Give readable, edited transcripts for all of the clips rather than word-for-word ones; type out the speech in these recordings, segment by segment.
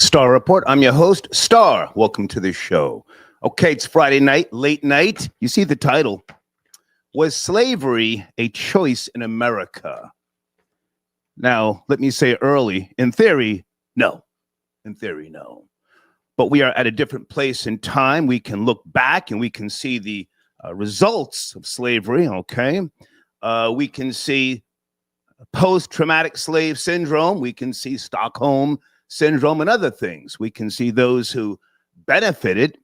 Star Report. I'm your host, Star. Welcome to the show. Okay, it's Friday night, late night. You see the title. Was slavery a choice in America? Now, let me say early, in theory, no. In theory, no. But we are at a different place in time. We can look back and we can see the results of slavery, okay? We can see post-traumatic slave syndrome. We can see Stockholm syndrome and other things. We can see those who benefited,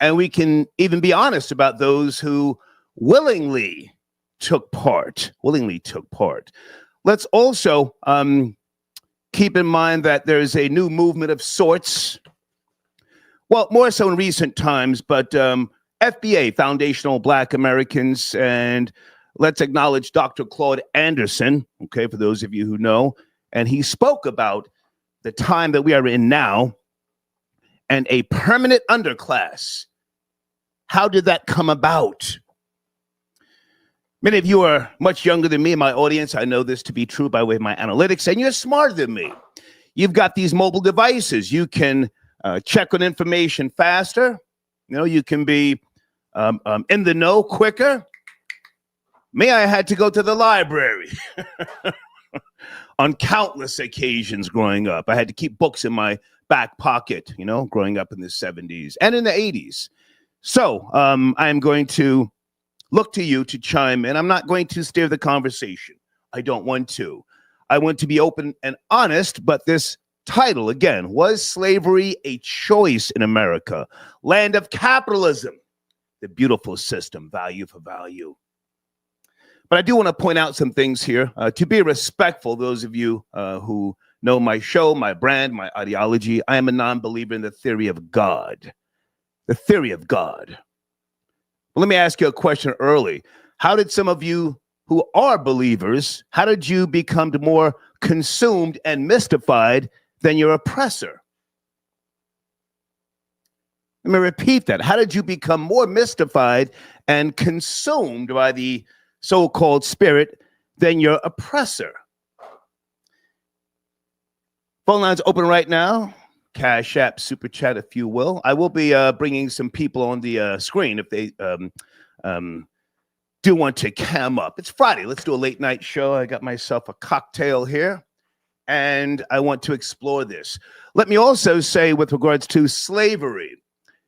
and we can even be honest about those who willingly took part. Let's also keep in mind that there's a new movement of sorts. Well, more so in recent times, but FBA, Foundational Black Americans, and let's acknowledge Dr. Claude Anderson, okay, for those of you who know, and he spoke about the time that we are in now and a permanent underclass. How did that come about? Many of you are much younger than me in my audience. I know this to be true by way of my analytics, and you're smarter than me. You've got these mobile devices. You can check on information faster. You know, you can be in the know quicker. Me, I had to go to the library on countless occasions growing up. I had to keep books in my back pocket, you know, growing up in the 70s and in the 80s. So I'm going to look to you to chime in. I'm not going to steer the conversation. I don't want to. I want to be open and honest, but this title, again, was slavery a choice in America? Land of capitalism, the beautiful system, value for value. But I do want to point out some things here to be respectful. Those of you who know my show, my brand, my ideology, I am a non-believer in the theory of God. The theory of God. Well, let me ask you a question early. How did some of you who are believers, how did you become more consumed and mystified than your oppressor? Let me repeat that. How did you become more mystified and consumed by the so-called spirit than your oppressor? Phone lines open right now. Cash App, Super Chat, if you will. I will be bringing some people on the screen if they do want to cam up. It's Friday. Let's do a late night show. I got myself a cocktail here, and I want to explore this. Let me also say with regards to slavery,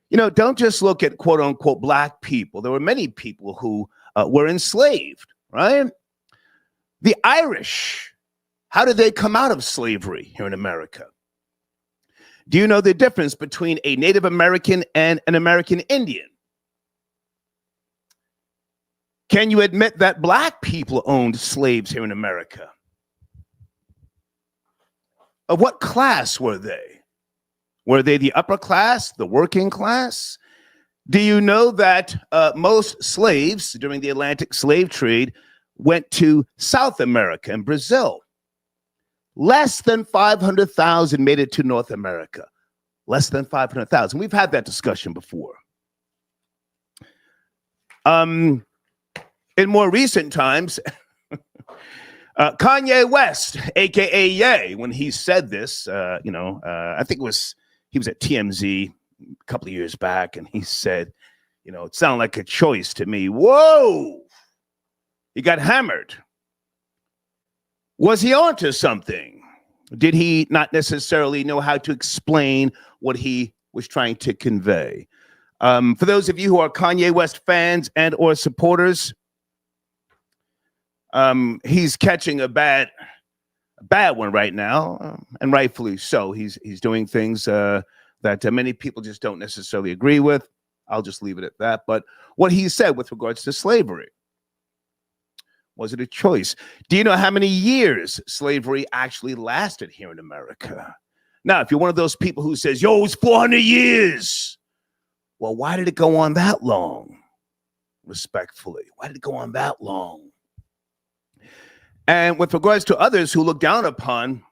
you know, don't just look at quote unquote black people. There were many people who were enslaved, right? The Irish, how did they come out of slavery here in America? Do you know the difference between a Native American and an American Indian? Can you admit that black people owned slaves here in America? Of what class were they? Were they the upper class, the working class? Do you know that most slaves during the Atlantic slave trade went to South America and Brazil? Less than 500,000 made it to North America. Less than 500,000. We've had that discussion before. In more recent times, Kanye West, aka Ye, when he said this, I think he was at TMZ a couple of years back, and he said, you know, it sounded like a choice to me. Whoa! He got hammered. Was he onto something? Did he not necessarily know how to explain what he was trying to convey? For those of you who are Kanye West fans and or supporters, he's catching a bad one right now, and rightfully so. He's doing things that many people just don't necessarily agree with. I'll just leave it at that. But what he said with regards to slavery, was it a choice? Do you know how many years slavery actually lasted here in America? Now, if you're one of those people who says, yo, it's 400 years. Well, why did it go on that long? Respectfully, why did it go on that long? And with regards to others who look down upon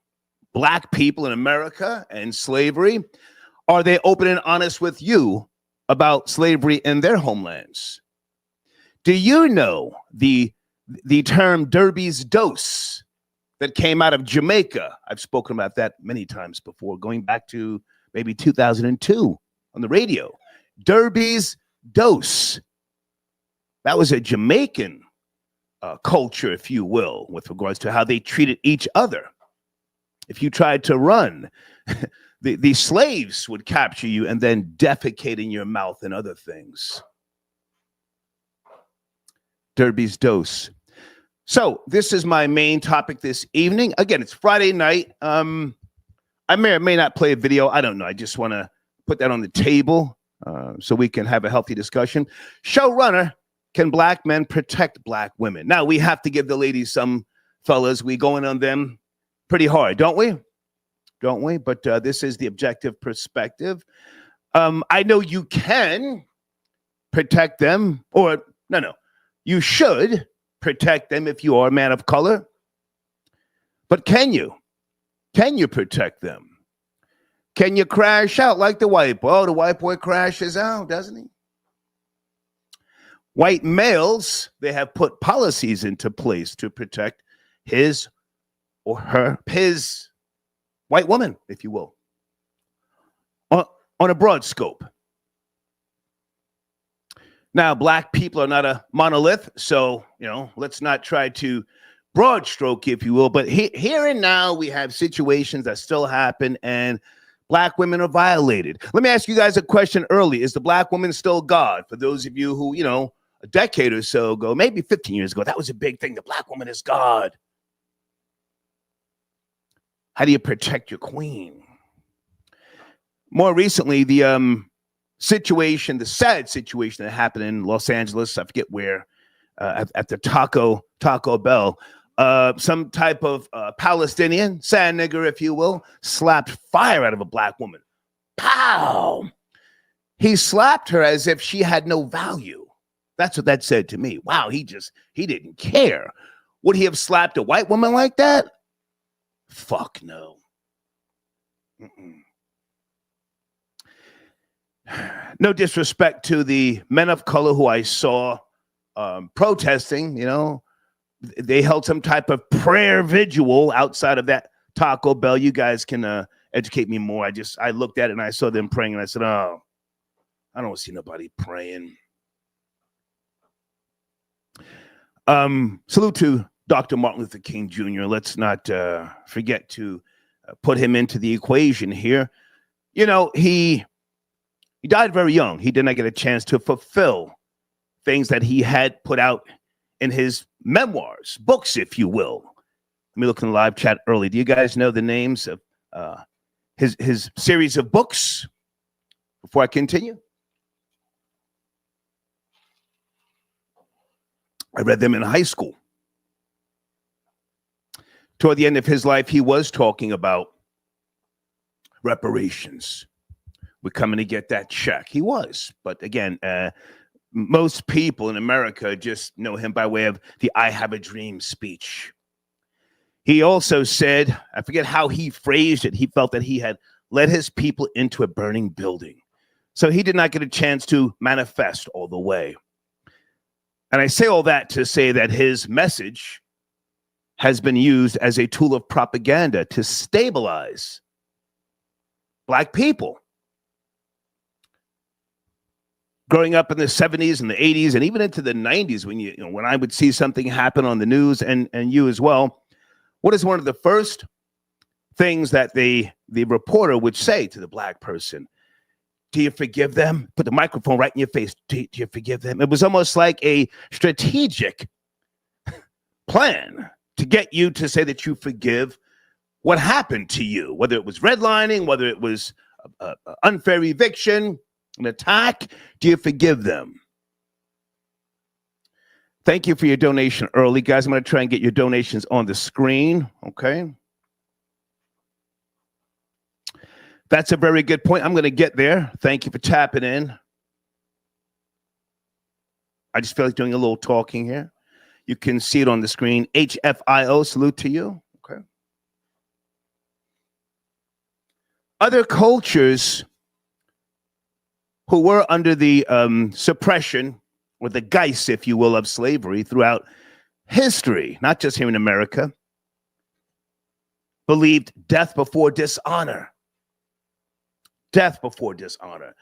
black people in America and slavery, are they open and honest with you about slavery in their homelands? Do you know the term Derby's dose that came out of Jamaica. I've spoken about that many times before, going back to maybe 2002 on the radio. Derby's dose. That was a Jamaican culture, if you will, with regards to how they treated each other. If you tried to run, the slaves would capture you and then defecate in your mouth and other things. Derby's dose. So this is my main topic this evening. Again, it's Friday night. I may or may not play a video. I don't know. I just want to put that on the table so we can have a healthy discussion. Showrunner, can black men protect black women? Now, we have to give the ladies some, fellas. We going on them pretty hard, don't we? Don't we? But this is the objective perspective. I know you can protect them, or no. You should protect them if you are a man of color. But can you? Can you protect them? Can you crash out like the white boy? Oh, the white boy crashes out, doesn't he? White males, they have put policies into place to protect his white woman, if you will, on a broad scope. Now, black people are not a monolith, so, let's not try to broad stroke, if you will, but here and now we have situations that still happen and black women are violated. Let me ask you guys a question early. Is the black woman still God? For those of you who, a decade or so ago, maybe 15 years ago, that was a big thing. The black woman is God. How do you protect your queen? More recently, the sad situation that happened in Los Angeles, I forget where, at the Taco Bell, some type of Palestinian, sand nigger, if you will, slapped fire out of a black woman. Pow! He slapped her as if she had no value. That's what that said to me. Wow, he didn't care. Would he have slapped a white woman like that? Fuck no. No disrespect to the men of color who I saw protesting, they held some type of prayer vigil outside of that Taco Bell. You guys can educate me more. I looked at it and I saw them praying and I said, oh, I don't see nobody praying. Salute to Dr. Martin Luther King Jr. Let's not forget to put him into the equation here. He died very young. He did not get a chance to fulfill things that he had put out in his memoirs, books, if you will. Let me look in the live chat early. Do you guys know the names of his series of books before I continue? I read them in high school. Toward the end of his life, he was talking about reparations. We're coming to get that check. He was. But again, most people in America just know him by way of the I Have a Dream speech. He also said, I forget how he phrased it, he felt that he had led his people into a burning building. So he did not get a chance to manifest all the way. And I say all that to say that his message has been used as a tool of propaganda to stabilize black people. Growing up in the 70s and the 80s and even into the 90s, when I would see something happen on the news, and you as well, what is one of the first things that the reporter would say to the black person? Do you forgive them? Put the microphone right in your face. Do you forgive them? It was almost like a strategic plan to get you to say that you forgive what happened to you, whether it was redlining, whether it was unfair eviction, an attack. Do you forgive them? Thank you for your donation early, guys. I'm going to try and get your donations on the screen. Okay. That's a very good point. I'm going to get there. Thank you for tapping in. I just feel like doing a little talking here. You can see it on the screen. HFIO, salute to you. Okay. Other cultures who were under the suppression or the geist, if you will, of slavery throughout history, not just here in America, believed death before dishonor. Death before dishonor.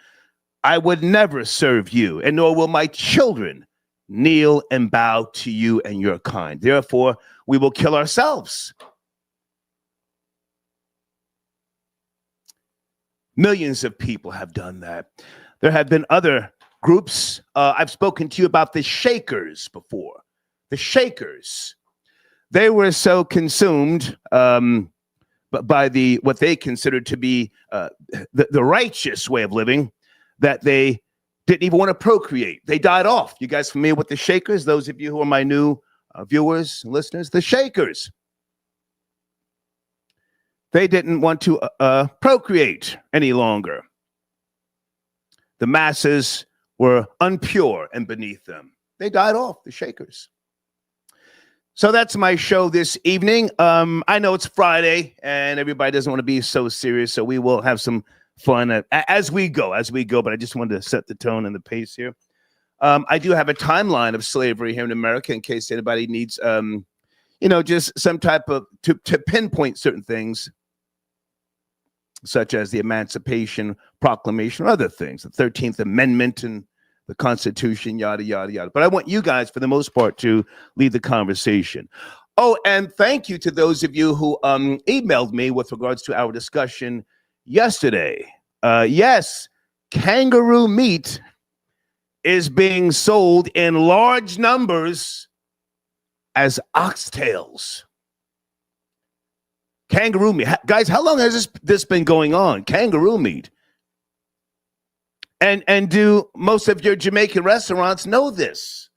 I would never serve you, and nor will my children kneel and bow to you and your kind. Therefore, we will kill ourselves. Millions of people have done that. There have been other groups. I've spoken to you about the Shakers before. The Shakers. They were so consumed by what they considered to be the righteous way of living that they didn't even want to procreate. They died off. You guys familiar with the Shakers? Those of you who are my new viewers and listeners, the Shakers. They didn't want to procreate any longer. The masses were unpure and beneath them. They died off, the Shakers. So that's my show this evening. I know it's Friday and everybody doesn't want to be so serious, so we will have some fun as we go, but I just wanted to set the tone and the pace here. I do have a timeline of slavery here in America in case anybody needs, just some type of, to pinpoint certain things, such as the Emancipation Proclamation or other things, the 13th Amendment and the Constitution, yada, yada, yada. But I want you guys, for the most part, to lead the conversation. Oh, and thank you to those of you who emailed me with regards to our discussion yesterday. Yes, kangaroo meat is being sold in large numbers as oxtails. Kangaroo meat. Guys, how long has this been going on? Kangaroo meat. And do most of your Jamaican restaurants know this?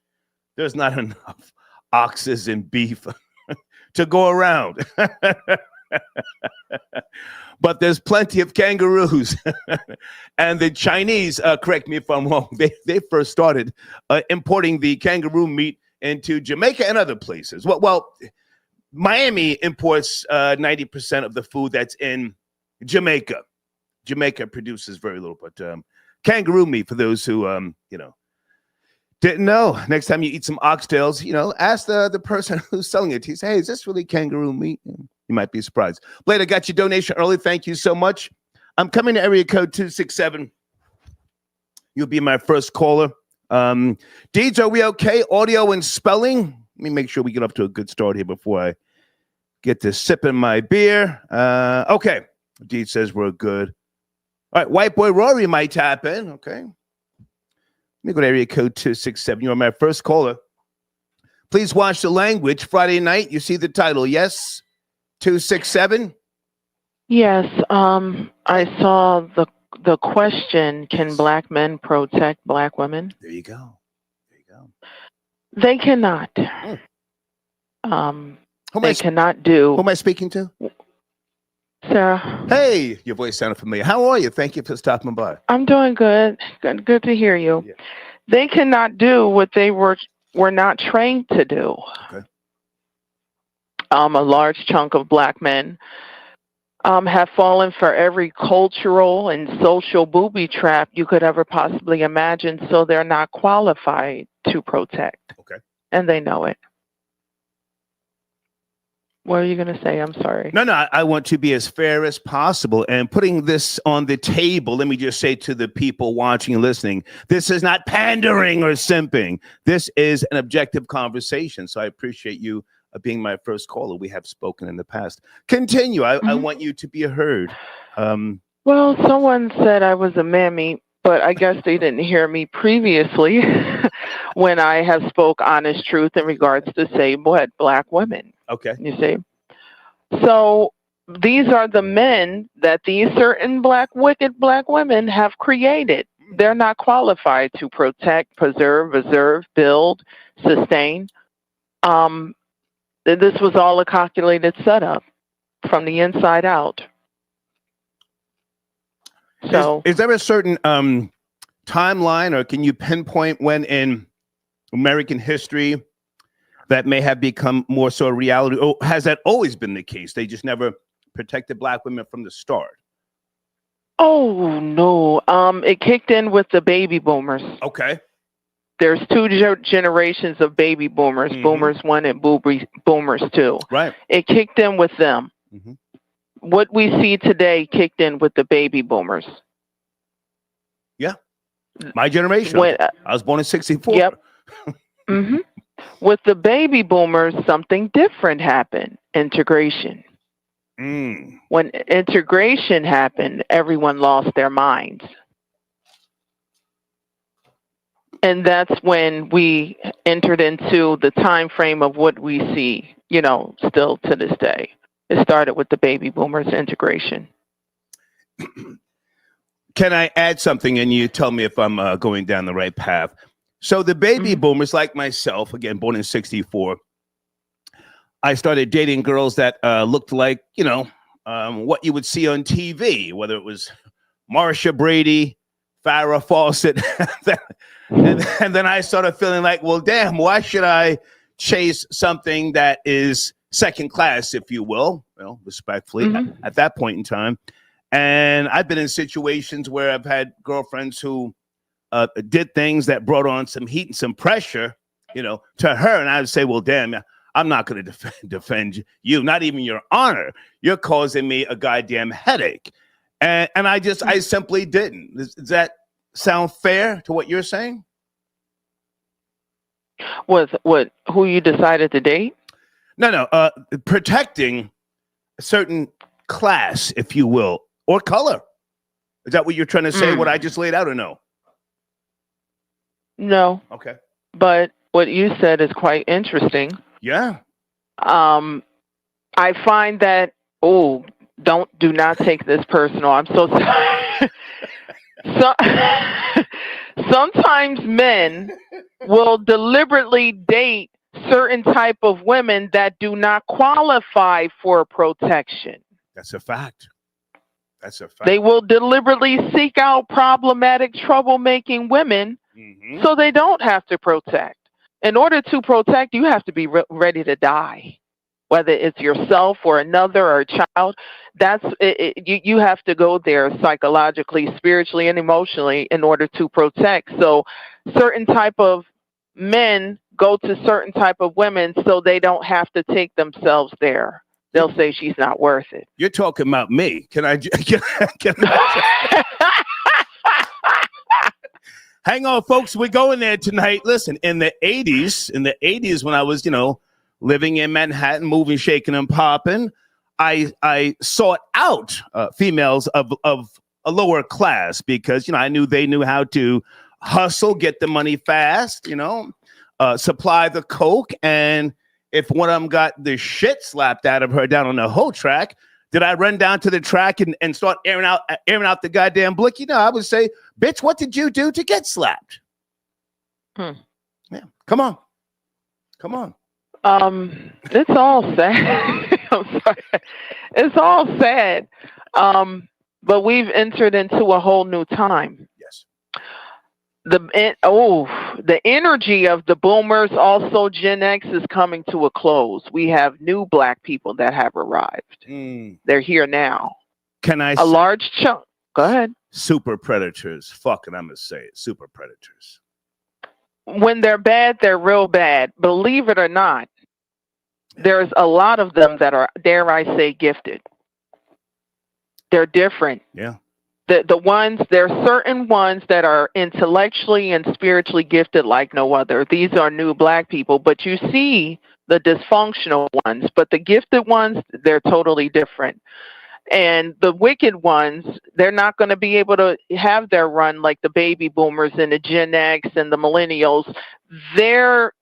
There's not enough oxes and beef to go around. But there's plenty of kangaroos. And the Chinese, correct me if I'm wrong, they first started importing the kangaroo meat into Jamaica and other places. Well, Miami imports 90% of the food that's in Jamaica. Jamaica produces very little, but kangaroo meat, for those who, didn't know. Next time you eat some oxtails, ask the person who's selling it. He say, hey, is this really kangaroo meat? You might be surprised. Blade, I got your donation early. Thank you so much. I'm coming to area code 267. You'll be my first caller. Deeds, are we okay? Audio and spelling? Let me make sure we get up to a good start here before I get to sipping my beer. Okay. Deeds says we're good. All right. White boy Rory might tap in. Okay. Let me go to area code 267. You are my first caller. Please watch the language. Friday night. You see the title. Yes. 267. Yes. I saw the question, can black men protect black women? There you go. They cannot. They cannot do. Who am I speaking to? Sarah. Hey, your voice sounded familiar. How are you? Thank you for stopping by. I'm doing good. Good to hear you. Yeah. They cannot do what they were not trained to do. Okay. A large chunk of black men have fallen for every cultural and social booby trap you could ever possibly imagine, so they're not qualified to protect. Okay. And they know it. What are you going to say? I'm sorry. No, I want to be as fair as possible. And putting this on the table, let me just say to the people watching and listening, this is not pandering or simping. This is an objective conversation. So I appreciate you being my first caller. We have spoken in the past. Continue. I want you to be heard. Well, someone said I was a mammy, but I guess they didn't hear me previously when I have spoke honest truth in regards to, say, black women. Okay. You see? So these are the men that these certain wicked black women have created. They're not qualified to protect, preserve, build, sustain. This was all a calculated setup from the inside out. So, is there a certain timeline, or can you pinpoint when in American history that may have become more so a reality? Or has that always been the case? They just never protected black women from the start? Oh, no. It kicked in with the baby boomers. Okay. There's two generations of baby boomers, boomers 1 and boomers 2. Right. It kicked in with them. what we see today kicked in with the baby boomers. Yeah. My generation. I was born in 64. Yep. Mm-hmm. With the baby boomers, something different happened. Integration. When integration happened, everyone lost their minds. And that's when we entered into the time frame of what we see, still to this day. It started with the baby boomers integration. Can I add something and you tell me if I'm going down the right path? So the baby boomers, like myself, again, born in 64, I started dating girls that looked like, what you would see on TV, whether it was Marsha Brady, Farrah Fawcett. and then I started feeling like, well, damn, why should I chase something that is second class, if you will, respectfully, at that point in time. And I've been in situations where I've had girlfriends who did things that brought on some heat and some pressure, to her. And I would say, well, damn, I'm not going to defend you, not even your honor. You're causing me a goddamn headache. And I simply didn't. Does that sound fair to what you're saying? With who you decided to date? No. Protecting a certain class, if you will, or color. Is that what you're trying to say, what I just laid out, or no? No. Okay. But what you said is quite interesting. Yeah. I find that, do not take this personal. I'm so sorry. Sometimes men will deliberately date certain type of women that do not qualify for protection. That's a fact. They will deliberately seek out problematic, troublemaking women so they don't have to protect. In order to protect, you have to be ready to die. Whether it's yourself or another or a child, you have to go there psychologically, spiritually, and emotionally in order to protect. So certain type of men go to certain type of women so they don't have to take themselves there. They'll say she's not worth it. You're talking about me. Can I hang on, folks? We're going there tonight. Listen, in the 80s when I was, living in Manhattan, moving, shaking, and popping, I sought out females of a lower class because, I knew they knew how to hustle, get the money fast, supply the coke. And if one of them got the shit slapped out of her down on the whole track, did I run down to the track and start airing out the goddamn blicky? No, I would say, bitch, what did you do to get slapped? Yeah, come on. It's all sad. I'm sorry. It's all sad. But we've entered into a whole new time. Yes. The energy of the boomers, also Gen X, is coming to a close. We have new black people that have arrived. They're here now. A large chunk? Go ahead. Super predators. Fucking, I'm gonna say it. Super predators. When they're bad, they're real bad. Believe it or not, there's a lot of them that are, dare I say, gifted. They're different. Yeah. There are certain ones that are intellectually and spiritually gifted like no other. These are new black people, but you see the dysfunctional ones, but the gifted ones, they're totally different. And the wicked ones, they're not going to be able to have their run like the baby boomers and the Gen X and the millennials. The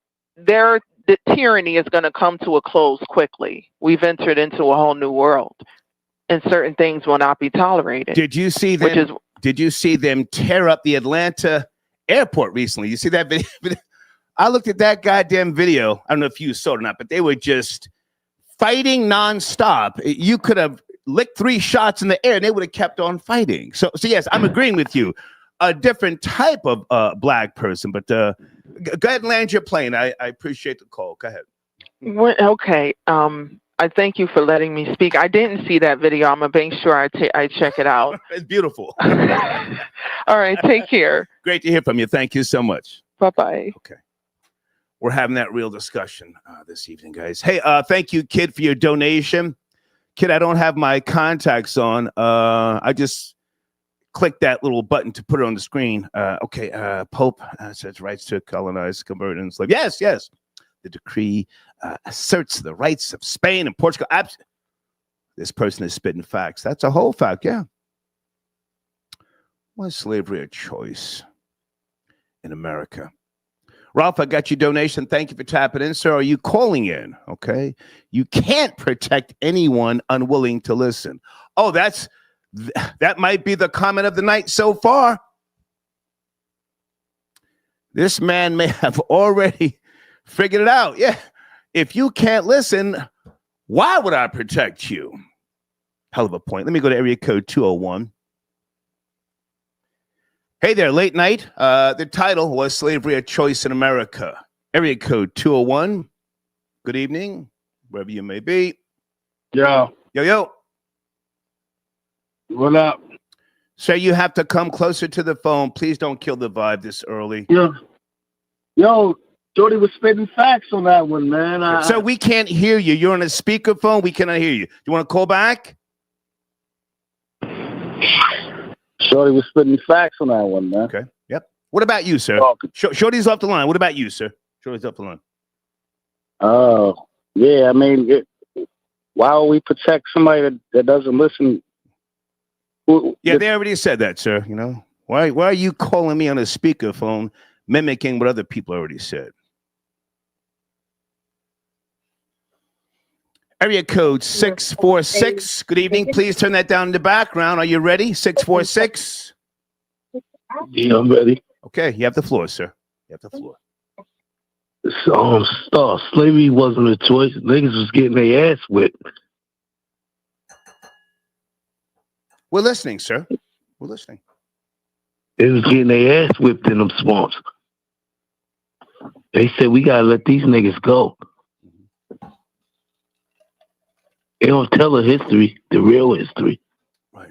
tyranny is going to come to a close quickly. We've entered into a whole new world. And certain things will not be tolerated. Did you see them? Did you see them tear up the Atlanta airport recently? You see that video? I looked at that goddamn video. I don't know if you saw it or not, but they were just fighting nonstop. You could have licked 3 shots in the air, and they would have kept on fighting. So yes, I'm agreeing with you. A different type of black person. But go ahead and land your plane. I appreciate the call. Go ahead. Okay. I thank you for letting me speak. I didn't see that video. I'm going to make sure I check it out. It's beautiful. All right. Take care. Great to hear from you. Thank you so much. Bye-bye. Okay. We're having that real discussion this evening, guys. Hey, thank you, kid, for your donation Kid, I don't have my contacts on. I just click that little button to put it on the screen. Pope says rights to colonize, convert, and enslave. Yes. The decree asserts the rights of Spain and Portugal. This person is spitting facts. That's a whole fact, yeah. Was slavery a choice in America? Ralph, I got your donation. Thank you for tapping in, sir. Are you calling in? Okay. You can't protect anyone unwilling to listen. Oh, that might be the comment of the night so far. This man may have already figured it out. Yeah. If you can't listen, why would I protect you? Hell of a point. Let me go to area code 201. Hey there, late night. The title was Slavery a Choice in America. Area code 201. Good evening, wherever you may be. Yo. What up? Sir, you have to come closer to the phone. Please don't kill the vibe this early. Yo, Jody was spitting facts on that one, man. So we can't hear you. You're on a speakerphone. We cannot hear you. You want to call back? Shorty was spitting facts on that one, man. Okay. Yep. What about you, sir? Shorty's off the line. What about you, sir? Shorty's off the line. Oh, yeah. I mean, why would we protect somebody that doesn't listen? Yeah, they already said that, sir. You know, why are you calling me on a speakerphone, mimicking what other people already said? Area code 646. Good evening. Please turn that down in the background. Are you ready? 646. Yeah, I'm ready. Okay, you have the floor, sir. You have the floor. Slavery wasn't a choice. Niggas was getting their ass whipped. We're listening, sir. We're listening. They was getting their ass whipped in them swamps. They said, we gotta let these niggas go. They don't tell the history, the real history. Right.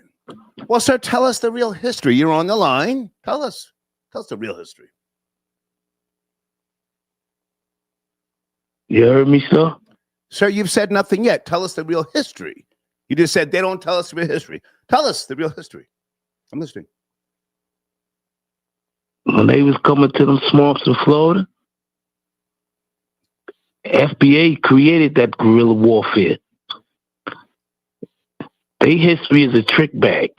Well, sir, tell us the real history. You're on the line. Tell us the real history. You heard me, sir? Sir, you've said nothing yet. Tell us the real history. You just said they don't tell us the real history. Tell us the real history. I'm listening. When they was coming to them swamps in Florida, FBA created that guerrilla warfare. Their history is a trick bag.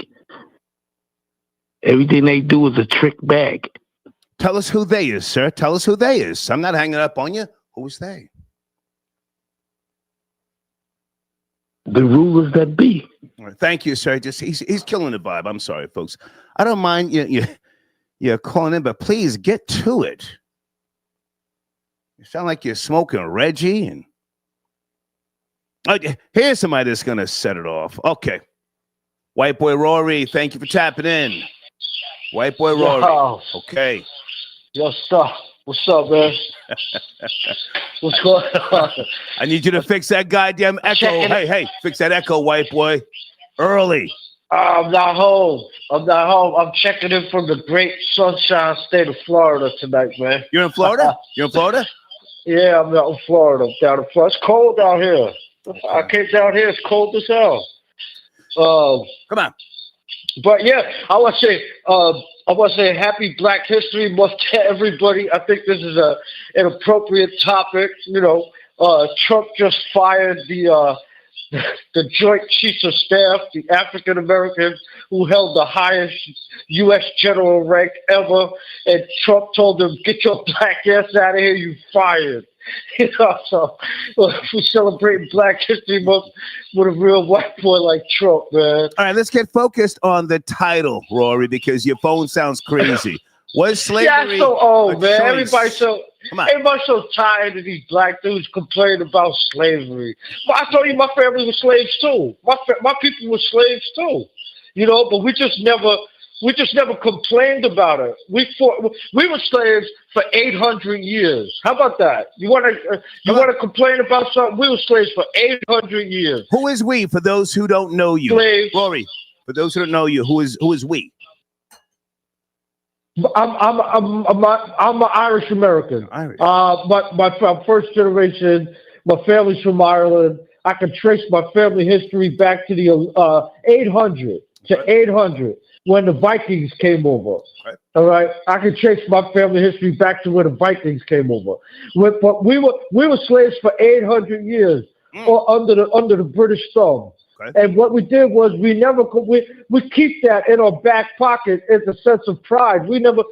Everything they do is a trick bag. Tell us who they is, sir. Tell us who they is. I'm not hanging up on you. Who is they? The rulers that be. All right, thank you, sir. Just he's killing the vibe. I'm sorry, folks. I don't mind you're calling in, but please get to it. You sound like you're smoking Reggie and here's somebody that's gonna set it off. Okay. White boy Rory, thank you for tapping in. White boy Rory. Yo. Okay. Yo, stop. What's up, man? What's going on? I need you to fix that goddamn echo. Hey, fix that echo, white boy. Early. I'm not home. I'm checking in from the great sunshine state of Florida tonight, man. You're in Florida? You're in Florida? Yeah, I'm out in Florida. I'm down in Florida. It's cold out here. Okay. I came down here. It's cold as hell. Come on. But yeah, I want to say happy Black History Month to everybody. I think this is an appropriate topic. You know, Trump just fired the Joint Chiefs of Staff, the African American who held the highest U.S. general rank ever, and Trump told them, "Get your black ass out of here. You fired." You know, so we're celebrating Black History Month with a real white boy like Trump, man. All right, let's get focused on the title, Rory, because your phone sounds crazy. Was slavery? Yeah, I'm so old, man. Choice? Everybody's so tired of these black dudes complaining about slavery. Well, I told you my family was slaves too. My people were slaves too. You know, but we just never complained about it. We were slaves for 800 years. How about that? You want to complain about something? We were slaves for 800 years. Who is we? For those who don't know you, slaves. Rory. For those who don't know you, who is we? I'm an Irish American. Irish. My first generation. My family's from Ireland. I can trace my family history back to the 800 when the Vikings came over. Right. All right, I can trace my family history back to when the Vikings came over. But we were slaves for 800 years, or under the British thumb. Okay. And what we did was we keep that in our back pocket as a sense of pride. We never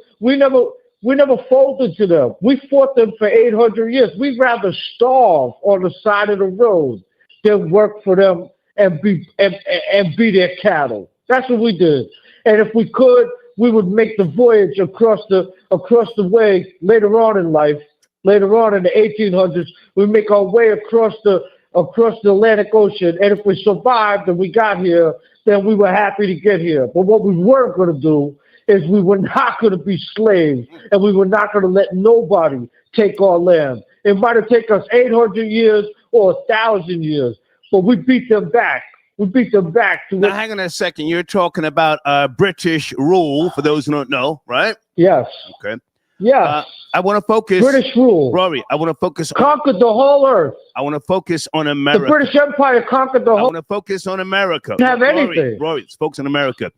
folded to them. We fought them for 800 years. We'd rather starve on the side of the road than work for them and be their cattle. That's what we did. And if we could, we would make the voyage across the way later on in life. Later on in the 1800s, we make our way across the Atlantic Ocean. And if we survived and we got here, then we were happy to get here. But what we weren't going to do is we were not going to be slaves, and we were not going to let nobody take our land. It might have taken us 800 years or 1,000 years, but we beat them back. We beat them back to Now, hang on a second. You're talking about British rule, for those who don't know, right? Yes. Okay. Yes. I want to focus. British rule. Rory, I want to focus. Conquered the whole earth. I want to focus on America. The British Empire conquered the I whole. want to focus on America. Didn't have anything. Rory, let's focus on America.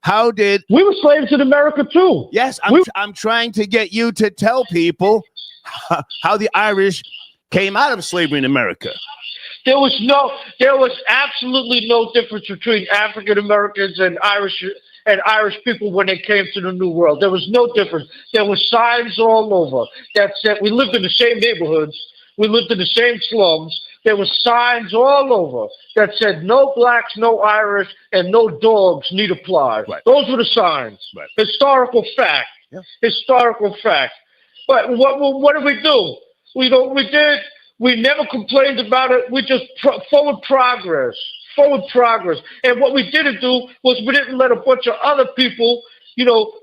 We were slaves in America too. Yes, I'm trying to get you to tell people how the Irish came out of slavery in America. There was absolutely no difference between African Americans and Irish people when they came to the New World. There was no difference. There were signs all over that said we lived in the same neighborhoods. We lived in the same slums. There were signs all over that said no blacks, no Irish, and no dogs need apply. Right. Those were the signs. Right. Historical fact. Yeah. Historical fact. But what did we do? We never complained about it. We just forward progress. And what we didn't do was we didn't let a bunch of other people,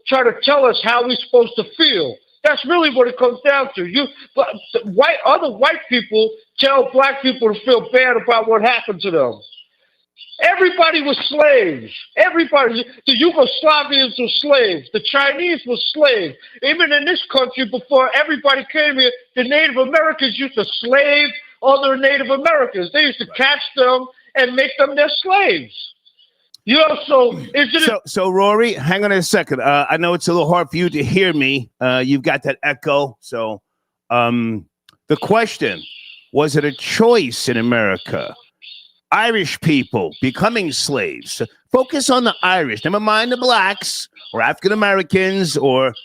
try to tell us how we're supposed to feel. That's really what it comes down to. Other white people tell black people to feel bad about what happened to them. Everybody was slaves. Everybody. The Yugoslavians were slaves. The Chinese were slaves. Even in this country, before everybody came here, the Native Americans used to slave other Native Americans. They used to catch them and make them their slaves. So Rory, hang on a second. I know it's a little hard for you to hear me. You've got that echo. So the question, was it a choice in America? Irish people becoming slaves. Focus on the Irish. Never mind the blacks or African Americans or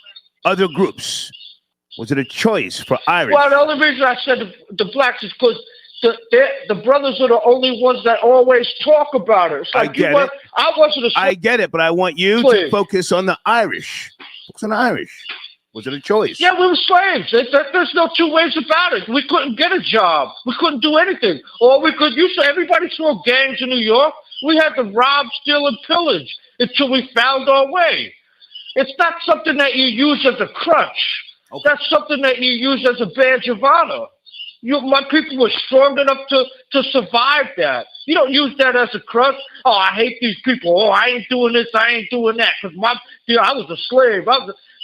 other groups. Was it a choice for Irish? Well, the only reason I said the blacks is because the brothers are the only ones that always talk about it. It's like I wasn't a slave. I get it, but I want you to focus on the Irish. Focus on the Irish. Was it a choice? Yeah, we were slaves. There's no two ways about it. We couldn't get a job. We couldn't do anything. Everybody saw gangs in New York. We had to rob, steal, and pillage until we found our way. It's not something that you use as a crutch. Okay. That's something that you use as a badge of honor. My people were strong enough to survive that. You don't use that as a crutch. Oh, I hate these people. Oh, I ain't doing this. I ain't doing that. Because I was a slave.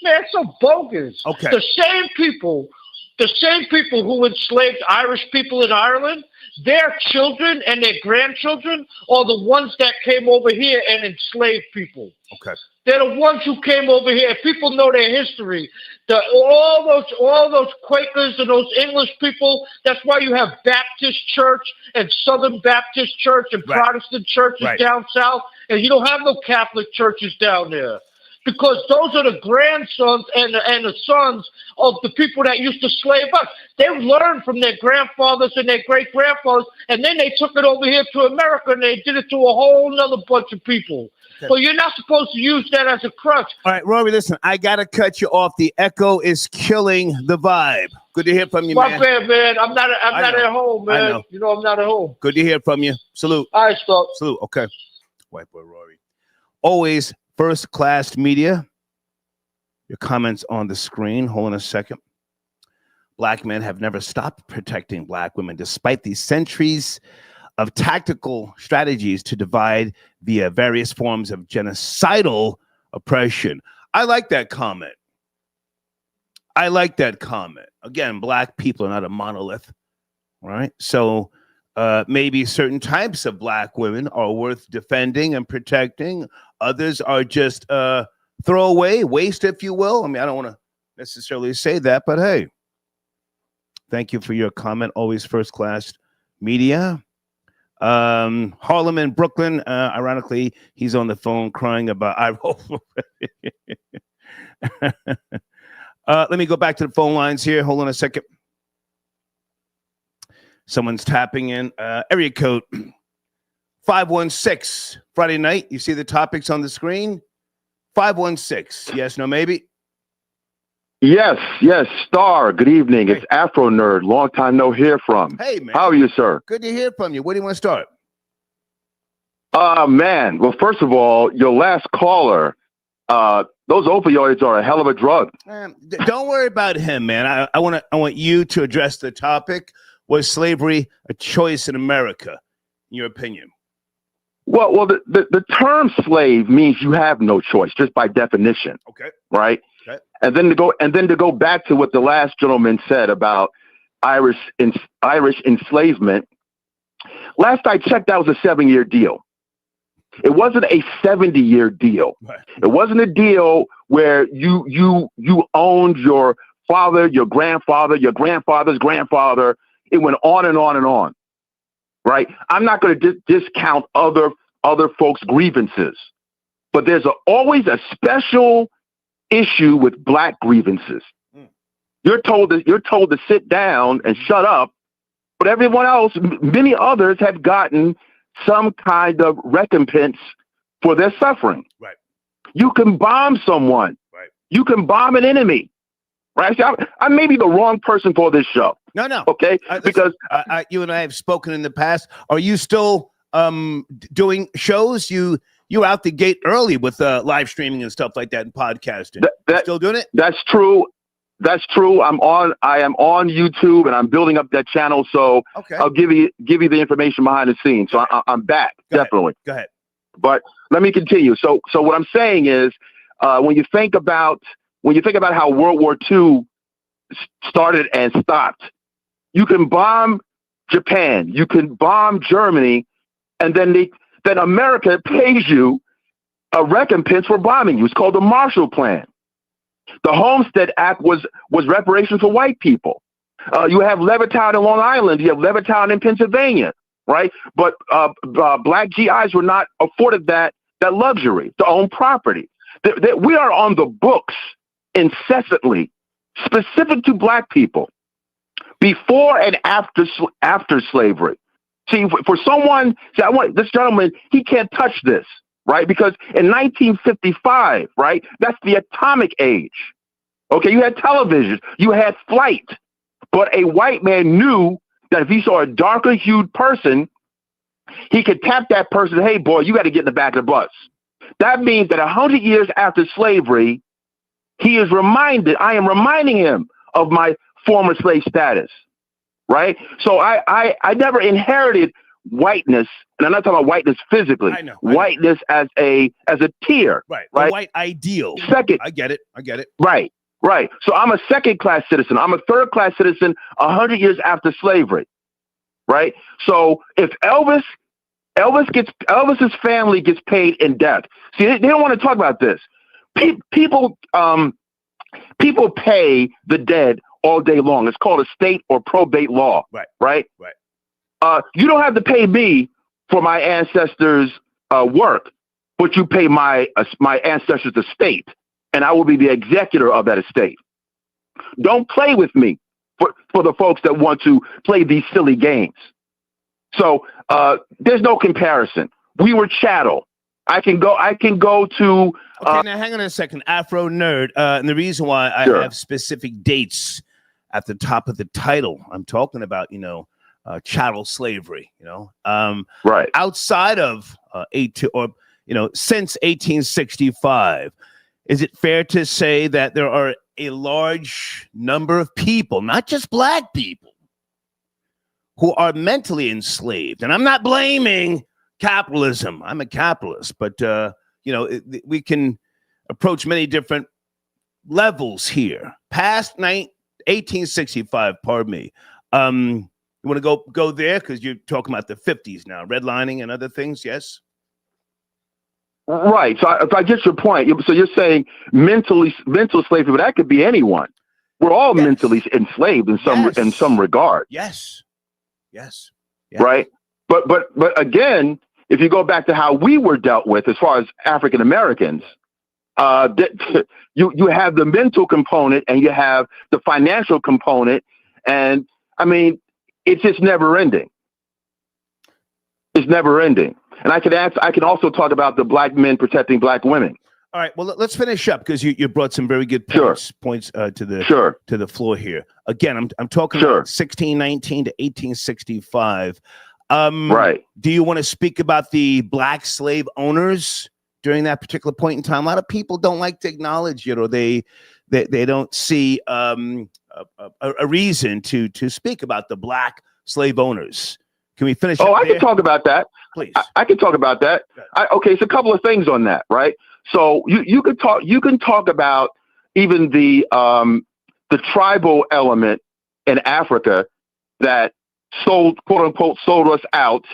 Man, it's so bogus. Okay. The same people who enslaved Irish people in Ireland, their children and their grandchildren are the ones that came over here and enslaved people. Okay. They're the ones who came over here. People know their history. All those Quakers and those English people. That's why you have Baptist Church and Southern Baptist Church and Protestant churches down south, and you don't have no Catholic churches down there. Because those are the grandsons and the sons of the people that used to slave us. They learned from their grandfathers and their great-grandfathers, and then they took it over here to America, and they did it to a whole nother bunch of people. Okay. So you're not supposed to use that as a crutch. All right, Rory, listen, I got to cut you off. The echo is killing the vibe. Good to hear from you, man. My bad, man. I'm not at home, man. I'm not at home. Good to hear from you. Salute. All right, stop. Salute. Okay. White boy Rory. Always first-class media. Your comments on the screen. Hold on a second. Black men have never stopped protecting black women despite these centuries of tactical strategies to divide via various forms of genocidal oppression. I like that comment. Again, black people are not a monolith, right? So maybe certain types of black women are worth defending and protecting. Others are just throwaway, waste, if you will. I mean, I don't want to necessarily say that, but hey, thank you for your comment. Always first class media. Harlem and Brooklyn, ironically, he's on the phone crying about eye roll. Let me go back to the phone lines here. Hold on a second. Someone's tapping in. Area code 516. Friday night. You see the topics on the screen? 516. Yes, no, maybe? Yes. Star, good evening. Hey. It's Afro Nerd. Long time no hear from. Hey, man. How are you, sir? Good to hear from you. Where do you want to start? Man. Well, first of all, your last caller, those opioids are a hell of a drug. Don't worry about him, man. I want you to address the topic. Was slavery a choice in America, in your opinion? Well, the term slave means you have no choice, just by definition. Okay. Right. Okay. And then to go back to what the last gentleman said about Irish enslavement. Last I checked, that was a 7-year deal. It wasn't a 70-year deal. Right. It wasn't a deal where you owned your father, your grandfather, your grandfather's grandfather. It went on and on and on. Right. I'm not going to discount other folks' grievances, but there's always a special issue with black grievances. You're told to sit down and shut up, but everyone else, many others, have gotten some kind of recompense for their suffering. Right. You can bomb someone. Right. You can bomb an enemy. Right. So I may be the wrong person for this show. No. Okay. Because you and I have spoken in the past. Are you still doing shows? You're out the gate early with live streaming and stuff like that and podcasting. Still doing it? That's true. I am on YouTube and I'm building up that channel. So okay. I'll give you the information behind the scenes. So I'm back. Definitely. Go ahead. But let me continue. So what I'm saying is, when you think about how World War II started and stopped, you can bomb Japan, you can bomb Germany, and then America pays you a recompense for bombing you. It's called the Marshall Plan. The Homestead Act was reparations for white people. You have Levittown in Long Island. You have Levittown in Pennsylvania, right? But black GIs were not afforded that luxury to own property. We are on the books incessantly, specific to black people, before and after slavery. See, for someone, this gentleman, he can't touch this, right? Because in 1955, right, that's the atomic age. Okay, you had television, you had flight, but a white man knew that if he saw a darker hued person, he could tap that person, hey, boy, you got to get in the back of the bus. That means that 100 years after slavery, I am reminding him of my former slave status, right? So I never inherited whiteness, and I'm not talking about whiteness physically. I know. Whiteness as a tier, right? Right. The white ideal. Second, I get it. Right. So I'm a second-class citizen. I'm a third-class citizen 100 years after slavery, right? So if Elvis's family gets paid in death. See, they don't want to talk about this. People pay the dead all day long. It's called estate or probate law. Right. You don't have to pay me for my ancestors' work, but you pay my ancestors' estate, and I will be the executor of that estate. Don't play with me for the folks that want to play these silly games. So there's no comparison. We were chattel. I can go to. Okay, now hang on a second, Afro Nerd. And the reason why I have specific dates at the top of the title, I'm talking about, chattel slavery. Right outside of since 1865. Is it fair to say that there are a large number of people, not just black people, who are mentally enslaved? And I'm not blaming capitalism. I'm a capitalist, but we can approach many different levels here. Past 1865, pardon me. You want to go there because you're talking about the 50s now, redlining and other things. Yes. Right. So if I get your point, so you're saying mental slavery, but that could be anyone. We're all mentally enslaved in some regard. Yes. Yes. Right. But again, if you go back to how we were dealt with as far as African Americans, you have the mental component and you have the financial component, and I mean, it's just never ending. It's never ending. And I can also talk about the black men protecting black women. All right. Well, let's finish up because you brought some very good points to the floor here. Again, I'm talking about 1619 to 1865. Right. Do you want to speak about the black slave owners during that particular point in time? A lot of people don't like to acknowledge it, or they don't see a reason to speak about the black slave owners. Can we finish? I can talk about that. Please. I can talk about that. Okay, it's a couple of things on that, right? So you can talk about even the tribal element in Africa that quote unquote sold us out,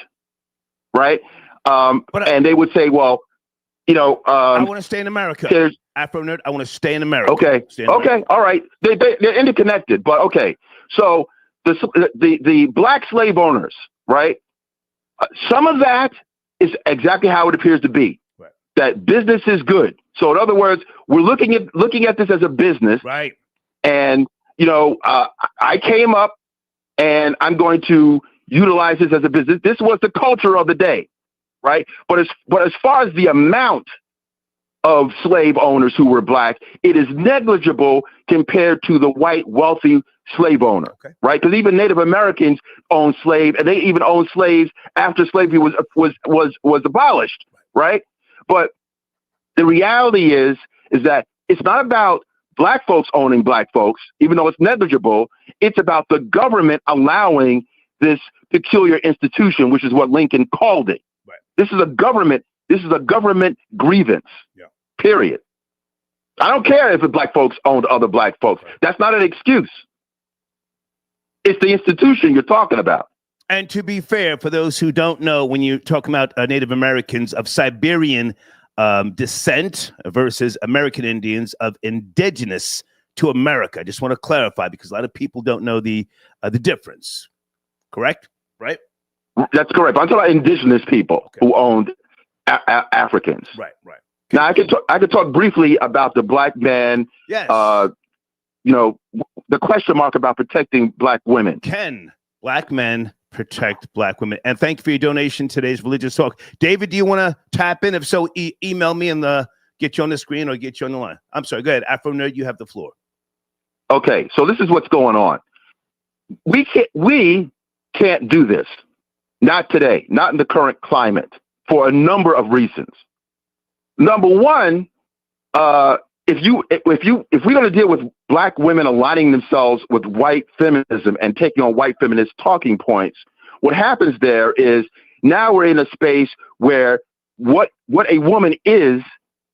right? And they would say, well, I want to stay in America. Afro nerd, I want to stay in America. Okay. All right. They're interconnected, but okay. So the black slave owners, right? Some of that is exactly how it appears to be. Right. That business is good. So in other words, we're looking at this as a business, right? And I came up, and I'm going to utilize this as a business. This was the culture of the day, right? But as far as the amount of slave owners who were black, it is negligible compared to the white wealthy slave owner, right? Because even Native Americans owned slaves, and they even owned slaves after slavery was abolished, right? But the reality is that it's not about black folks owning black folks, even though it's negligible. It's about the government allowing this peculiar institution, which is what Lincoln called it. Right. This is a government grievance. Yeah. Period. I don't care if the black folks owned other black folks. Right. That's not an excuse. It's the institution you're talking about. And to be fair, for those who don't know, when you're talking about Native Americans of Siberian descent versus American Indians of indigenous to America, I just want to clarify because a lot of people don't know the difference. Correct? Right? That's correct. I'm talking about indigenous people who owned Africans. Right. Now I could talk briefly about the black man. Yes. The question mark about protecting black women. Can black men protect black women? And thank you for your donation to today's Religious Talk. David, do you want to tap in? If so, email me and get you on the screen or get you on the line. I'm sorry. Go ahead. Afro Nerd, you have the floor. Okay. So this is what's going on. We can't do this. Not today. Not in the current climate for a number of reasons. Number one, if we're going to deal with black women aligning themselves with white feminism and taking on white feminist talking points, what happens there is now we're in a space where what a woman is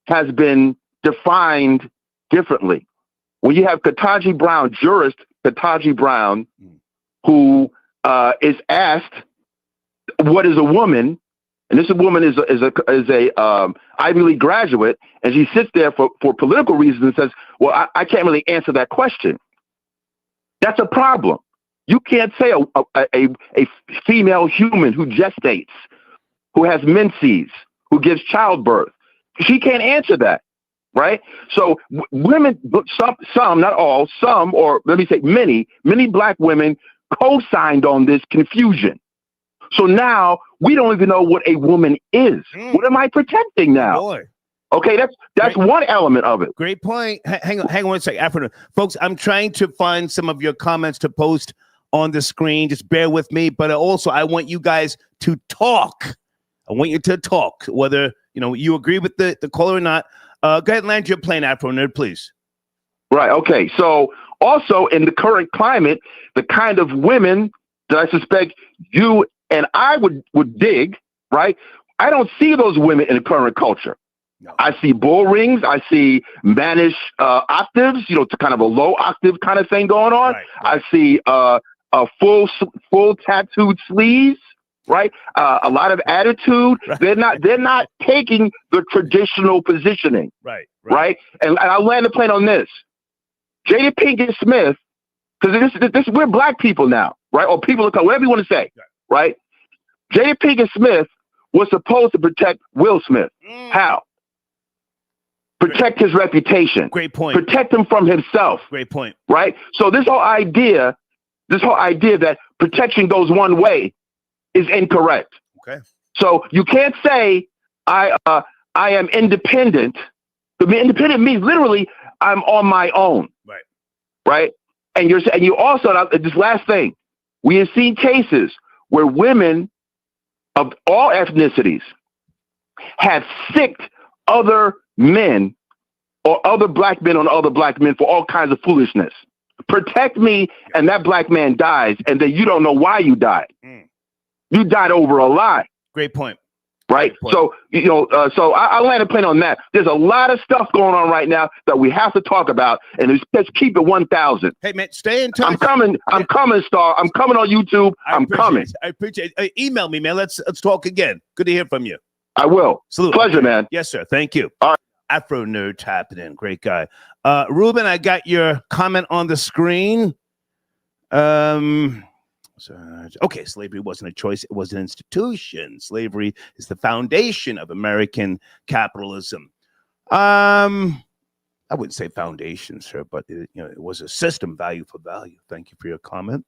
has been defined differently. When you have Ketanji Brown, jurist Ketanji Brown, who is asked, "What is a woman?" And this woman is a Ivy League graduate, and she sits there for political reasons and says, "Well, I can't really answer that question." That's a problem. You can't say a female human who gestates, who has menses, who gives childbirth. She can't answer that, right? So women, some, not all, some, or let me say many black women co-signed on this confusion. So now we don't even know what a woman is. What am I protecting now? Boy. Okay, that's one element of it. Great point. Hang on one second. Folks, I'm trying to find some of your comments to post on the screen. Just bear with me. But also, I want you guys to talk. I want you to talk, whether you agree with the caller or not. Go ahead and land your plane, Afro Nerd, please. Right. Okay. So also in the current climate, the kind of women that I suspect you and I would dig, right? I don't see those women in the current culture. No. I see bull rings. I see mannish octaves, to kind of a low octave kind of thing going on. Right. I see full tattooed sleeves, right? A lot of attitude. Right. They're not taking the traditional positioning, right? And I'll land the plane on this. Jada Pinkett Smith, because this we're black people now, right? Or people of color, whatever you want to say, right? Jada Pinkett Smith was supposed to protect Will Smith. How? Protect his reputation. Great point. Protect him from himself. Great point. Right? So this whole idea that protection goes one way is incorrect. Okay. So you can't say I am independent. To be independent means literally I'm on my own. Right. Right? And you also, this last thing, we have seen cases where women of all ethnicities have sicked other men or other black men on other black men for all kinds of foolishness. Protect me, and that black man dies, and then you don't know why you died. You died over a lie. Great point. Right? Great point. So, so I'll land a plane on that. There's a lot of stuff going on right now that we have to talk about, and let's keep it 1,000. Hey, man, stay in touch. I'm coming, Star. I'm coming on YouTube. I'm coming. I appreciate it. Email me, man. Let's talk again. Good to hear from you. I will. Salute. Pleasure, man. Yes, sir. Thank you. All right. Afro Nerd tapping in. Great guy. Ruben, I got your comment on the screen. Okay, slavery wasn't a choice. It was an institution. Slavery is the foundation of American capitalism. I wouldn't say foundation, sir, but it was a system, value for value. Thank you for your comment.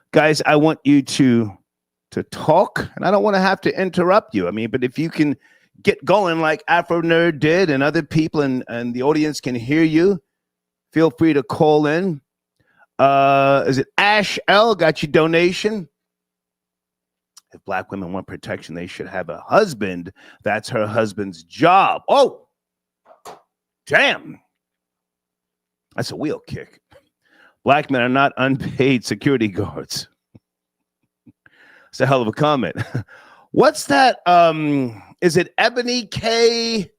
Guys, I want you to talk, and I don't want to have to interrupt you. I mean, but if you can get going like Afro Nerd did and other people and the audience can hear you, feel free to call in. Is it Ash L got your donation? If black women want protection, they should have a husband. That's her husband's job. Oh, damn. That's a wheel kick. Black men are not unpaid security guards. It's a hell of a comment. What's that? Is it Ebony K.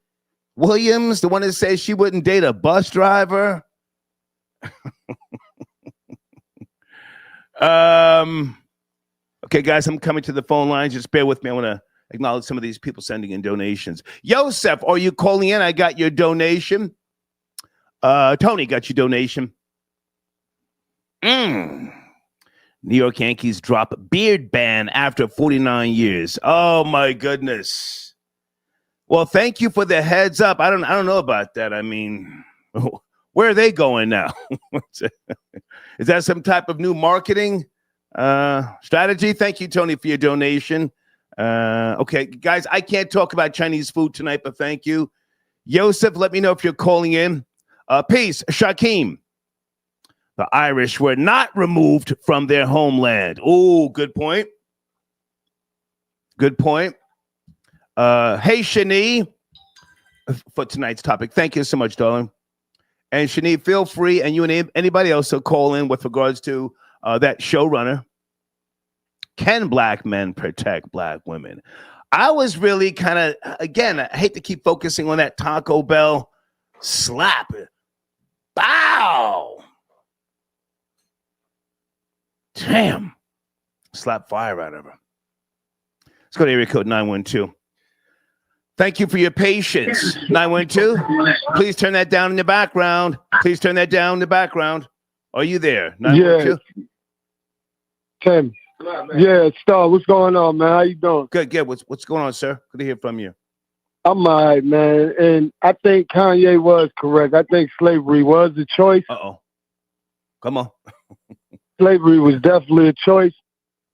Williams, the one that says she wouldn't date a bus driver? Okay, guys, I'm coming to the phone lines. Just bear with me. I want to acknowledge some of these people sending in donations. Yosef, are you calling in? I got your donation. Tony got your donation. New York Yankees drop beard ban after 49 years. Oh my goodness. Well, thank you for the heads up. I don't know about that. I mean, where are they going now? Is that some type of new marketing strategy? Thank you, Tony, for your donation. Okay, guys, I can't talk about Chinese food tonight, but thank you. Yosef, let me know if you're calling in. Peace, Shakim. The Irish were not removed from their homeland. Oh, good point. Good point. Hey, Shani, for tonight's topic. Thank you so much, darling. And Shani, feel free, and you and anybody else to call in with regards to that showrunner. Can black men protect black women? I was really kind of, again, I hate to keep focusing on that Taco Bell slap. Bow. Damn. Slap fire out of her. Let's go to area code 912. Thank you for your patience. 912. Please turn that down in the background. Please turn that down in the background. Are you there? 912? Yeah. Tim. Yeah, Star, what's going on, man? How you doing? Good, good. What's going on, sir? Good to hear from you. I'm all right, man. And I think Kanye was correct. I think slavery was a choice. Uh-oh. Come on. Slavery was definitely a choice.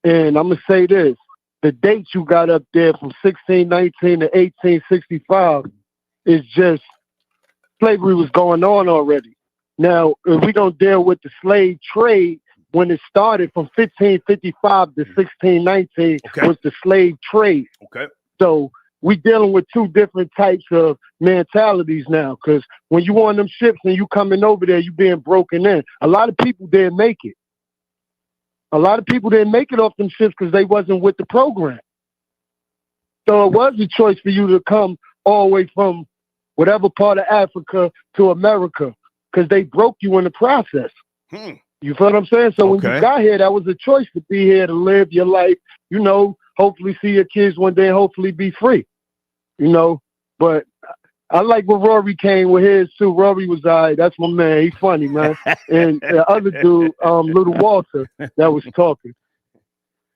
And I'm going to say this. The dates you got up there from 1619 to 1865 is just slavery was going on already. Now, if we don't deal with the slave trade, when it started from 1555 to 1619 was the slave trade. Okay. So we dealing with two different types of mentalities now, because when you on them ships and you coming over there, you being broken in. A lot of people didn't make it. A lot of people didn't make it off them ships because they wasn't with the program. So it was a choice for you to come all the way from whatever part of Africa to America because they broke you in the process. You feel what I'm saying? So when Okay. you got here, that was a choice to be here, to live your life, you know, hopefully see your kids one day and hopefully be free, you know. But I like when Rory came with his too. Rory was all right. That's my man. He's funny, man. And the other dude, Little Walter, that was talking.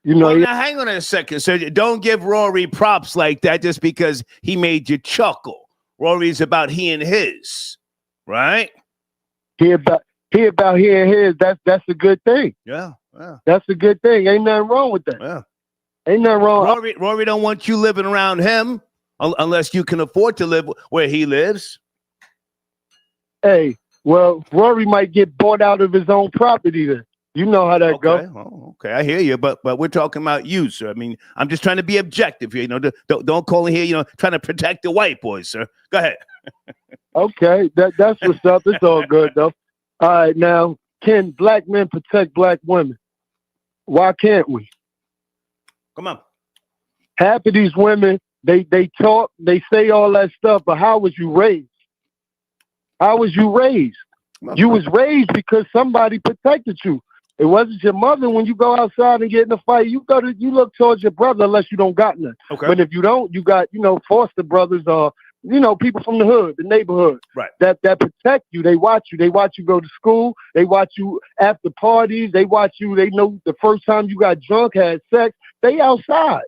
You know, Well, now hang on a second. So don't give Rory props like that just because he made you chuckle. Rory's about he and his, right? he about hearing his. That's a good thing. Yeah, yeah, That's a good thing. Ain't nothing wrong with that. yeah. Ain't nothing wrong. Rory don't want you living around him unless you can afford to live where he lives. Hey, well, Rory might get bought out of his own property then. You know how that goes. Oh, okay, I hear you, but we're talking about you, sir. I mean, I'm just trying to be objective here. You know, don't call in here. You know, trying to protect the white boys, sir. Go ahead. Okay, that's what's up. It's all good though. All right, now, can black men protect black women? Why can't we? Come on. Half of these women, they talk, they say all that stuff, but how was you raised? How was you raised? You was raised because somebody protected you. It wasn't your mother. When you go outside and get in a fight, you look towards your brother unless you don't got none. Okay. But if you don't, you got, you know, foster brothers or, you know, people from the hood, the neighborhood. Right. That protect you. They watch you. They watch you go to school. They watch you after parties. They watch you. They know the first time you got drunk, had sex. They outside.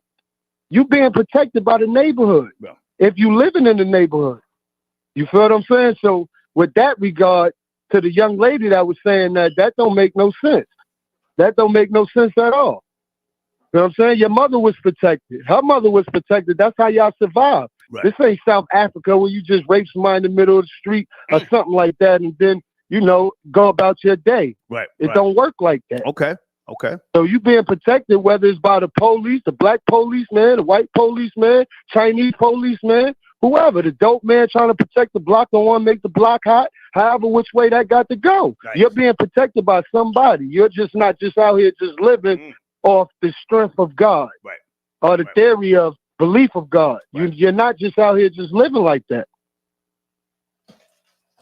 You being protected by the neighborhood. Yeah. If you living in the neighborhood. You feel what I'm saying? So with that regard, to the young lady that was saying that don't make no sense. That don't make no sense at all. You know what I'm saying? Your mother was protected. Her mother was protected. That's how y'all survived. Right. This ain't South Africa where you just rape somebody in the middle of the street or something like that and then, you know, go about your day. Right. It don't work like that. Okay. So you being protected, whether it's by the police, the black policeman, the white policeman, Chinese policeman, whoever, the dope man trying to protect the block, don't want to make the block hot, however which way that got to go. Nice. You're being protected by somebody. You're just not just out here just living off the strength of God. Right. Or the theory of belief of God. Right. You're not just out here just living like that.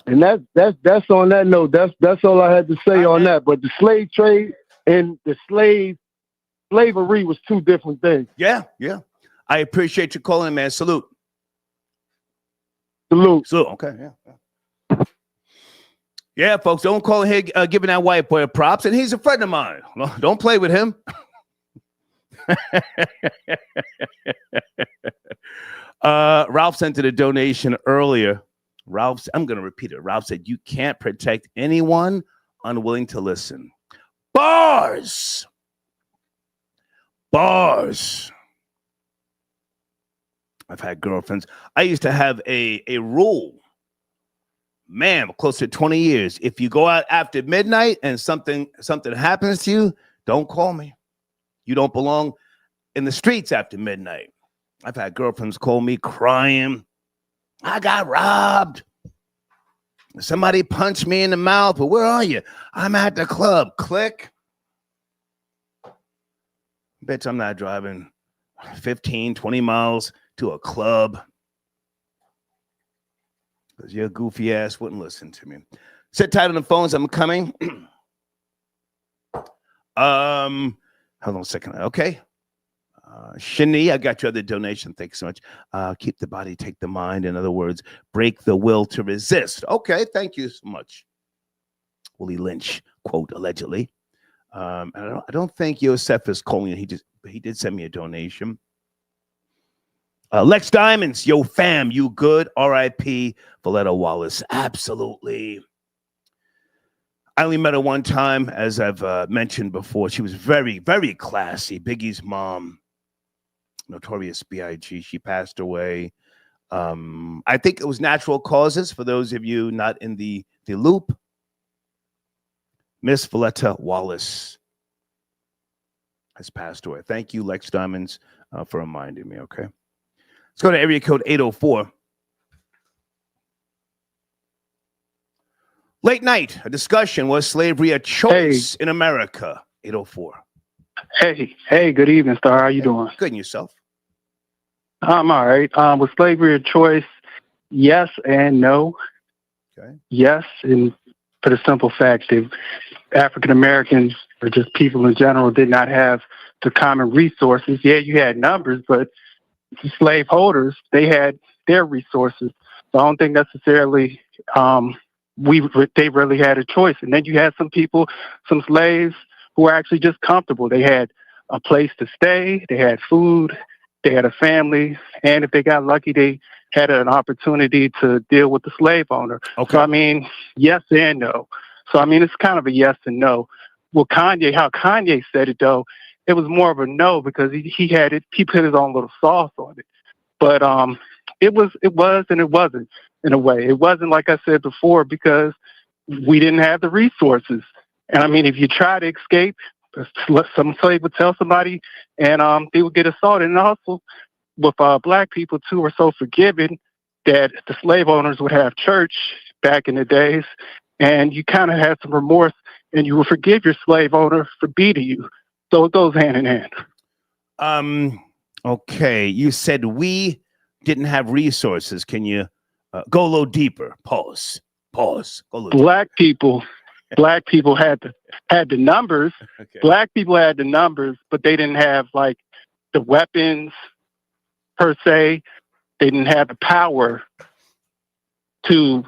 And that's on that note. That's all I had to say on that. But the slave trade and the slavery was two different things. Yeah. I appreciate you calling, man. Salute. Okay. Yeah, folks, don't call here giving that white boy props, and he's a friend of mine. No, don't play with him. Ralph sent it a donation earlier. I'm going to repeat it. Ralph said, you can't protect anyone unwilling to listen. Bars. I've had girlfriends. I used to have a rule. Man, close to 20 years. If you go out after midnight and something happens to you, don't call me. You don't belong in the streets after midnight. I've had girlfriends call me crying. I got robbed. Somebody punched me in the mouth. But where are you? I'm at the club. Click. Bitch, I'm not driving 15, 20 miles to a club. Because your goofy ass wouldn't listen to me. Sit tight on the phones. I'm coming. Hold on a second. Okay. Shani, I got your other donation. Thanks so much. Keep the body, take the mind. In other words, break the will to resist. Okay. Thank you so much. Willie Lynch, quote, allegedly. I don't think Yosef is calling. He did send me a donation. Lex Diamonds, yo fam, you good? R.I.P. Valletta Wallace. Absolutely. I only met her one time, as I've mentioned before. She was very, very classy. Biggie's mom, Notorious B.I.G. She passed away. I think it was natural causes. For those of you not in the loop, Miss Valletta Wallace has passed away. Thank you, Lex Diamonds, for reminding me. Okay. Let's go to area code 804. Late night, a discussion. Was slavery a choice in America? 804. Hey, good evening, Star. How you doing? Good, and yourself? I'm all right. Was slavery a choice? Yes and no. Okay. Yes, and for the simple fact that African Americans or just people in general did not have the common resources. Yeah, you had numbers, but the slave holders, they had their resources. So I don't think necessarily they really had a choice. And then you had some people, some slaves who were actually just comfortable. They had a place to stay, they had food, they had a family, and if they got lucky, they had an opportunity to deal with the slave owner. Okay. So I mean, yes and no. So I mean, it's kind of a yes and no. Well, how Kanye said it though, it was more of a no because he put his own little sauce on it. But it was and it wasn't in a way. It wasn't like I said before because we didn't have the resources. And I mean, if you try to escape, some slave would tell somebody, and they would get assaulted. And also, with black people too, were so forgiving that the slave owners would have church back in the days, and you kind of had some remorse, and you would forgive your slave owner for beating you. So it goes hand in hand. Okay, you said we didn't have resources. Can you go a little deeper? Pause. Go a little Black people had the numbers. Okay. Black people had the numbers, but they didn't have like the weapons per se. They didn't have the power to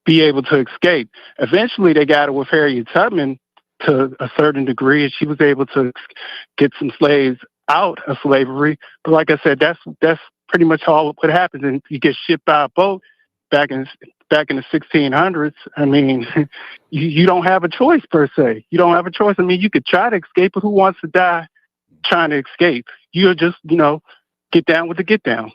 be able to escape. Eventually, they got it with Harriet Tubman to a certain degree, and she was able to get some slaves out of slavery. But like I said, that's pretty much all what happens. And you get shipped by a boat back in the 1600s. I mean, you don't have a choice per se. You don't have a choice. I mean, you could try to escape, but who wants to die trying to escape? You'll just, get down with the get down.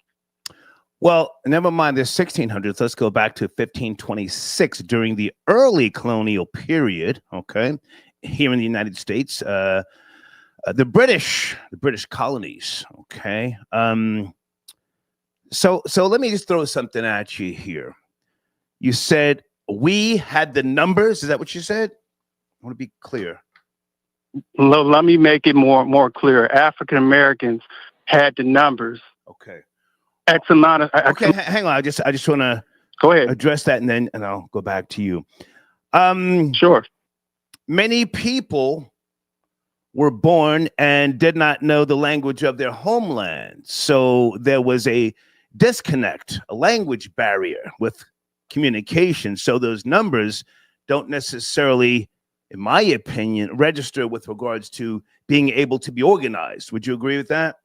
Well, never mind the 1600s. Let's go back to 1526 during the early colonial period. Okay, here in the United States, the British colonies. Okay, so let me just throw something at you here. You said we had the numbers. Is that what you said? I want to be clear. Let me make it more clear. African Americans had the numbers. Okay. X amount of. Okay, hang on. I just want to go ahead, address that, and I'll go back to you. Sure. Many people were born and did not know the language of their homeland, so there was a disconnect, a language barrier with communication. So those numbers don't necessarily, in my opinion, register with regards to being able to be organized. Would you agree with that?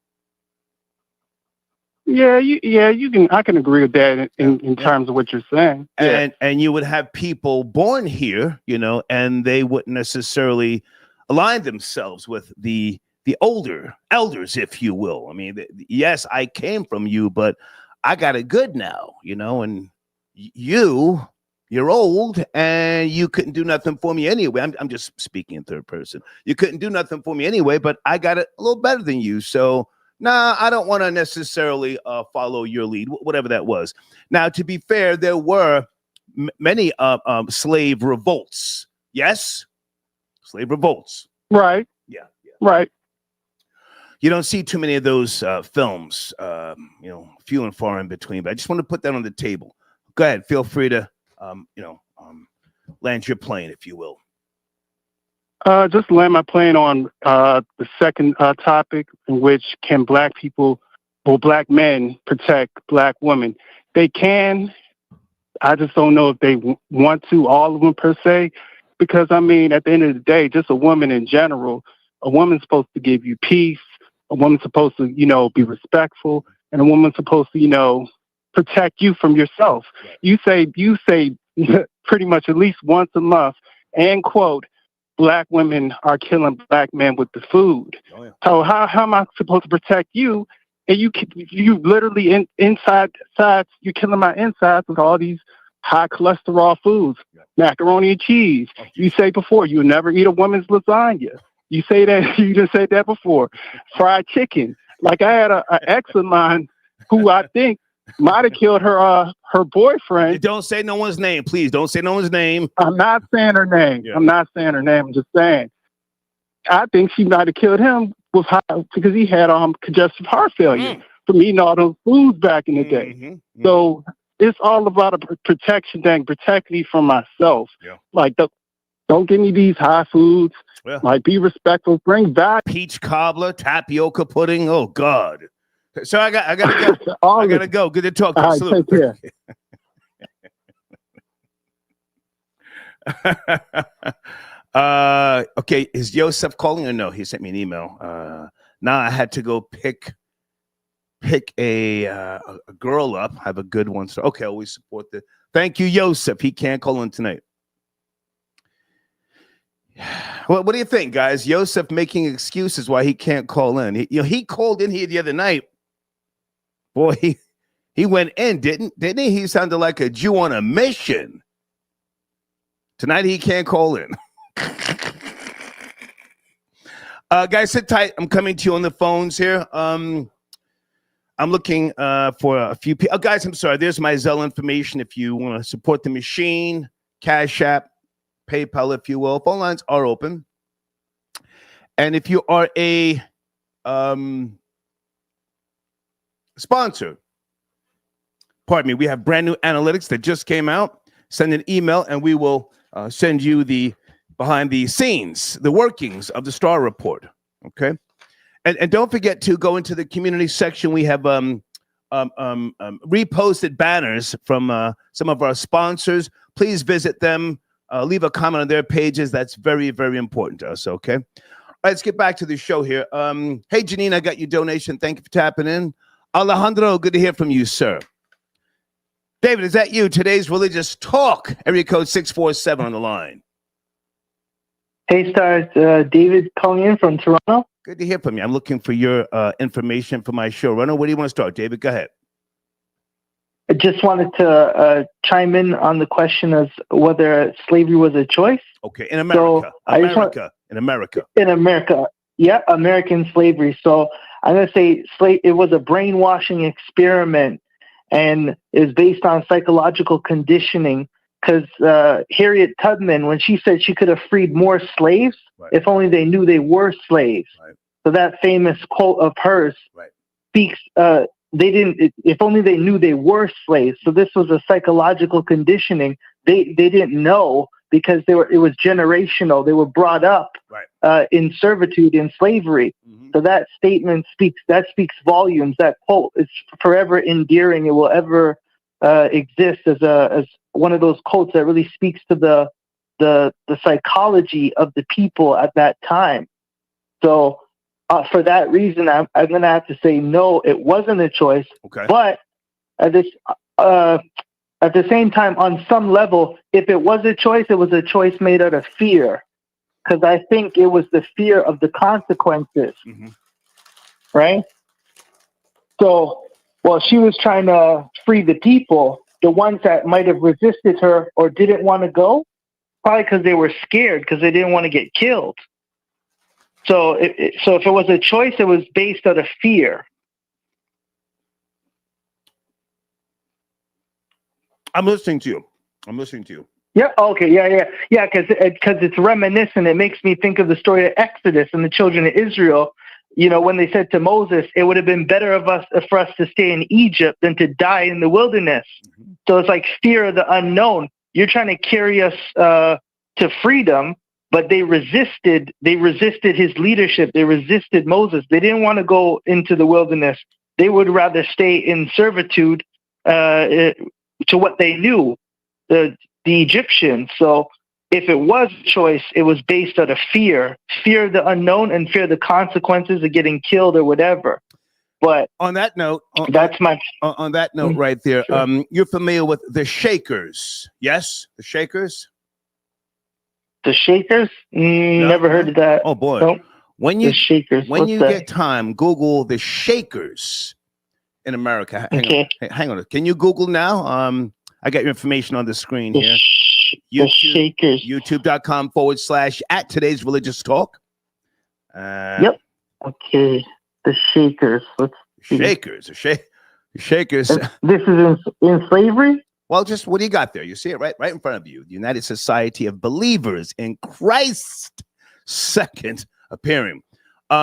Yeah, you can. I can agree with that in terms of what you're saying. And you would have people born here, and they wouldn't necessarily align themselves with the elders, if you will. I mean, yes, I came from you, but I got it good now, and you're old and you couldn't do nothing for me anyway. I'm just speaking in third person. You couldn't do nothing for me anyway, but I got it a little better than you. So nah, I don't want to necessarily follow your lead, whatever that was. Now, to be fair, there were many slave revolts. Yes? Slave revolts. Right. Yeah. Right. You don't see too many of those films, few and far in between. But I just want to put that on the table. Go ahead. Feel free to, land your plane, if you will. Just land my plane on the second topic, in which can black people or black men protect black women? They can. I just don't know if they want to, all of them per se, because, I mean, at the end of the day, just a woman in general, a woman's supposed to give you peace. A woman's supposed to, be respectful, and a woman's supposed to, protect you from yourself. You say pretty much at least once a month, and quote, black women are killing black men with the food. Oh, yeah. So how am I supposed to protect you? And you literally inside you're killing my insides with all these high cholesterol foods, macaroni and cheese. You say before you would never eat a woman's lasagna. You say that you just said that before. Fried chicken. Like I had an ex of mine who I think might have killed her boyfriend. Don't say no one's name, please. Don't say no one's name. I'm not saying her name. Yeah. I'm not saying her name. I'm just saying. I think she might have killed him because he had congestive heart failure from eating all those foods back in the day. Mm-hmm. So it's all about a protection thing, protect me from myself. Yeah. Like Don't give me these high foods. Yeah. Like, be respectful. Bring value. Peach cobbler, tapioca pudding. Oh God. So I gotta go. All I of gotta it. go. Good to talk to All you. right, Salute. take care. Okay, is Joseph calling or no? He sent me an email. Now I had to go pick a girl up. Have a good one. So okay, always support the. Thank you, Joseph. He can't call in tonight. Well, what do you think, guys? Joseph making excuses why he can't call in. He called in here the other night. Boy, he went in, didn't he? He sounded like a Jew on a mission. Tonight he can't call in. Guys, sit tight. I'm coming to you on the phones here. I'm looking for a few people. Guys, I'm sorry. There's my Zelle information if you want to support the machine. Cash App, PayPal, if you will. Phone lines are open. And if you are a sponsor, pardon me, we have brand new analytics that just came out. Send an email and we will send you the behind the scenes, the workings of the Star Report. Okay. And don't forget to go into the community section. We have reposted banners from some of our sponsors. Please visit them. Leave a comment on their pages. That's very, very important to us. Okay. All right, let's get back to the show here. Hey, Janine, I got your donation. Thank you for tapping in. Alejandro, good to hear from you, sir. David, is that you? Today's Religious Talk. Area code 647 on the line. Hey, Star. David calling in from Toronto. Good to hear from you. I'm looking for your information for my showrunner. Where do you want to start, David? Go ahead. I just wanted to chime in on the question as whether slavery was a choice. Okay, in America. So in America. In America. Yeah, American slavery. So I'm going to say it was a brainwashing experiment and is based on psychological conditioning. Because Harriet Tubman, when she said she could have freed more slaves, right, if only they knew they were slaves. Right. So that famous quote of hers, right, speaks, if only they knew they were slaves. So this was a psychological conditioning. They didn't know because it was generational. They were brought up, right, in servitude, in slavery. Mm-hmm. So that statement speaks volumes. That quote is forever endearing. It will ever exist as one of those quotes that really speaks to the psychology of the people at that time. So for that reason, I'm going to have to say no, it wasn't a choice. Okay. But at the same time, on some level, if it was a choice, it was a choice made out of fear, because I think it was the fear of the consequences, mm-hmm, right? So while she was trying to free the people, the ones that might have resisted her or didn't want to go, probably because they were scared, because they didn't want to get killed. So if it was a choice, it was based out of fear. I'm listening to you. Yeah. Okay. Yeah. Because it's reminiscent. It makes me think of the story of Exodus and the children of Israel. When they said to Moses, it would have been better for us to stay in Egypt than to die in the wilderness. Mm-hmm. So it's like fear of the unknown. You're trying to carry us to freedom, but they resisted his leadership. They resisted Moses. They didn't want to go into the wilderness. They would rather stay in servitude to what they knew, the Egyptians. So if it was a choice, it was based out of fear of the unknown and fear of the consequences of getting killed or whatever. But on that note, mm-hmm, right there, sure, you're familiar with the Shakers? Yes, the Shakers. The Shakers? Never heard of that. Oh boy! Nope. The Shakers. When you get time, Google the Shakers in America. Hang on. Can you Google now? I got your information on the screen here. The Shakers. YouTube.com/@ Today's Religious Talk. Yep. Okay. The Shakers. Let's see. The Shakers. This is in slavery? Well, just what do you got there? You see it right in front of you. The United Society of Believers in Christ second appearing.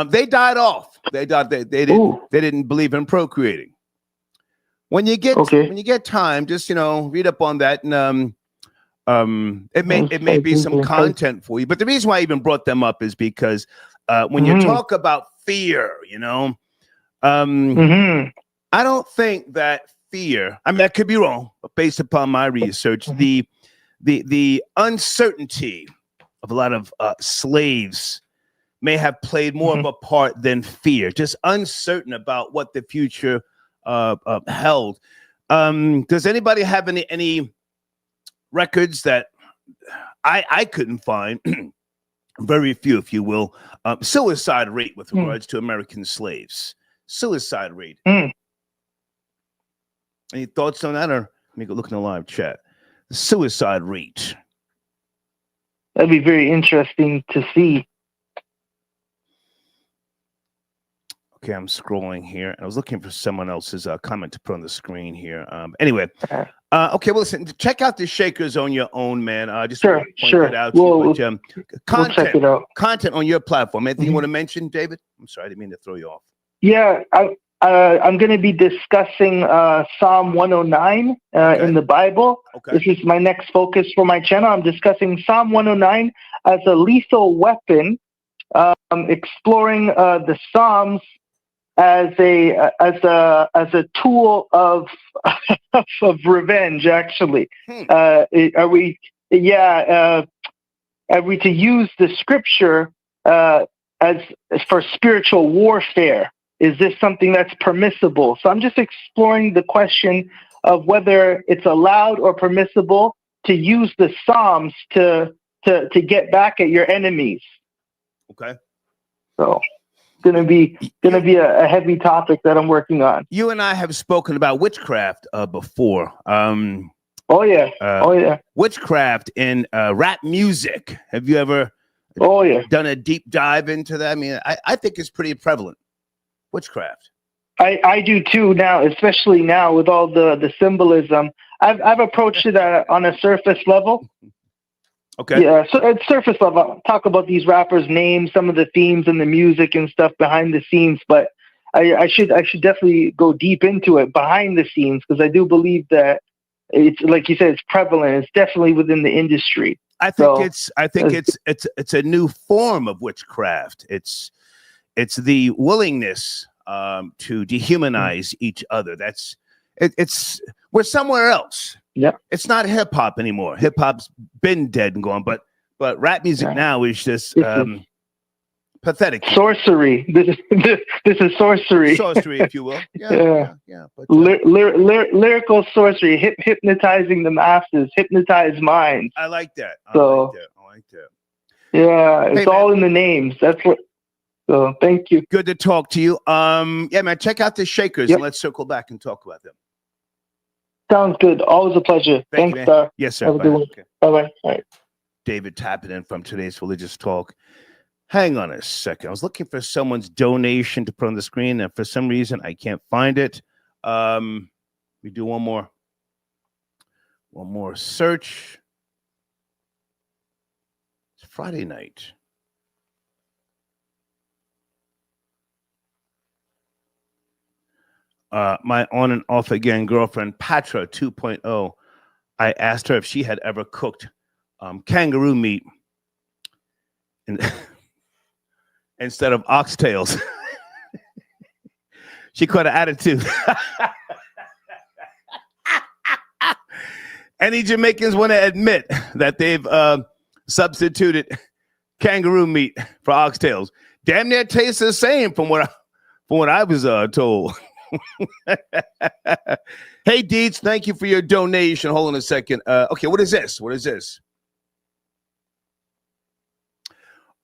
They died off. They didn't believe in procreating. When you get time, just read up on that. And It may be some content for you, but the reason why I even brought them up is because when you talk about fear, I don't think that fear, I mean, I could be wrong, but based upon my research, the uncertainty of a lot of slaves may have played more of a part than fear, just uncertain about what the future held. Does anybody have any records that I couldn't find? Very few, if you will. Suicide rate with regards to American slaves. Suicide rate. Any thoughts on that? Or let me go look in the live chat. The suicide rate. That'd be very interesting to see. Okay, I'm scrolling here. I was looking for someone else's comment to put on the screen here. Anyway, okay, well, listen, check out the Shakers on your own, man. Just sure. It out We'll content, check it out. content on your platform. Anything you want to mention, David? I'm sorry, I didn't mean to throw you off. Yeah, I'm going to be discussing Psalm 109 in the Bible. Okay. This is my next focus for my channel. I'm discussing Psalm 109 as a lethal weapon, exploring the Psalms as a tool of of revenge. Actually, are we to use the scripture as for spiritual warfare? Is this something that's permissible? So I'm just exploring the question of whether it's allowed or permissible to use the Psalms to get back at your enemies. Okay. So gonna be a heavy topic that I'm working on. You and I have spoken about witchcraft before. Oh yeah. Witchcraft in rap music. Have you ever done a deep dive into that? I mean, I think it's pretty prevalent. Witchcraft. I do too now, especially now with all the symbolism. I've approached it on a surface level. Okay. Yeah, so at surface level, I'll talk about these rappers' names, some of the themes and the music and stuff behind the scenes, but I should definitely go deep into it behind the scenes, because I do believe that it's, like you said, it's prevalent. It's definitely within the industry. I think it's a new form of witchcraft. It's the willingness to dehumanize each other. We're somewhere else. Yeah, it's not hip hop anymore. Hip hop's been dead and gone, but rap music now is just pathetic. Sorcery. This is sorcery. Sorcery, if you will. Yeah. But, lyrical sorcery, hypnotizing the masses, hypnotize minds. I like that. I like that. Yeah, it's all in the names. That's what. So thank you. Good to talk to you. Yeah, man. Check out the Shakers and let's circle back and talk about them. Sounds good. Always a pleasure. Thanks, sir. Yes, sir. Have a good one. Okay. Bye-bye. All right. David tapping in from today's Religious Talk. Hang on a second. I was looking for someone's donation to put on the screen, and for some reason I can't find it. We do one more search. It's Friday night. My on and off again girlfriend, Patra 2.0, I asked her if she had ever cooked kangaroo meat instead of oxtails. She caught an attitude. Any Jamaicans want to admit that they've substituted kangaroo meat for oxtails? Damn near tastes the same from what I was told. Hey, Deeds, thank you for your donation. Hold on a second. Okay, what is this?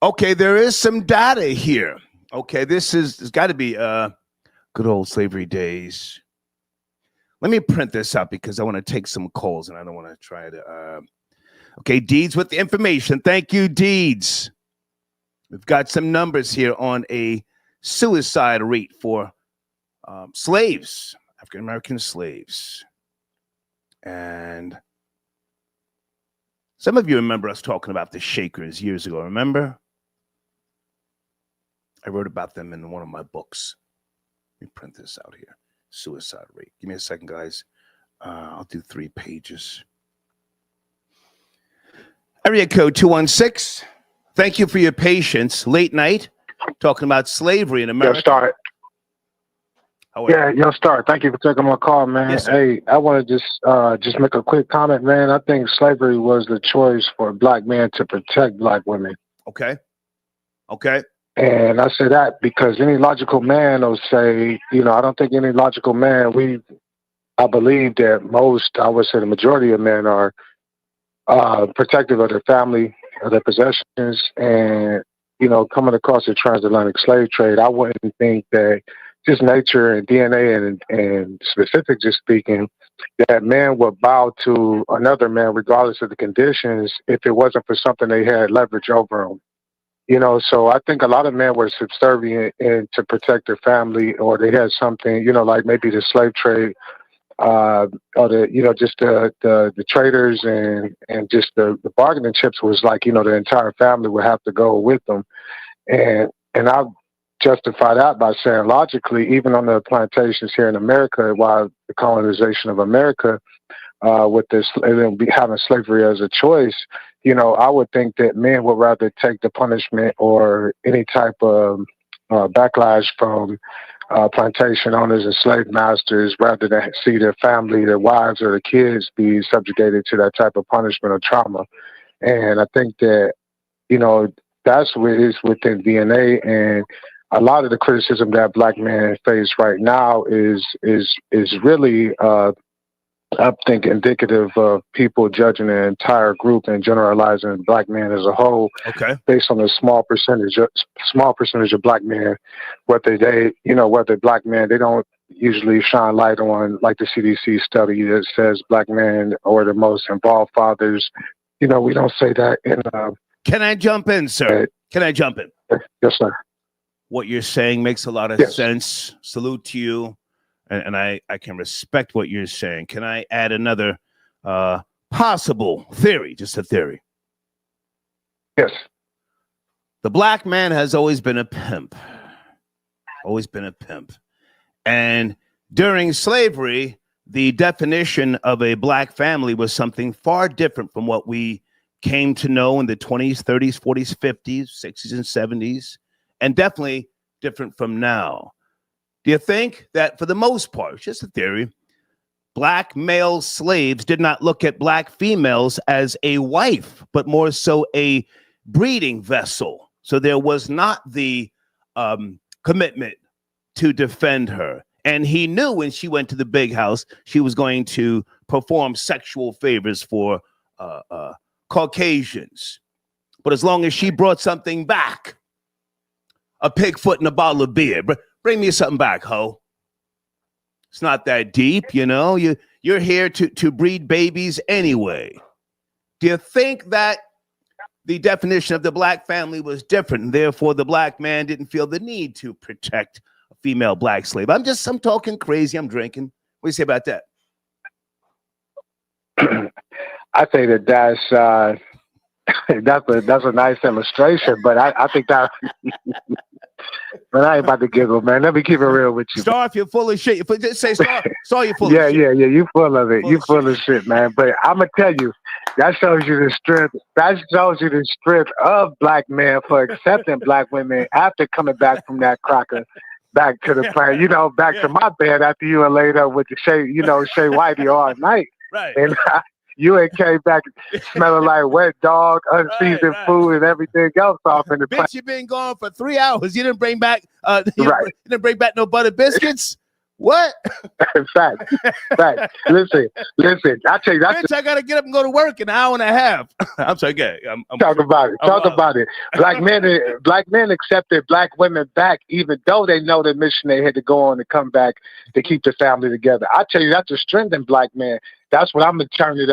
Okay, there is some data here. Okay, it's got to be good old slavery days. Let me print this out because I want to take some calls and I don't want to try to. Okay, Deeds with the information. Thank you, Deeds. We've got some numbers here on a suicide rate for slaves, African-American slaves. And some of you remember us talking about the Shakers years ago, remember? I wrote about them in one of my books. Let me print this out here. Suicide rate. Give me a second, guys. I'll do 3 pages. Area code 216. Thank you for your patience. Late night, talking about slavery in America. Start. How are you? Yeah, start. Thank you for taking my call, man. Yes, sir. Hey, I want to just make a quick comment, man. I think slavery was the choice for black men to protect black women. Okay. Okay. And I say that because any logical man will say, I don't think any logical man, I believe that I would say the majority of men are protective of their family, of their possessions, and, coming across the transatlantic slave trade, I wouldn't think that just nature and DNA and specific just speaking, that man would bow to another man regardless of the conditions if it wasn't for something they had leverage over them. So I think a lot of men were subservient and to protect their family, or they had something, like maybe the slave trade, or just the traders and just the bargaining chips was like, the entire family would have to go with them. And I justify that by saying logically, even on the plantations here in America, while the colonization of America, with this having slavery as a choice, I would think that men would rather take the punishment or any type of backlash from plantation owners and slave masters rather than see their family, their wives, or their kids be subjugated to that type of punishment or trauma. And I think that, that's what is within DNA. And a lot of the criticism that black men face right now is really, I think, indicative of people judging the entire group and generalizing black men as a whole, based on a small percentage of black men. Whether black men, they don't usually shine light on, like the CDC study that says black men are the most involved fathers. We don't say that in. Can I jump in, sir? Can I jump in? Yes, sir. What you're saying makes a lot of sense. Salute to you. And I can respect what you're saying. Can I add another possible theory, just a theory? Yes. The black man has always been a pimp. Always been a pimp. And during slavery, the definition of a black family was something far different from what we came to know in the 20s, 30s, 40s, 50s, 60s, and 70s, and definitely different from now. Do you think that for the most part, it's just a theory, black male slaves did not look at black females as a wife, but more so a breeding vessel? So there was not the commitment to defend her. And he knew when she went to the big house, she was going to perform sexual favors for Caucasians. But as long as she brought something back, a pig foot and a bottle of beer, bring me something back, ho. It's not that deep, You're here to breed babies anyway. Do you think that the definition of the black family was different, and therefore the black man didn't feel the need to protect a female black slave? I'm talking crazy. I'm drinking. What do you say about that? I say that's a nice illustration, but I think that. But I ain't about to giggle, man. Let me keep it real with you. Star, if you're full of shit. Just say Star, you're full of shit. Yeah. You full of it. You full of shit, man. But I'm gonna tell you, that shows you the strength. That shows you the strength of black men for accepting black women after coming back from that cracker, back to the plan. Back to my bed after you were laid up with the Shay Whitey all night. Right. And you ain't came back smelling like wet dog, unseasoned food, and everything else off in the bitch, you been gone for 3 hours. You didn't bring back you didn't bring back no butter biscuits. What? Fact. Listen. I tell you, bitch, I gotta get up and go to work in an hour and a half. I'm sorry, Talk about it. Black men accepted black women back, even though they know the mission they had to go on to come back to keep the family together. I tell you, that's a strength in black men. That's what I'm gonna turn it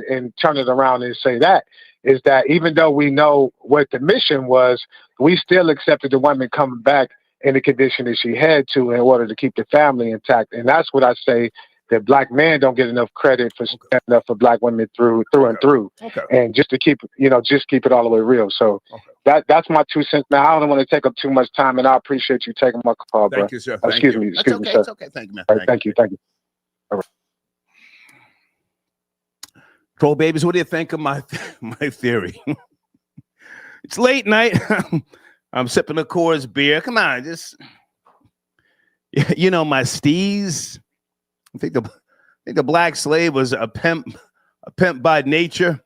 and turn it around and say that is that even though we know what the mission was, we still accepted the woman coming back in the condition that she had to in order to keep the family intact. And that's what I say, that black men don't get enough credit for standing up for black women through and through. Okay. And just to keep it all the way real. So that's my 2 cents. Now, I don't want to take up too much time, and I appreciate you taking my call, bro. Thank you, sir. Excuse me, sir. It's okay. Thank you, man. All right, thank you. All right. Troll babies, what do you think of my theory? It's late night. I'm sipping a Coors beer. Come on, just my steez. I think the black slave was a pimp by nature.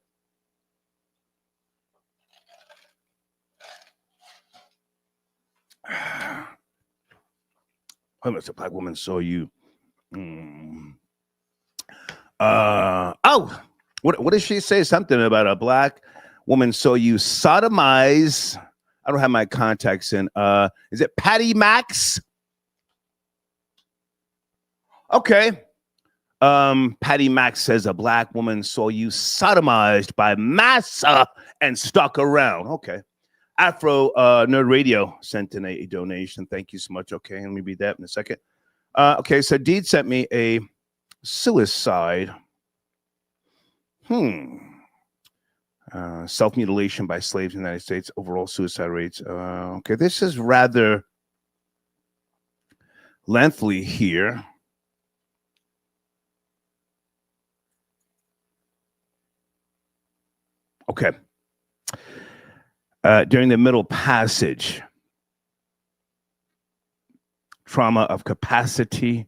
How much a black woman saw you? What did she say? Something about a black woman saw you sodomize. I don't have my contacts in. Is it Patty Max? Okay. Patty Max says a black woman saw you sodomized by Massa and stuck around. Okay. Afro Nerd Radio sent in a donation. Thank you so much. Okay, let me read that in a second. Okay, so Deed sent me a suicide. Self-mutilation by slaves in the United States, overall suicide rates. Okay, this is rather lengthy here. Okay. During the middle passage, trauma of captivity.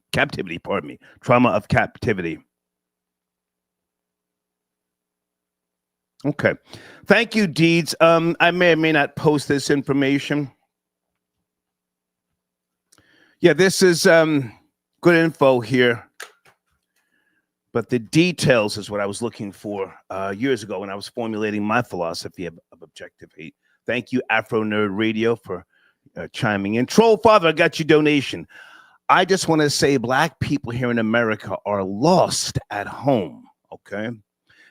Okay. Thank you, Deeds. I may or may not post this information. Yeah, this is good info here. But the details is what I was looking for years ago when I was formulating my philosophy of objective hate. Thank you, Afro Nerd Radio, for chiming in. Troll Father, I got your donation. I just want to say black people here in America are lost at home, okay?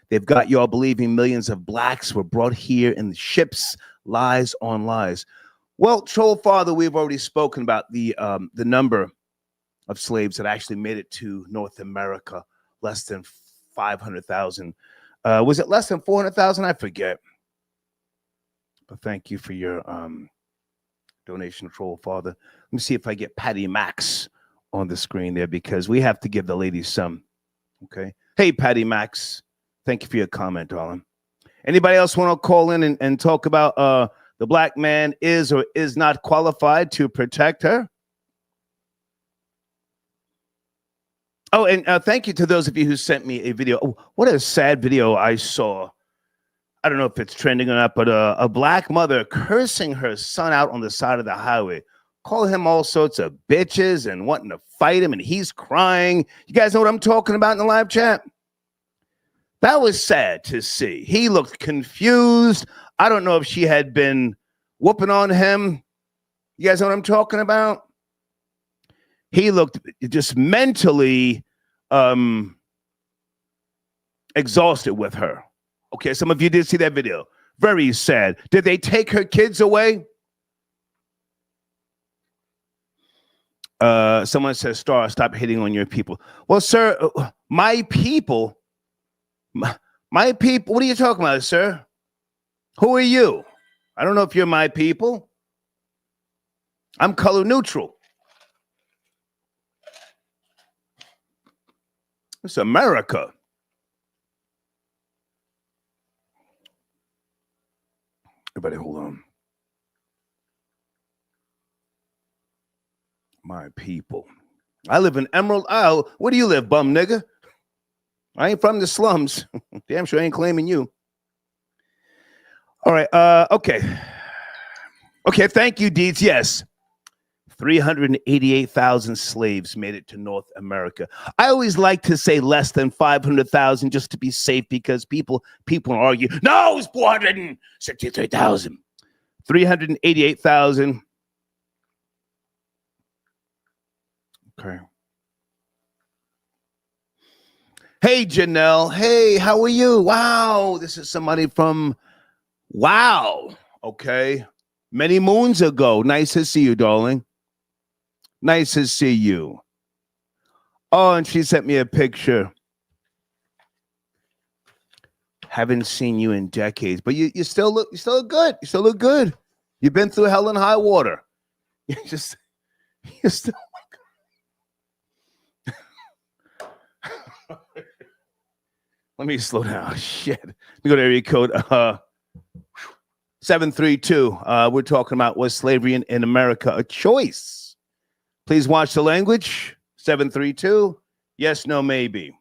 They've got y'all believing millions of blacks were brought here in the ships, lies on lies. Well, Troll Father, we've already spoken about the number of slaves that actually made it to North America, less than 500,000. Was it less than 400,000? I forget. But thank you for your donation, Troll Father. Let me see if I get Patty Max on the screen there, because we have to give the ladies some. Okay. Hey, Patty Max. Thank you for your comment, darling. Anybody else want to call in and talk about the black man is or is not qualified to protect her? Oh, and thank you to those of you who sent me a video. Oh, what a sad video I saw. I don't know if it's trending or not, but a black mother cursing her son out on the side of the highway, calling him all sorts of bitches and wanting to fight him, and he's crying. You guys know what I'm talking about in the live chat? That was sad to see. He looked confused. I don't know if she had been whooping on him. You guys know what I'm talking about? He looked just mentally exhausted with her. Okay, some of you did see that video. Very sad. Did they take her kids away? Someone says, Star, stop hitting on your people. Well, sir, my people, my people, what are you talking about, sir? Who are you? I don't know if you're my people. I'm color neutral. It's America. Everybody hold on. My people. I live in Emerald Isle. Where do you live, bum nigga? I ain't from the slums. Damn sure I ain't claiming you. All right. Okay. Okay. Thank you, Deeds. Yes. 388,000 slaves made it to North America. I always like to say less than 500,000 just to be safe, because people argue, no, it's 463,000. 388,000. Okay. Hey, Janelle. Hey, how are you? Wow. This is somebody from Wow. Okay. Many moons ago. Nice to see you, darling. Nice to see you. Oh, and she sent me a picture. Haven't seen you in decades, but you still look good. You still look good. You've been through hell and high water. You're still. Let me slow down. Shit. Let me go to area code 732. We're talking about, was slavery in America a choice? Please watch the language. 732. Yes, no, maybe.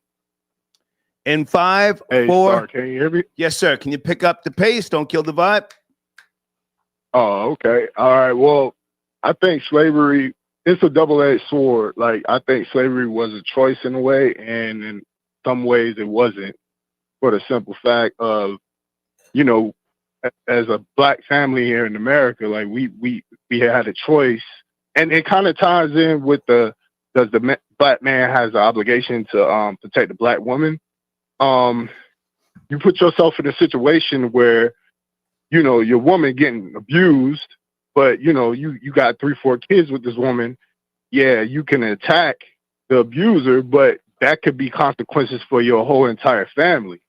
In 5, Hey, 4. Star, can you hear me? Yes, sir. Can you pick up the pace? Don't kill the vibe. Oh, okay. All right. Well, I think slavery, it's a double-edged sword. Like, I think slavery was a choice in a way, and in some ways it wasn't, for the simple fact of, you know, as a black family here in America, like we had a choice, and it kind of ties in with does the black man has the obligation to protect the black woman. You put yourself in a situation where, you know, your woman getting abused, but you know, you got 3-4 kids with this woman. Yeah, you can attack the abuser, but that could be consequences for your whole entire family.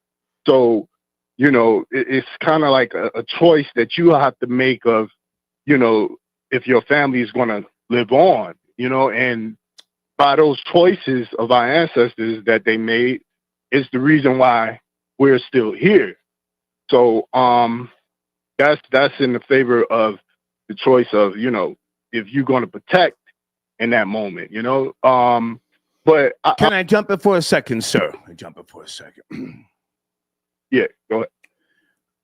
So, you know, it's kind of like a choice that you have to make of, you know, if your family is going to live on, you know, and by those choices of our ancestors that they made is the reason why we're still here. So that's in the favor of the choice of, you know, if you're going to protect in that moment, you know. But Can I jump in for a second, sir? Jump in for a second. Yeah, go ahead.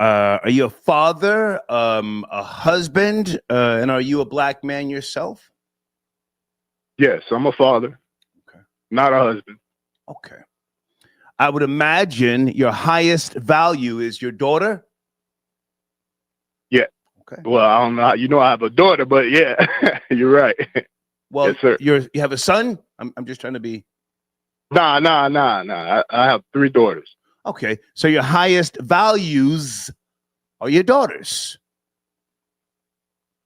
Are you a father, a husband, and are you a black man yourself? Yes, I'm a father. Okay. Not a husband. Okay. I would imagine your highest value is your daughter. Yeah. Okay. Well, I don't know how, you know, I have a daughter, but yeah, you're right. Well, yes, sir. you have a son? I'm just trying to be. Nah. I have 3 daughters. Okay. So your highest values are your daughters.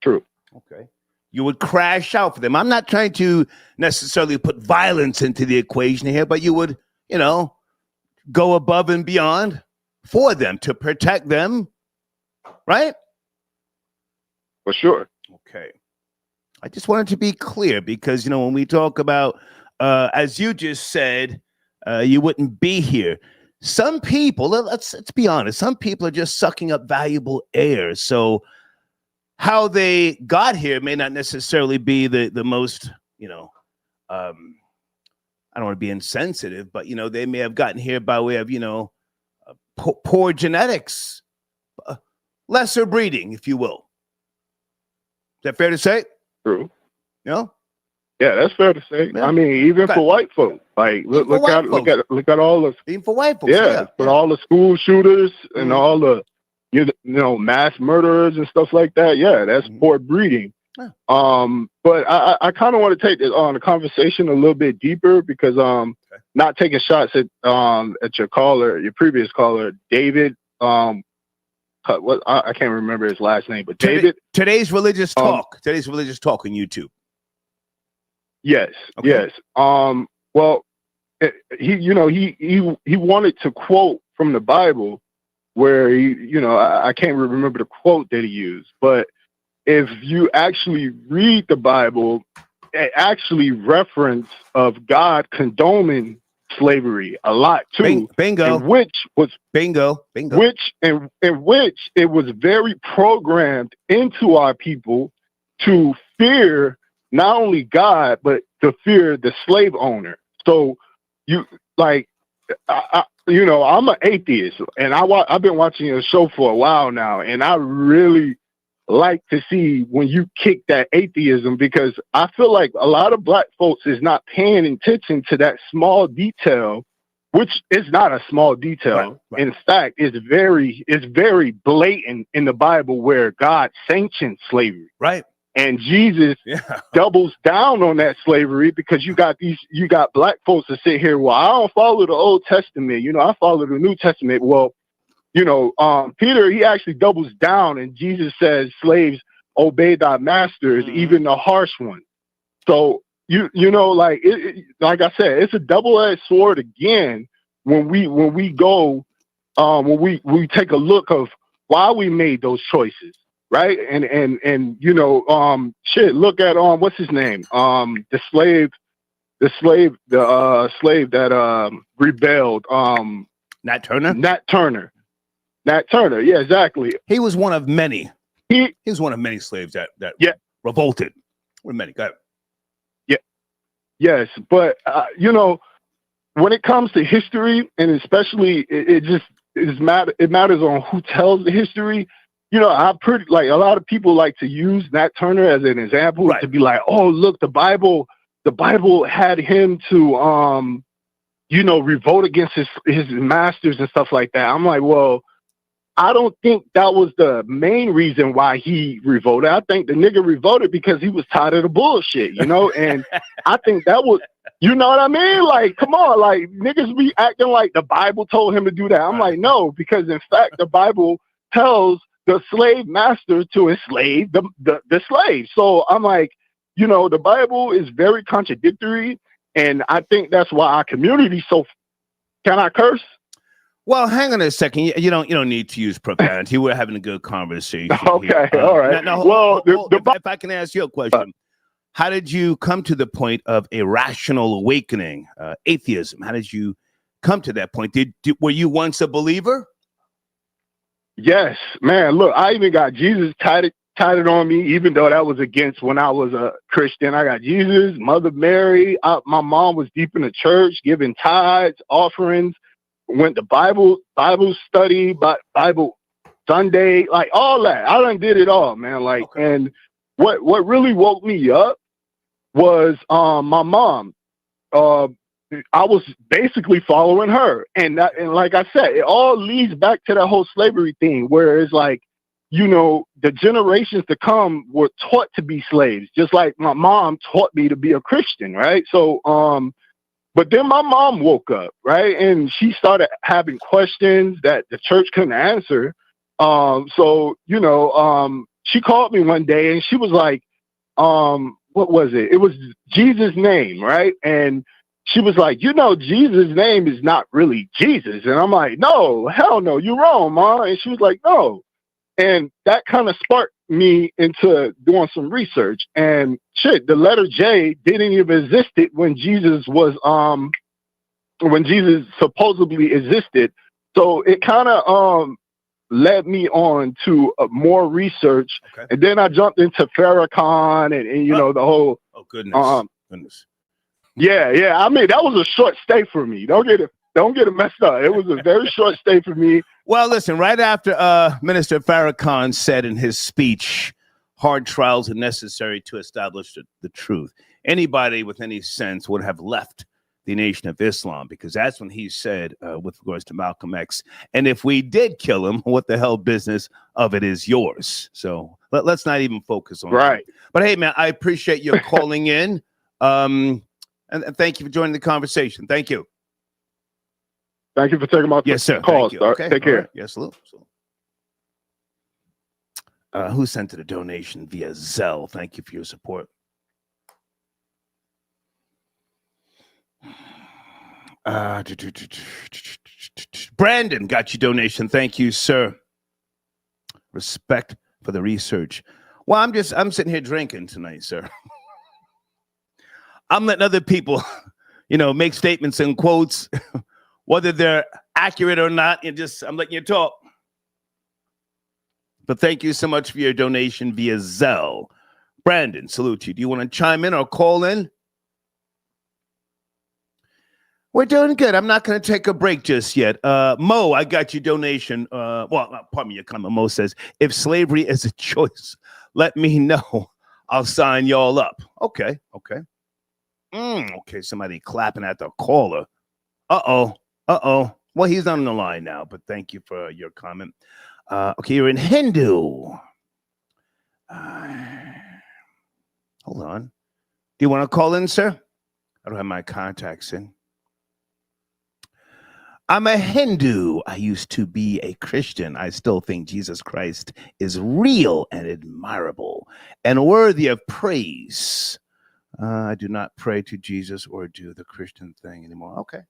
True. Okay. You would crash out for them. I'm not trying to necessarily put violence into the equation here, but you would, you know, go above and beyond for them to protect them, right? For sure. Okay. I just wanted to be clear because, you know, when we talk about, as you just said, you wouldn't be here. Some people, let's be honest, some people are just sucking up valuable air. So how they got here may not necessarily be the most, you know, I don't want to be insensitive, but, you know, they may have gotten here by way of, you know, poor genetics, lesser breeding, if you will. Is that fair to say? True. You know? Yeah, that's fair to say. Yeah. I mean, even for white folk, like look at all the even for white folks. For all the school shooters and all the you know mass murderers and stuff like that. Yeah, that's poor breeding. Yeah. But I kind of want to take the conversation a little bit deeper because not taking shots at your caller, your previous caller, David. What I can't remember his last name, but David. Today's religious talk. Today's religious talk on YouTube. Yes. Okay. Yes. Well, he wanted to quote from the Bible where I can't remember the quote that he used, but if you actually read the Bible, it actually reference of God condoning slavery a lot too. Bingo. Which it was very programmed into our people to fear not only God, but to fear the slave owner. So I'm an atheist and I've been watching your show for a while now. And I really like to see when you kick that atheism, because I feel like a lot of black folks is not paying attention to that small detail, which is not a small detail. Right. In fact, it's very blatant in the Bible where God sanctioned slavery. Right. And Jesus doubles down on that slavery because you got black folks that sit here. Well, I don't follow the Old Testament. I follow the New Testament. Well, Peter, he actually doubles down and Jesus says, slaves, obey thy masters, even the harsh one. So, like I said, it's a double-edged sword again when we take a look of why we made those choices. Right. And look at what's his name? The slave that rebelled. Nat Turner? Nat Turner. Nat Turner, yeah, exactly. He was one of many. He was one of many slaves that yeah. revolted. One of many. Go ahead. Yeah. Yes, but you know, when it comes to history, and especially it matters on who tells the history. You know, I pretty like a lot of people like to use Nat Turner as an example to be like, oh, look, the Bible had him to you know, revolt against his masters and stuff like that. I'm like, well, I don't think that was the main reason why he revolted. I think the nigga revolted because he was tired of the bullshit, you know? And I think that was, you know what I mean? Like, come on, like niggas be acting like the Bible told him to do that. I'm like, no, because in fact, the Bible tells the slave master to enslave the slave. So I'm like, you know, the Bible is very contradictory. And I think that's why our community can I curse? Well, hang on a second. You don't need to use profanity. We're having a good conversation. Okay, here. all right. Now, well, if I can ask you a question, how did you come to the point of a rational awakening, atheism? How did you come to that point? Were you once a believer? Yes, man. Look, I even got Jesus tatted on me, even though that was against when I was a Christian. I got Jesus, Mother Mary. My mom was deep in the church, giving tithes, offerings. Went to Bible study, Bible Sunday, like all that. I done did it all, man. Like, and what really woke me up was my mom. I was basically following her, and like I said, it all leads back to that whole slavery thing, where it's like, you know, the generations to come were taught to be slaves, just like my mom taught me to be a Christian, right? So, but then my mom woke up, right? And she started having questions that the church couldn't answer. So, you know, she called me one day and she was like, what was it? It was Jesus' name, right? And she was like, you know, Jesus' name is not really Jesus. And I'm like, no, hell no, you're wrong, Ma. And she was like, no. And that kind of sparked me into doing some research. And shit, the letter J didn't even exist when Jesus supposedly existed. So it kind of led me on to more research. Okay. And then I jumped into Farrakhan and you know, the whole. Oh, goodness. Yeah. I mean, that was a short stay for me. Don't get it messed up. It was a very short stay for me. Well, listen, right after Minister Farrakhan said in his speech, hard trials are necessary to establish the truth, anybody with any sense would have left the Nation of Islam, because that's when he said with regards to Malcolm X, and if we did kill him, what the hell business of it is yours? So let's not even focus on that. But hey, man, I appreciate you calling in, and thank you for joining the conversation. Thank you. Thank you for taking my call, sir. Okay. Take care. Right. Yes, salute. Who sent it a donation via Zelle? Thank you for your support. Brandon got your donation. Thank you, sir. Respect for the research. Well, I'm sitting here drinking tonight, sir. I'm letting other people, you know, make statements and quotes, whether they're accurate or not, I'm letting you talk. But thank you so much for your donation via Zelle. Brandon, salute you. Do you want to chime in or call in? We're doing good. I'm not going to take a break just yet. Mo, I got your donation. Pardon me, your comment. Mo says, if slavery is a choice, let me know. I'll sign y'all up. Okay. Okay, somebody clapping at the caller. Uh-oh. Well, he's not on the line now, but thank you for your comment. Okay, you're in Hindu. Hold on. Do you want to call in, sir? I don't have my contacts in. I'm a Hindu. I used to be a Christian. I still think Jesus Christ is real and admirable and worthy of praise. I do not pray to Jesus or do the Christian thing anymore. Okay.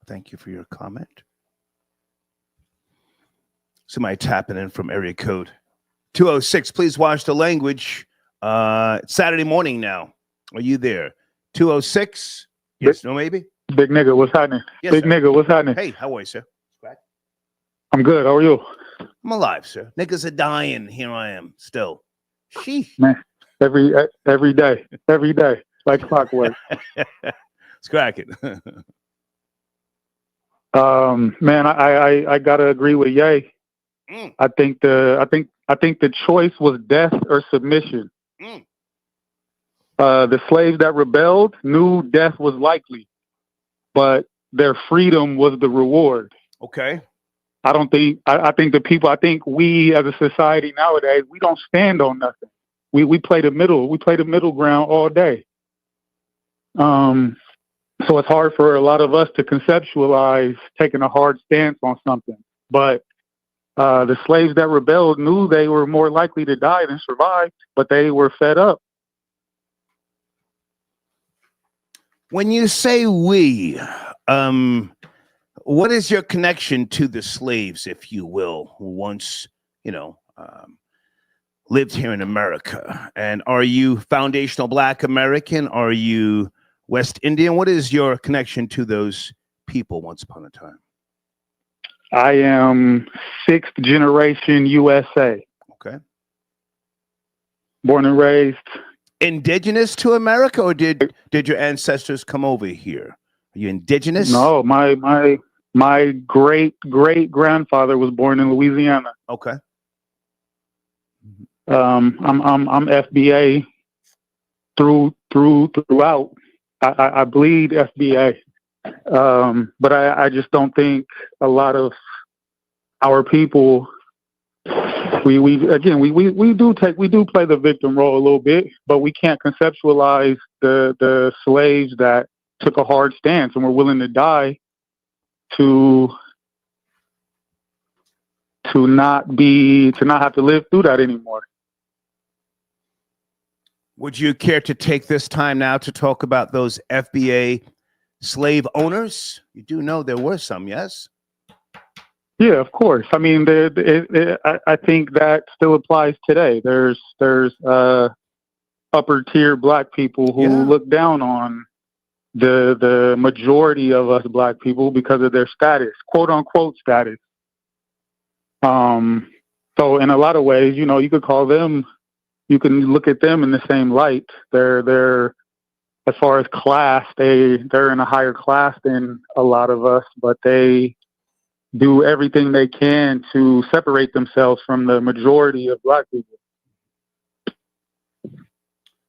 Thank you for your comment. Somebody tapping in from area code 206. Please watch the language. It's Saturday morning now. Are you there? 206? Yes, no, maybe? Big nigga, what's happening? Yes, Big sir. nigga, what's happening? Hey, how are you, sir? I'm good. How are you? I'm alive, sir. Niggas are dying. Here I am, still. Sheesh. Man, every day, like clockwork. It's cracking. Man, I gotta agree with Ye. Mm. I think the choice was death or submission. Mm. The slaves that rebelled knew death was likely, but their freedom was the reward. Okay. I think we as a society nowadays, we don't stand on nothing. We play the middle. We play the middle ground all day. So it's hard for a lot of us to conceptualize taking a hard stance on something. But the slaves that rebelled knew they were more likely to die than survive, but they were fed up. When you say we, what is your connection to the slaves, if you will, who once, lived here in America? And are you foundational Black American? Are you West Indian? What is your connection to those people once upon a time? I am 6th generation USA. Okay. Born and raised. Indigenous to America, or did your ancestors come over here? Are you indigenous? No, my great grandfather was born in Louisiana. Okay. I'm FBA throughout. I bleed FBA, but I just don't think a lot of our people. We do play the victim role a little bit, but we can't conceptualize the slaves that took a hard stance and were willing to die to not have to live through that anymore. Would you care to take this time now to talk about those FBA slave owners? You do know there were some, yes? Yeah, of course. I mean, I think that still applies today. There's upper tier Black people who look down on the majority of us Black people because of their status, quote unquote status. So in a lot of ways, you could call them, you can look at them in the same light. They're as far as class, they're in a higher class than a lot of us, but they do everything they can to separate themselves from the majority of Black people.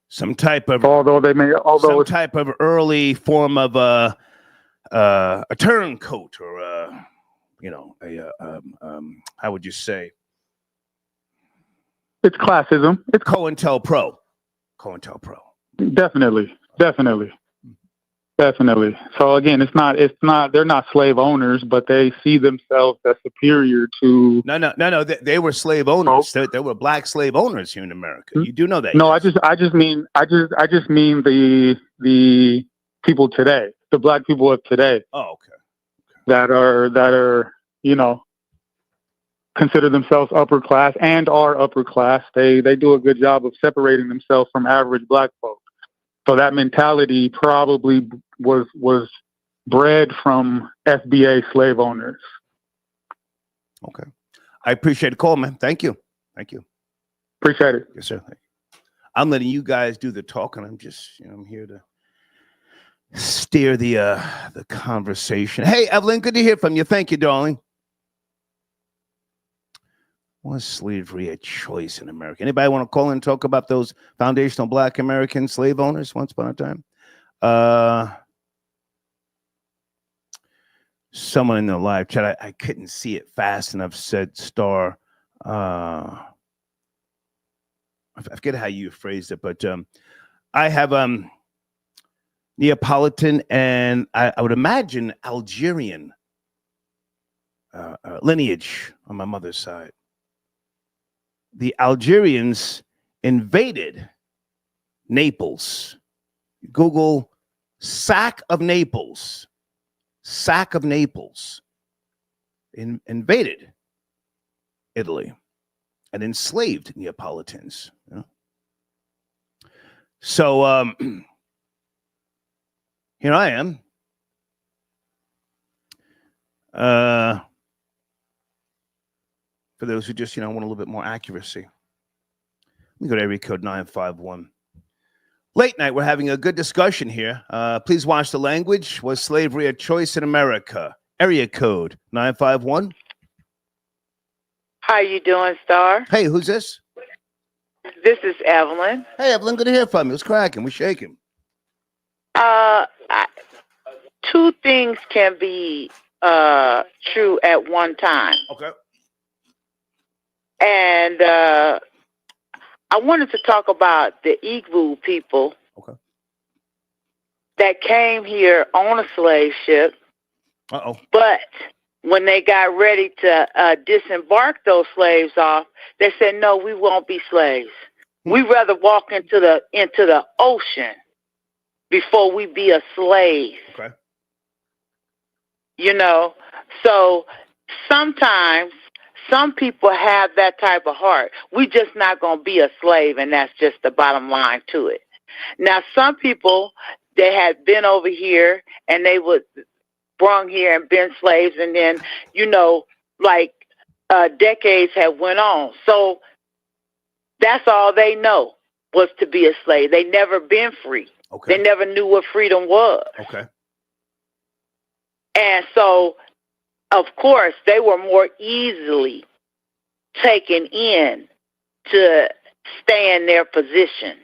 Some type of early form of a turncoat, or how would you say? It's classism. It's COINTELPRO. Definitely. So again, they're not slave owners, but they see themselves as superior to. No. They were slave owners. There were Black slave owners here in America. You do know that. No, yes? I just mean the people today, the Black people of today. Oh, okay. That are consider themselves upper class and are upper class. They do a good job of separating themselves from average Black folk. So that mentality probably was bred from FBA slave owners. Okay. I appreciate the call, man. Thank you. Appreciate it. Yes, sir. I'm letting you guys do the talking. I'm just, I'm here to steer the conversation. Hey, Evelyn, good to hear from you. Thank you, darling. Was slavery a choice in America? Anybody want to call in and talk about those foundational Black American slave owners once upon a time? Someone in the live chat, I couldn't see it fast enough, said Star. I forget how you phrased it, but I have Neapolitan and I would imagine Algerian lineage on my mother's side. The Algerians invaded Naples. Google sack of Naples. Invaded Italy and enslaved Neapolitans. So here I am, For those who just, want a little bit more accuracy. Let me go to area code 951. Late night, we're having a good discussion here. Please watch the language. Was slavery a choice in America? Area code 951. How you doing, Star? Hey, who's this? This is Evelyn. Hey, Evelyn, good to hear from you. What's cracking? We're shaking. Two things can be true at one time. Okay. And I wanted to talk about the Igbo people that came here on a slave ship. But when they got ready to disembark those slaves off, they said, "No, we won't be slaves. We'd rather walk into the ocean before we be a slave." Okay. So sometimes some people have that type of heart. We just not going to be a slave, and that's just the bottom line to it. Now, some people, they had been over here, and they would brung here and been slaves, and then, decades have went on. So that's all they know was to be a slave. They never been free. Okay. They never knew what freedom was. Okay. And so, of course, they were more easily taken in to stay in their position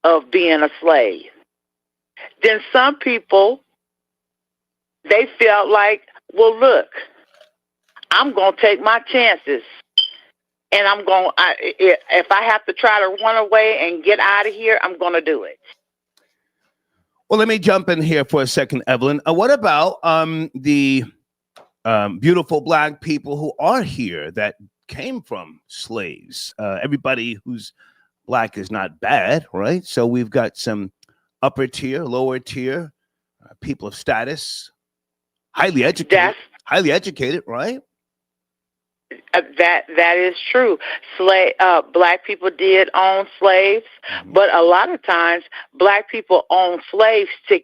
of being a slave. Then some people, they felt like, well, look, I'm going to take my chances. And if I have to try to run away and get out of here, I'm going to do it. Well, let me jump in here for a second, Evelyn. What about the beautiful Black people who are here that came from slaves? Everybody who's Black is not bad, right? So we've got some upper tier, lower tier, people of status, highly educated, right? That is true. Black people did own slaves, but a lot of times Black people own slaves to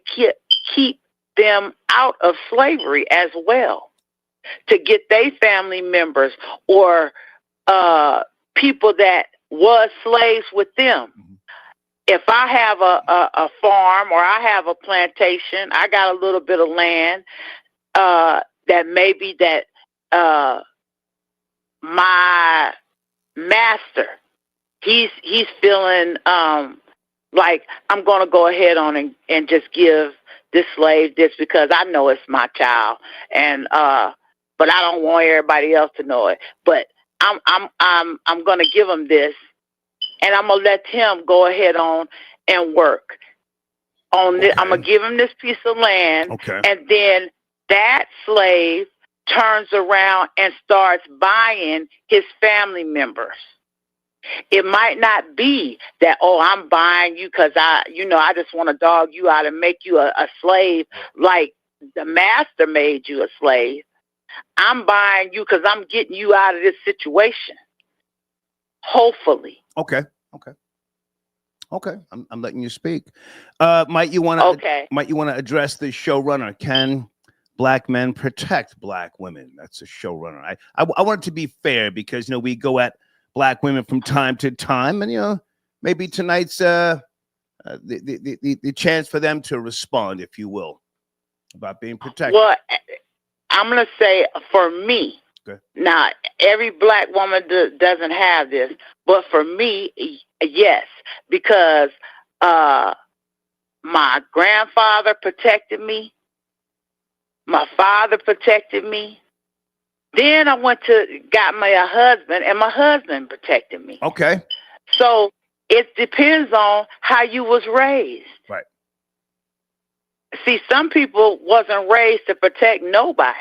keep them out of slavery as well, to get their family members or people that was slaves with them. If I have a farm or I have a plantation, I got a little bit of land that maybe that my master, he's feeling like I'm going to go ahead on and just give this slave this because I know it's my child, and but I don't want everybody else to know it. But I'm going to give him this, and I'm going to let him go ahead on and work on this. I'm going to give him this piece of land, and then that slave turns around and starts buying his family members. It might not be that, oh, I'm buying you because I just want to dog you out and make you a slave like the master made you a slave. I'm buying you because I'm getting you out of this situation. Hopefully. Okay. I'm letting you speak. Might you want to address the showrunner? Can Black men protect Black women? That's a showrunner. I want it to be fair because we go at Black women from time to time, and maybe tonight's the chance for them to respond, if you will, about being protected. Well, I'm gonna say for me. Now, every Black woman doesn't have this, but for me, yes, because my grandfather protected me. My father protected me. Then I got my husband, and my husband protected me. Okay. So it depends on how you was raised. Right. See, some people wasn't raised to protect nobody.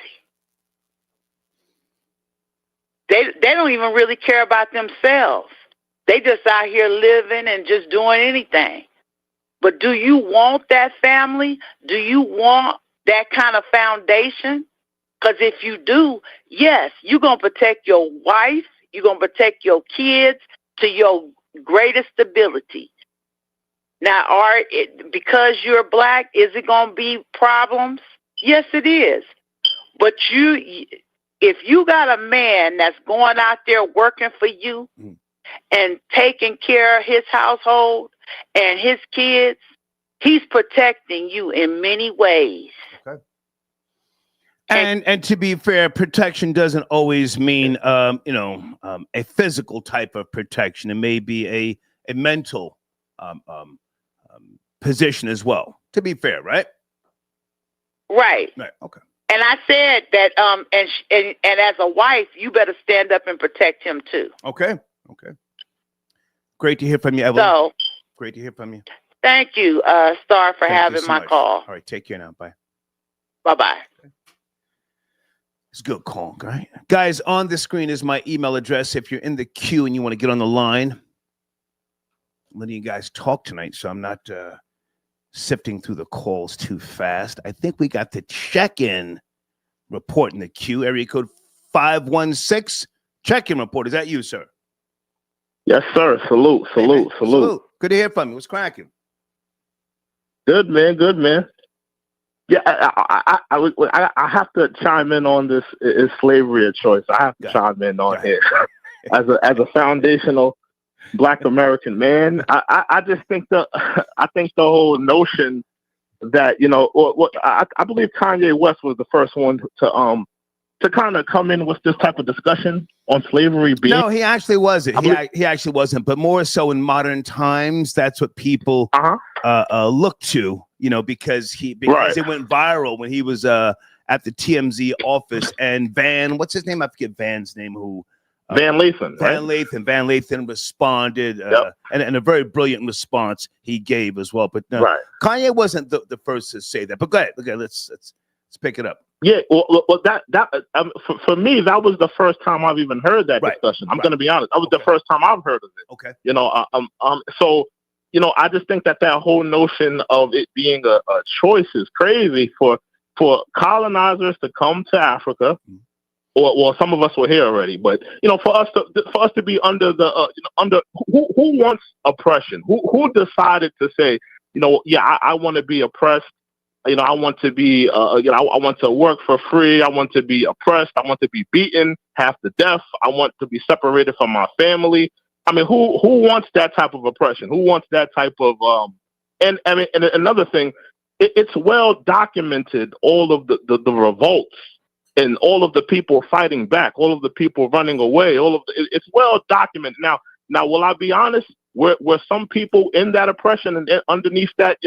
They don't even really care about themselves. They just out here living and just doing anything. But do you want that family? Do you want that kind of foundation? Because if you do, yes, you're going to protect your wife, you're going to protect your kids to your greatest ability. Now, because you're Black, is it going to be problems? Yes, it is. But if you got a man that's going out there working for you and taking care of his household and his kids, he's protecting you in many ways. Okay. And to be fair, protection doesn't always mean a physical type of protection. It may be a mental position as well. To be fair, right? Right. Right. Okay. And I said that and as a wife, you better stand up and protect him too. Okay. Okay. Great to hear from you, Evelyn. So great to hear from you. Thank you, Star, for having my much. call. All right, take care now. Bye. Bye-bye. Okay. It's a good call, right? Guys, on the screen is my email address. If you're in the queue and you want to get on the line, I'm letting you guys talk tonight, so I'm not sifting through the calls too fast. I think we got the check-in report in the queue. Area code 516. Check-in report. Is that you, sir? Yes, sir. Salute. Good to hear from you. What's cracking? Good, man. Yeah, I have to chime in on this. Is slavery a choice? I have to chime in on here as a foundational Black American man. I just think the whole notion that I believe Kanye West was the first one to kind of come in with this type of discussion on slavery. No, he actually wasn't. He actually wasn't, but more so in modern times, that's what people look to, because it went viral when he was at the TMZ office, and what's his name? I forget Van's name. Van Lathan, right? Van Lathan responded, and a very brilliant response he gave as well. But no, Kanye wasn't the first to say that. But go ahead, let's pick it up. Yeah, well, that for me, that was the first time I've even heard that discussion. I'm going to be honest; that was the first time I've heard of it. Okay, so I just think that whole notion of it being a choice is crazy for colonizers to come to Africa. Well, some of us were here already, but for us to be under the under who wants oppression? Who decided to say, I want to be oppressed. I want to be, I want to work for free. I want to be oppressed. I want to be beaten half to death. I want to be separated from my family. I mean, who wants that type of oppression? Who wants that type of, and another thing, it's well documented, all of the revolts and all of the people fighting back, all of the people running away, it's well documented. Now, will I be honest? Were some people in that oppression and underneath that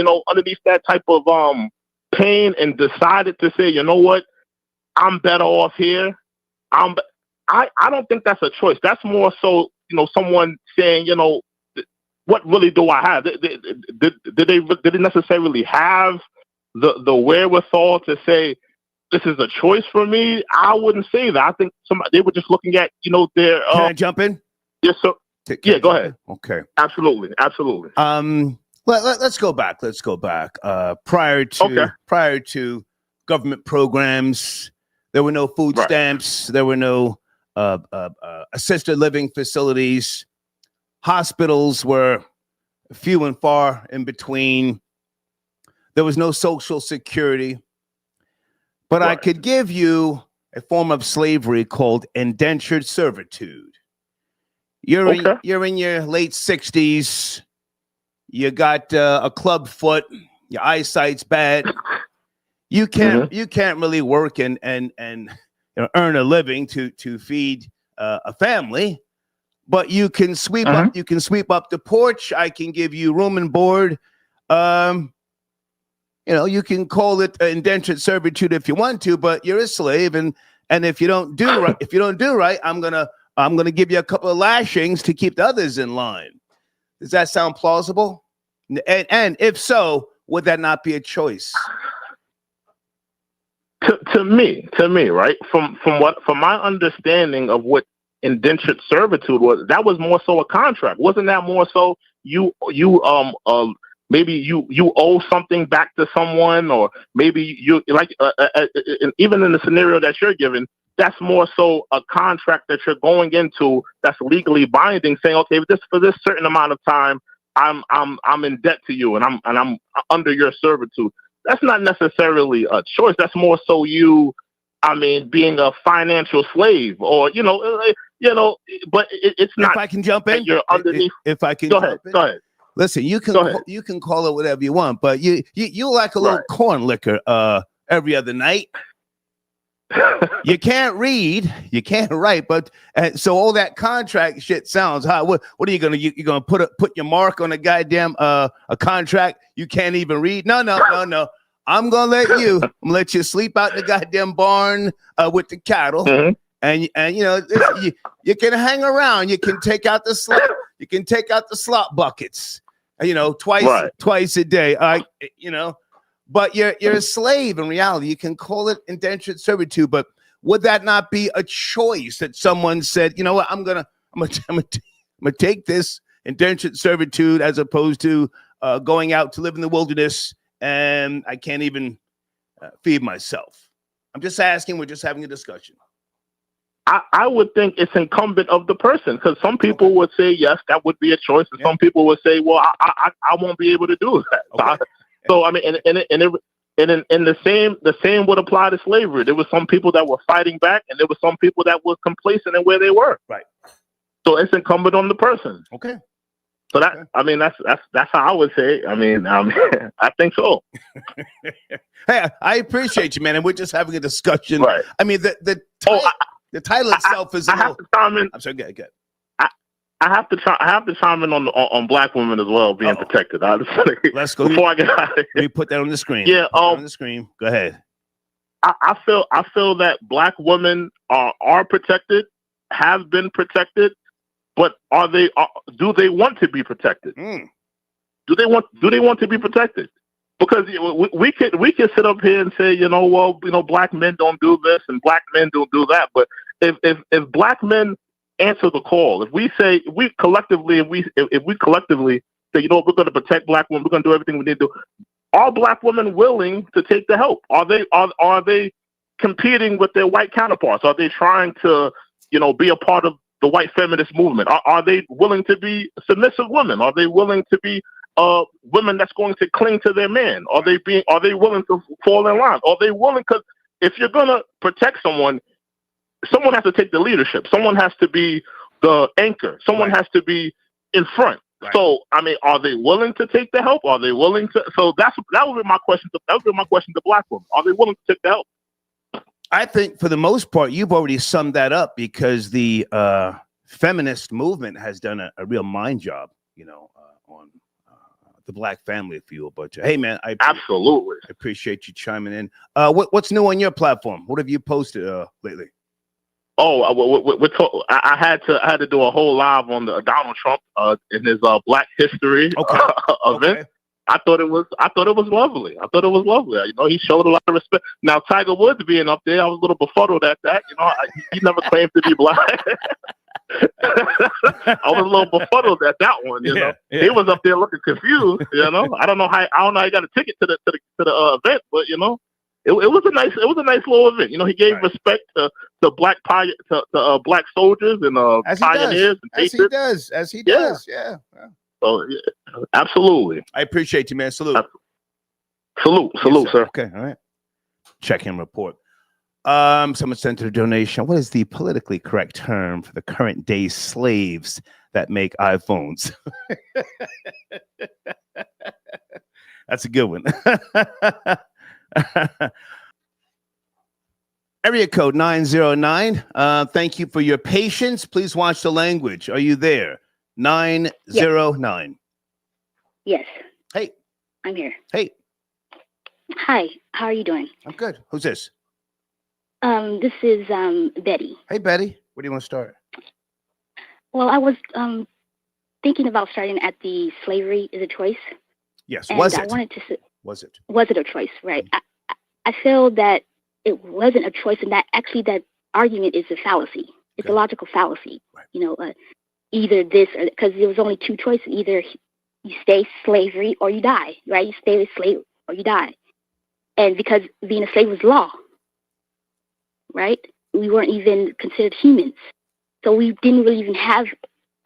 type of, pain and decided to say, you know what, I'm better off here. I don't think that's a choice. That's more so, someone saying, what really do I have? Did they necessarily have the wherewithal to say, this is a choice for me? I wouldn't say that. I think they were just looking at, their. Can I jump in? Yes, sir. Yeah, go ahead. Okay. Absolutely. Let's go back. Prior to government programs, there were no food stamps. There were no assisted living facilities. Hospitals were few and far in between. There was no social security. But I could give you a form of slavery called indentured servitude. You're in your late 60s. You got a club foot. Your eyesight's bad. You can't really work and earn a living to feed a family, but you can sweep up. You can sweep up the porch. I can give you room and board. You can call it indentured servitude if you want to, but you're a slave, and if you don't do right, I'm gonna give you a couple of lashings to keep the others in line. Does that sound plausible? And if so, would that not be a choice? To me, right? From my understanding of what indentured servitude was, that was more so a contract. Wasn't that more so maybe you owe something back to someone, or maybe you and even in the scenario that you're given, that's more so a contract that you're going into that's legally binding, saying, okay, for this certain amount of time, I'm in debt to you, and I'm under your servitude. That's not necessarily a choice. That's more so you I mean, being a financial slave, or but it's not. If I can jump in, you're underneath. If I can, go ahead. Listen, you can call it whatever you want, but you like a little corn liquor every other night. You can't read, you can't write, but so all that contract shit sounds hot. What are you gonna you're gonna put your mark on a goddamn a contract you can't even read? No. I'm gonna let you sleep out in the goddamn barn with the cattle, and you can hang around. You can take out the slop. You can take out the slop buckets. Twice a day. But you're a slave in reality. You can call it indentured servitude, but would that not be a choice that someone said, you know what, I'm gonna take this indentured servitude as opposed to going out to live in the wilderness and I can't even feed myself? I'm just asking. We're just having a discussion. I would think it's incumbent of the person, because some people would say yes, that would be a choice, and some people would say, well, I won't be able to do that. Okay. So I mean, and the same would apply to slavery. There were some people that were fighting back, and there were some people that were complacent in where they were. Right. So it's incumbent on the person. Okay. So I mean, that's how I would say it. I mean, I think so. Hey, I appreciate you, man, and we're just having a discussion. Right. I mean, the title itself is. I have to chime in. I'm sorry. Good. I have to chime in on black women as well being protected. Let's go. Before I get out of here. Let me put that on the screen. Yeah, on the screen. Go ahead. I feel that black women are protected, have been protected, but do they want to be protected? Do they want to be protected? Because we could sit up here and say, black men don't do this and black men don't do that. But if black men answer the call, if we collectively say, we're going to protect black women, we're going to do everything we need to do, are black women willing to take the help? Are they competing with their white counterparts? Are they trying to be a part of the white feminist movement? Are they willing to be submissive women? Are they willing to be women that's going to cling to their man? Are they willing to fall in line? Are they willing? Because if you're going to protect someone has to take the leadership. Someone has to be the anchor. Someone has to be in front. Right. So, I mean, are they willing to take the help? Are they willing to? So that would be my question. That would be my question to black women. Are they willing to take the help? I think for the most part, you've already summed that up, because the feminist movement has done a real mind job, on the black family, if you will. But hey, man, I appreciate you chiming in. What's new on your platform? What have you posted lately? Oh, I had to do a whole live on the Donald Trump in his Black History event. Okay. I thought it was lovely. He showed a lot of respect. Now, Tiger Woods being up there, I was a little befuddled at that. He never claimed to be black. I was a little befuddled at that one. He was up there looking confused. I don't know how he got a ticket to the event, but it was a nice little event. He gave respect to black black soldiers and pioneers. As he does. Yeah. So absolutely. I appreciate you, man. Salute, yes, sir. Okay, all right. Check-in report. Someone sent a donation. What is the politically correct term for the current day slaves that make iPhones? That's a good one. Area code 909. Thank you for your patience. Please watch the language. Are you there? 909. Yes. Hey. I'm here. Hey. Hi. How are you doing? I'm good. Who's this? This is Betty. Hey, Betty. Where do you want to start? Well, I was thinking about starting at the slavery is a choice. Yes. And was I it? wanted to. Was it? Was it a choice? Right. I feel that it wasn't a choice, and that actually that argument is a fallacy. It's a logical fallacy. Right. Either this, because there was only two choices: either you stay slavery or you die. Right? You stay a slave or you die. And because being a slave was law, right? We weren't even considered humans, so we didn't really even have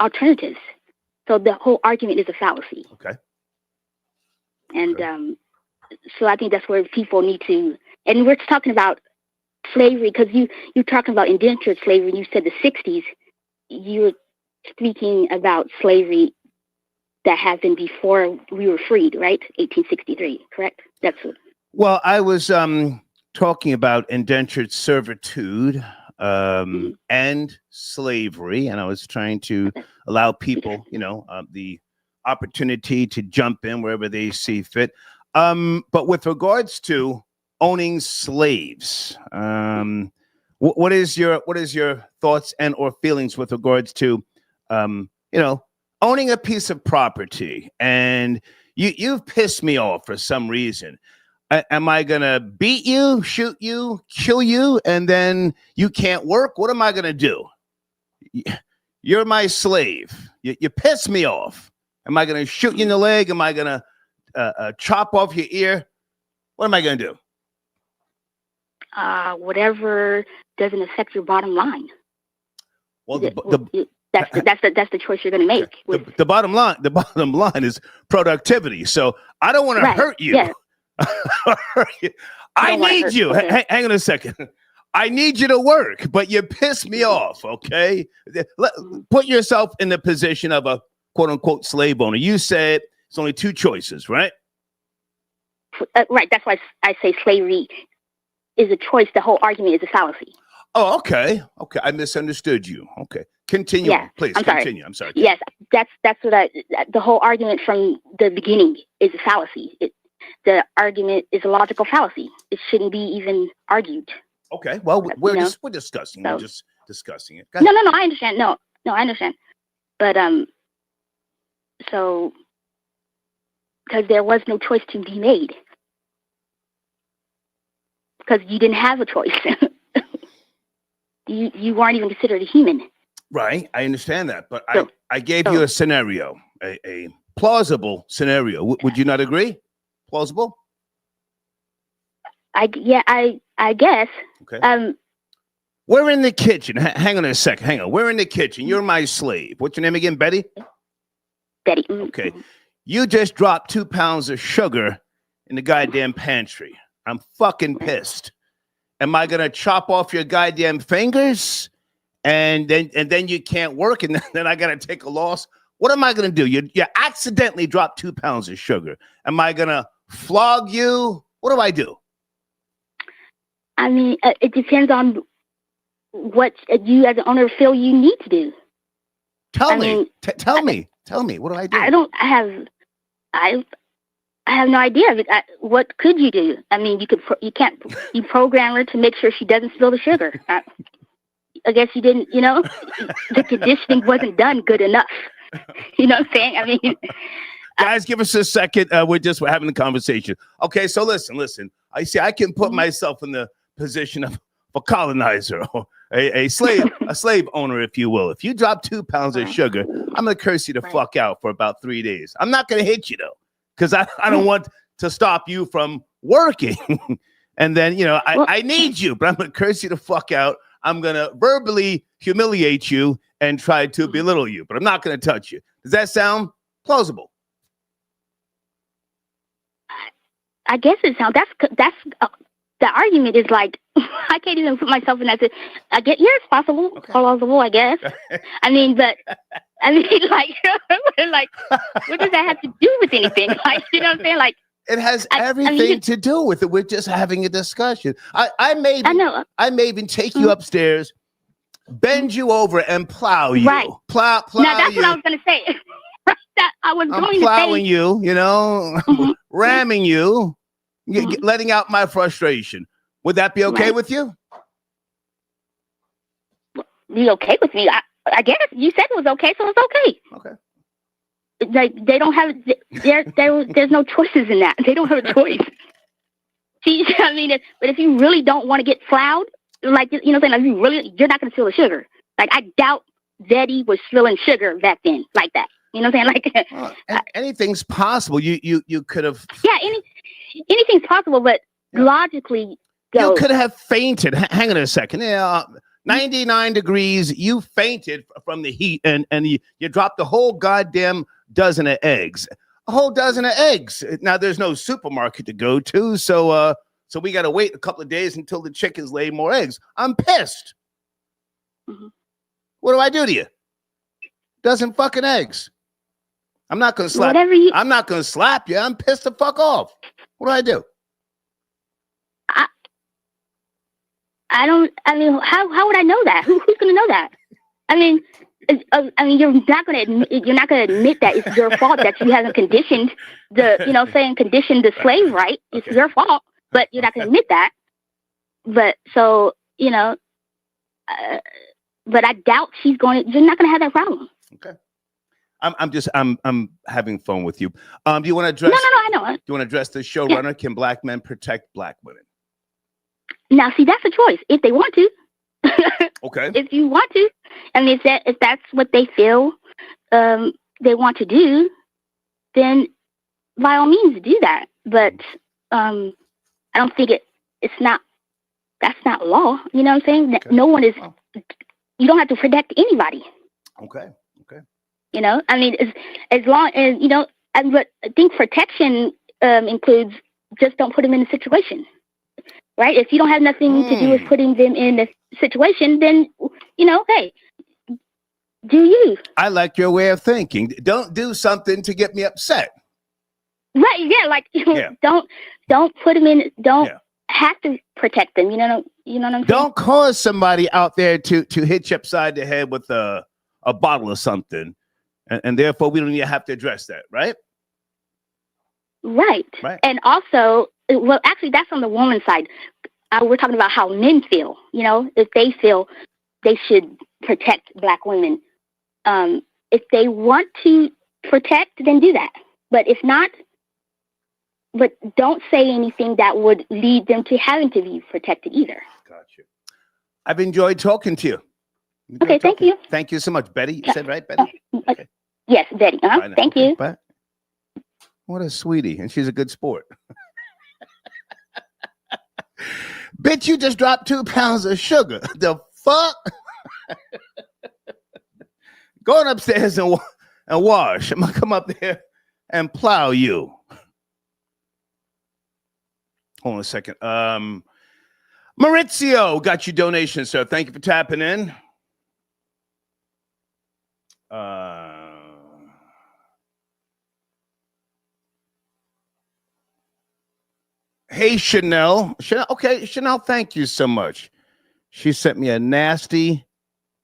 alternatives. So the whole argument is a fallacy. Okay. And so I think that's where people need to, and we're talking about slavery, because you're talking about indentured slavery, and you said the 60s, you're speaking about slavery that happened before we were freed, right? 1863, correct? That's what. Well, I was talking about indentured servitude and slavery, and I was trying to allow people, the opportunity to jump in wherever they see fit. But with regards to owning slaves, what is your thoughts and or feelings with regards to owning a piece of property? And you've pissed me off for some reason. Am I gonna beat you, shoot you, kill you, and then you can't work? What am I gonna do? You're my slave. You piss me off. Am I gonna shoot you in the leg? Am I gonna chop off your ear? What am I gonna do? Whatever doesn't affect your bottom line. Well, that's the choice you're going to make. The bottom line is productivity. So I don't want to hurt you. Yeah. I need you. Okay. Hang on a second. I need you to work, but you piss me off. Okay, put yourself in the position of a quote unquote slave owner. You said it's only two choices, right? Right. That's why I say slavery is a choice. The whole argument is a fallacy. Oh, okay. Okay. I misunderstood you. Okay. Continue. Yeah, Please continue. I'm sorry. Yes, that's what the whole argument from the beginning is a fallacy. The argument is a logical fallacy. It shouldn't be even argued. Okay. Well, we're discussing. So, we're just discussing it. No, I understand. No, I understand. But so because there was no choice to be made. Because you didn't have a choice. You weren't even considered a human. Right. I understand that. But I gave you a scenario, a plausible scenario. Would you not agree? Plausible? I guess. Okay. We're in the kitchen. Hang on a second. Hang on. We're in the kitchen. You're my slave. What's your name again? Betty? Betty. Okay. You just dropped 2 pounds of sugar in the goddamn pantry. I'm fucking pissed. Am I gonna chop off your goddamn fingers, and then you can't work, and then I gotta take a loss? What am I gonna do? You accidentally dropped 2 pounds of sugar. Am I gonna flog you? What do I do? I mean, it depends on what you as an owner feel you need to do. Tell me. What do I do? I have no idea. What could you do? I mean, you program her to make sure she doesn't spill the sugar. I guess you didn't, the conditioning wasn't done good enough. You know what I'm saying? I mean, guys, give us a second. We're having a conversation. Okay, so listen. I see. I can put myself in the position of a colonizer or a slave owner, if you will. If you drop 2 pounds of sugar, I'm gonna curse you the fuck out for about 3 days. I'm not gonna hit you though, because I don't want to stop you from working. And then I need you, but I'm gonna curse you the fuck out. I'm gonna verbally humiliate you and try to belittle you, but I'm not gonna touch you. Does that sound plausible? I guess it sounds. That's the argument is like I can't even put myself in that. I get it's possible, plausible, I guess. I mean, like, what does that have to do with anything? Like, you know what I'm saying? Like, it has everything to do with it. We're just having a discussion. I may even take you upstairs, bend you over, and plow you. Right. Plow now that's you. what I was going to say. I'm plowing you, ramming you, letting out my frustration. Would that be okay with you? Be okay with me? I guess you said it was okay, so it's okay. Okay. Like they don't have there's no choices in that. They don't have a choice. See, I mean, but if you really don't want to get plowed, like like you're not going to spill the sugar. Like I doubt Betty was spilling sugar back then, like that. You know what I'm saying? Like anything's possible. You could have. Yeah, anything's possible, but logically, you could have fainted. Hang on a second. 99 degrees. You fainted from the heat, and you dropped a whole goddamn dozen of eggs. A whole dozen of eggs. Now there's no supermarket to go to, so So we got to wait a couple of days until the chickens lay more eggs. I'm pissed. Mhm. What do I do to you? Dozen fucking eggs. I'm not going to slap. I'm not going to slap you. I'm pissed the fuck off. What do I do? I mean, how would I know that? Who's going to know that? I mean, you're not going to admit that it's your fault that you haven't conditioned conditioned the slave right. It's your fault, but you're not going to admit that. But so, but I doubt you're not going to have that problem. Okay. I'm having fun with you. Do you want to address? No, I know. Do you want to address the showrunner? Yeah. Can black men protect black women? Now, see, that's a choice if they want to. Okay. If you want to, I mean, if that's what they feel they want to do, then by all means do that. But I don't think that's not law. You know what I'm saying? Okay. No one is. Oh. You don't have to protect anybody. Okay. I mean, as long as but I think protection includes just don't put them in a situation. Right? If you don't have nothing to do with putting them in a situation, then, hey, do you? I like your way of thinking. Don't do something to get me upset. Right. Yeah. Like, don't put them in, have to protect them. You know what I'm saying? Don't cause somebody out there to hit you upside the head with a bottle or something. And therefore, we don't even have to address that. Right. Right. And also, well, actually, that's on the woman's side. We're talking about how men feel, if they feel they should protect black women. If they want to protect, then do that. But if not, but don't say anything that would lead them to having to be protected either. Gotcha. I've enjoyed talking to you. Okay, thank you. Thank you so much, Betty. You said right, Betty? Okay. Yes, Betty. Thank you. Bye. What a sweetie, and she's a good sport. Bitch, you just dropped 2 pounds of sugar. The fuck? Going upstairs and wash. I'm going to come up there and plow you. Hold on a second. Maurizio, got your donation, sir. Thank you for tapping in. Hey, Chanel. Okay, Chanel, thank you so much. She sent me a nasty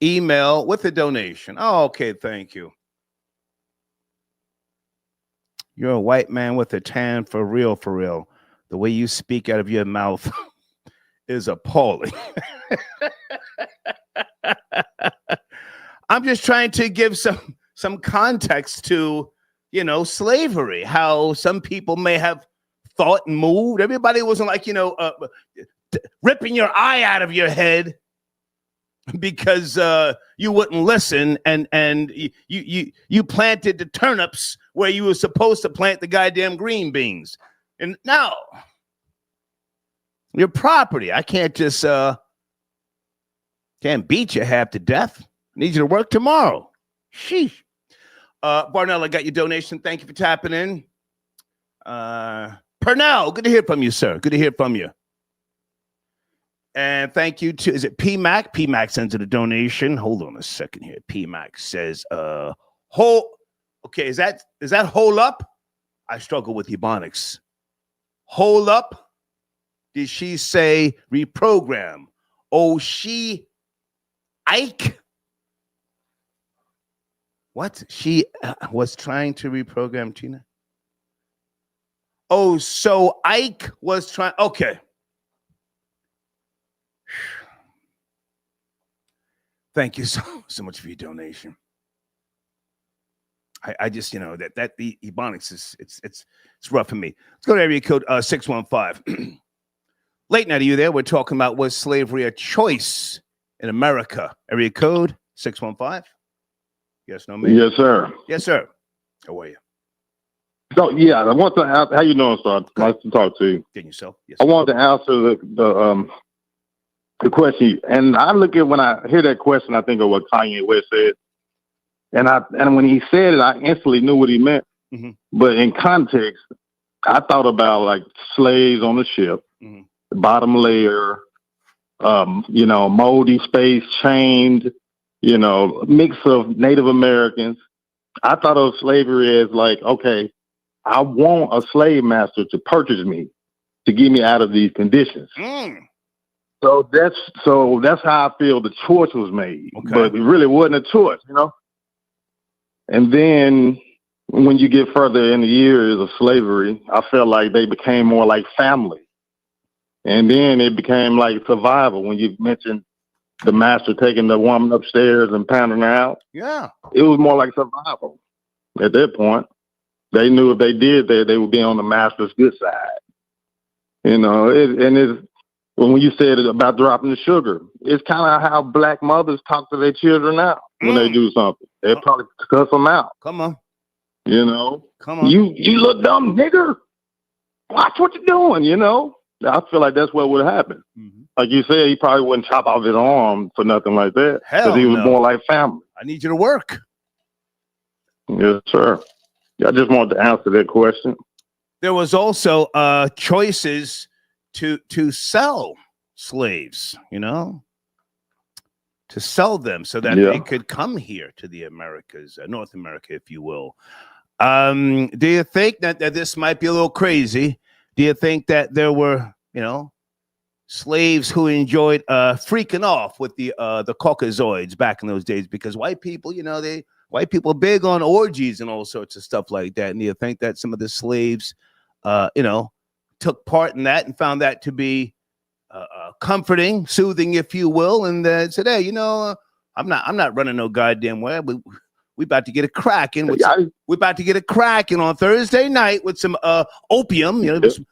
email with a donation. Oh, okay, thank you. You're a white man with a tan for real, for real. The way you speak out of your mouth is appalling. I'm just trying to give some context to, slavery, how some people may have thought and moved. Everybody wasn't like, ripping your eye out of your head because you wouldn't listen and you planted the turnips where you were supposed to plant the goddamn green beans. And now your property, I can't just can't beat you half to death. I need you to work tomorrow. Sheesh. Barnell, I got your donation. Thank you for tapping in. Pernell, good to hear from you, sir. Good to hear from you. And thank you to, is it PMAC? PMAC sends it a donation. Hold on a second here. PMAC says, okay, is that hold up? I struggle with Ebonics. Hold up? Did she say reprogram? Oh, she Ike? What? She was trying to reprogram Tina? Oh, so Ike was trying. Okay. Thank you so much for your donation. I just, that the Ebonics is it's rough for me. Let's go to area code 615. Late night, are you there? We're talking about, was slavery a choice in America? Area code 615. Yes, no, man. Yes, sir. Yes, sir. How are you? So yeah, I want to ask, how you doing, sir? Nice to talk to you. Getting yourself. Yes. I wanted to answer the question, and I look at when I hear that question, I think of what Kanye West said, and when he said it, I instantly knew what he meant. Mm-hmm. But in context, I thought about like slaves on the ship, mm-hmm. bottom layer, moldy space, chained, mix of Native Americans. I thought of slavery as like, okay, I want a slave master to purchase me, to get me out of these conditions. So that's how I feel the choice was made. Okay. But it really wasn't a choice, And then when you get further in the years of slavery, I felt like they became more like family. And then it became like survival. When you mentioned the master taking the woman upstairs and pounding her out, yeah, it was more like survival. At that point, they knew if they did that, they would be on the master's good side. When you said it about dropping the sugar, it's kind of how black mothers talk to their children now when they do something. They probably cuss them out. Come on. Come on. You little dumb nigger. Watch what you're doing, I feel like that's what would happen. Like you said, he probably wouldn't chop off his arm for nothing like that. Hell he was no. more like family. I need you to work. Yes, sir. I just wanted to answer that question. There was also choices to sell slaves, to sell them so that they could come here to the Americas, North America, if you will. Do you think that this might be a little crazy? Do you think that there were, slaves who enjoyed freaking off with the Caucasoids back in those days? Because white people, white people are big on orgies and all sorts of stuff like that. And do you think that some of the slaves, took part in that and found that to be comforting, soothing, if you will, and said, "Hey, I'm not running no goddamn way. We about to get a cracking. We're about to get a cracking on Thursday night with some opium.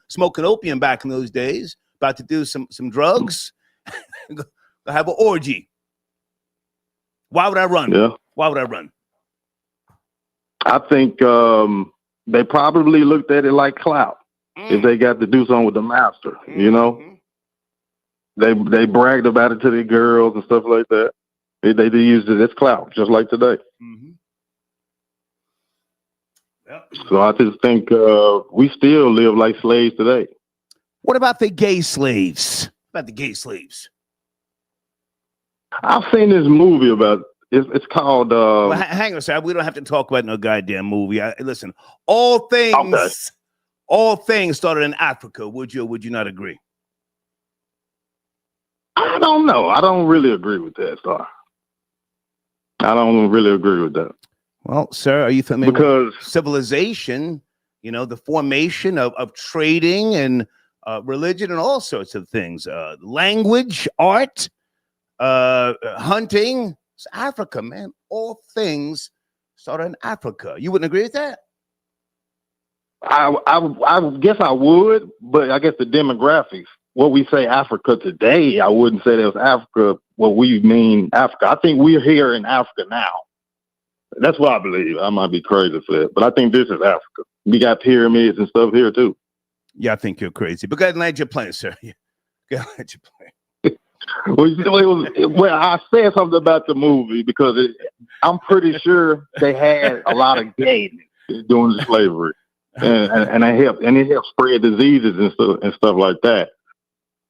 Smoking opium back in those days. About to do some drugs. Have an orgy. Why would I run? Yeah. Why would I run? I think they probably looked at it like clout. If they got to do something with the master, they bragged about it to their girls and stuff like that. They used it as clout, just like today. Yep. So I just think we still live like slaves today. What about the gay slaves? I've seen this movie about. It's called. Well, hang on a second. We don't have to talk about no goddamn movie. Listen, all things started in Africa. Would you not agree? I don't know. I don't really agree with that, Star. I don't really agree with that. Well, sir, are you familiar with civilization? The formation of trading and religion and all sorts of things. Language, art, hunting. It's Africa, man. All things started in Africa. You wouldn't agree with that? I guess I would, but I guess the demographics, what we say Africa today, I wouldn't say that was Africa, what we mean Africa. I think we're here in Africa now. That's what I believe. I might be crazy for that, but I think this is Africa. We got pyramids and stuff here too. Yeah, I think you're crazy. But go ahead and land your plane, sir. Go ahead and land your plane. Well, I said something about the movie because I'm pretty sure they had a lot of gayness during the slavery, and it helped spread diseases and stuff like that.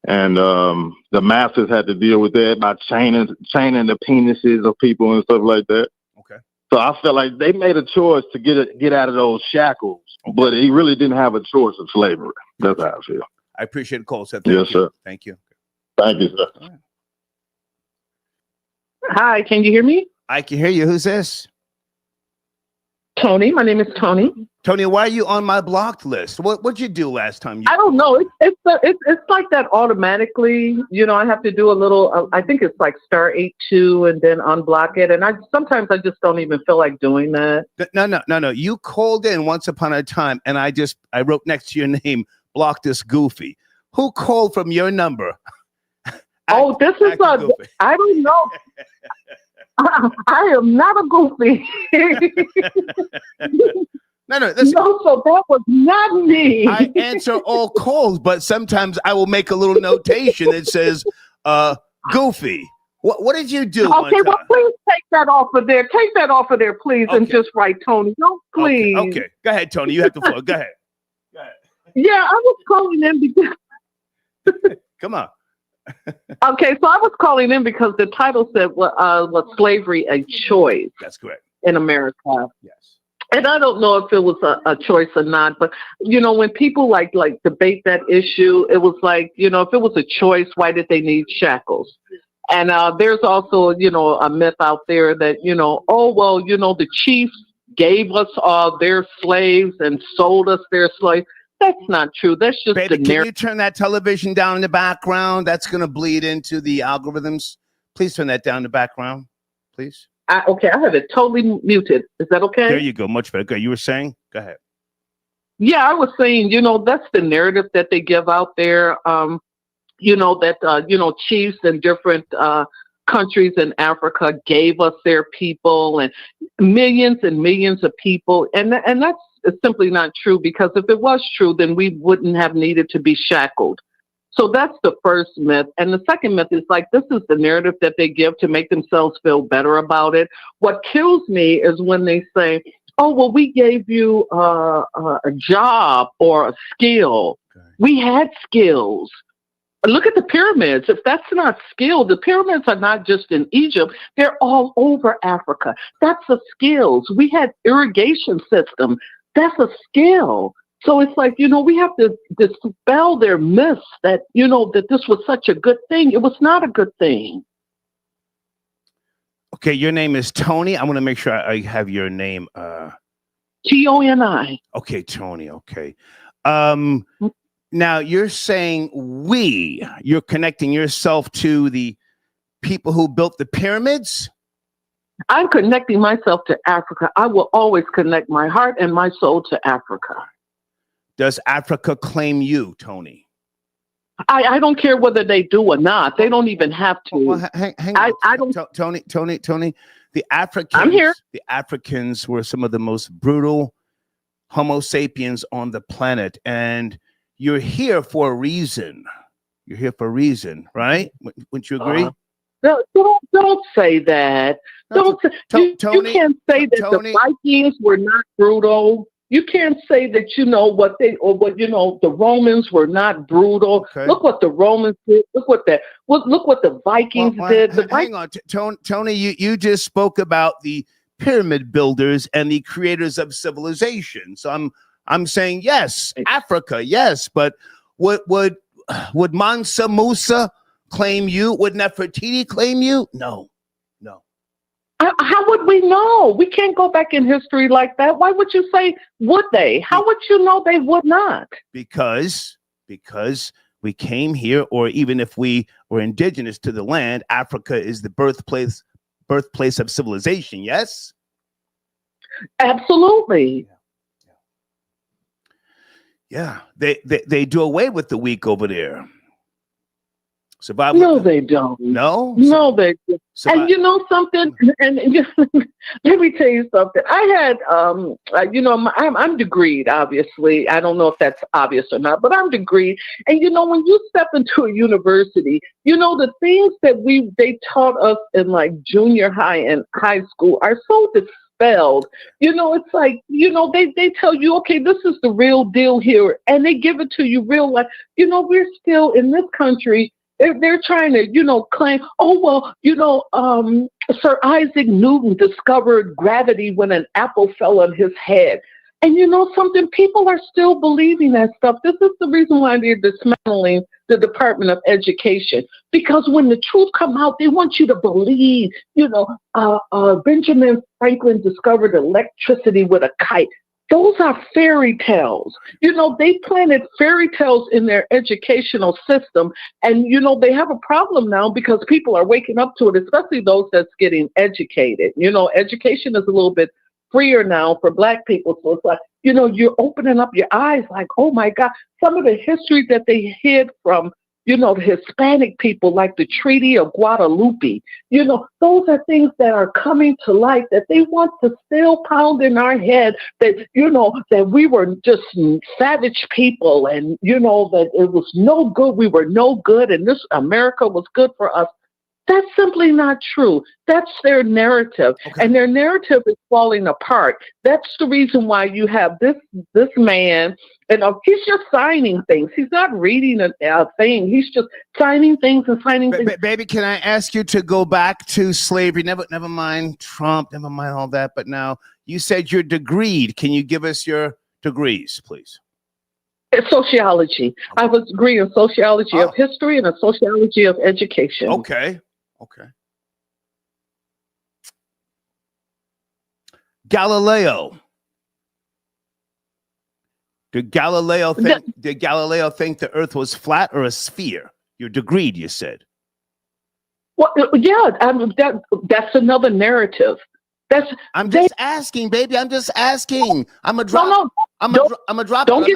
And the masters had to deal with that by chaining the penises of people and stuff like that. Okay. So I felt like they made a choice to get out of those shackles, but he really didn't have a choice of slavery. That's how I feel. I appreciate the call, sir. Yes, sir. Thank you. Thank you, sir. Right. Hi, can you hear me? I can hear you. Who's this? Tony. My name is Tony. Tony, why are you on my blocked list? What'd you do last time? I don't know. It's like that automatically. I have to do a little. I think it's like *82 and then unblock it. And sometimes I just don't even feel like doing that. No. You called in once upon a time, and I wrote next to your name, block this goofy. Who called from your number? This is I don't know. I am not a goofy. No, listen. No, so that was not me. I answer all calls, but sometimes I will make a little notation that says, goofy. What did you do? Okay, well, please take that off of there. Take that off of there, please, and just write Tony. No, please. Okay. Go ahead, Tony. You have the floor. Go ahead. Yeah, I was calling in because Come on. Okay, so I was calling in because the title said, was slavery a choice? That's correct. In America. Yes. And I don't know if it was a choice or not, but, when people like debate that issue, it was like, if it was a choice, why did they need shackles? And there's also, a myth out there that, the chiefs gave us their slaves and sold us their slaves. That's not true. That's just Baby, can you turn that television down in the background? That's going to bleed into the algorithms. Please turn that down in the background, please. Okay, I have it totally muted. Is that okay? There you go. Much better. Good. You were saying? Go ahead. Yeah, I was saying, that's the narrative that they give out there. That chiefs in different countries in Africa gave us their people and millions of people. And that's simply not true, because if it was true, then we wouldn't have needed to be shackled. So that's the first myth. And the second myth is this is the narrative that they give to make themselves feel better about it. What kills me is when they say, oh, well, we gave you a job or a skill. Okay. We had skills. Look at the pyramids. If that's not skill, the pyramids are not just in Egypt. They're all over Africa. That's a skill. We had irrigation system. That's a skill. So it's like, we have to dispel their myths that, that this was such a good thing. It was not a good thing. Okay, your name is Tony. I want to make sure I have your name. Toni. Okay, Tony. Okay. Now you're saying you're connecting yourself to the people who built the pyramids? I'm connecting myself to Africa. I will always connect my heart and my soul to Africa. Does Africa claim you, Tony? I don't care whether they do or not. They don't even have to. Well, hang on. I don't. Tony. The Africans. I'm here. The Africans were some of the most brutal Homo sapiens on the planet, and you're here for a reason. You're here for a reason, right? Wouldn't you agree? No, don't say that. You can't say that the Vikings were not brutal. You can't say that the Romans were not brutal. Okay. Look what the Romans did. Look what the Vikings did. Hang on, Tony. You just spoke about the pyramid builders and the creators of civilization. So I'm saying yes, Africa, yes, but would Mansa Musa claim you? Would Nefertiti claim you? No. How would we know? We can't go back in history like that. Why would you say, would they? How would you know they would not? Because we came here, or even if we were indigenous to the land, Africa is the birthplace of civilization, yes? Absolutely. Yeah. They do away with the weak over there. No, they don't. No, they don't. And you know something? And let me tell you something. I had, I'm degreed, obviously. I don't know if that's obvious or not, but I'm degreed. And, when you step into a university, the things that they taught us in like junior high and high school are so dispelled. It's like, they tell you, okay, this is the real deal here. And they give it to you real life. We're still in this country. They're trying to, claim, Sir Isaac Newton discovered gravity when an apple fell on his head. And something, people are still believing that stuff. This is the reason why they're dismantling the Department of Education. Because when the truth come out, they want you to believe, Benjamin Franklin discovered electricity with a kite. Those are fairy tales. They planted fairy tales in their educational system. And, they have a problem now because people are waking up to it, especially those that's getting educated. Education is a little bit freer now for Black people. So it's like, you're opening up your eyes like, oh, my God, some of the history that they hid from, the Hispanic people, like the Treaty of Guadalupe, those are things that are coming to light that they want to still pound in our head that, that we were just savage people and, that it was no good. We were no good. And this America was good for us. That's simply not true. That's their narrative, and their narrative is falling apart. That's the reason why you have this man, and he's just signing things. He's not reading a thing. He's just signing things and signing things. Baby, can I ask you to go back to slavery? Never mind Trump, never mind all that. But now you said you're degreed. Can you give us your degrees, please? It's sociology. I have a degree in sociology of history and a sociology of education. Okay. Galileo. Did Galileo think the earth was flat or a sphere? You're degreed, you said. Well, yeah, that's another narrative. I'm just asking, baby. I'm just asking. I'm a drop. I'm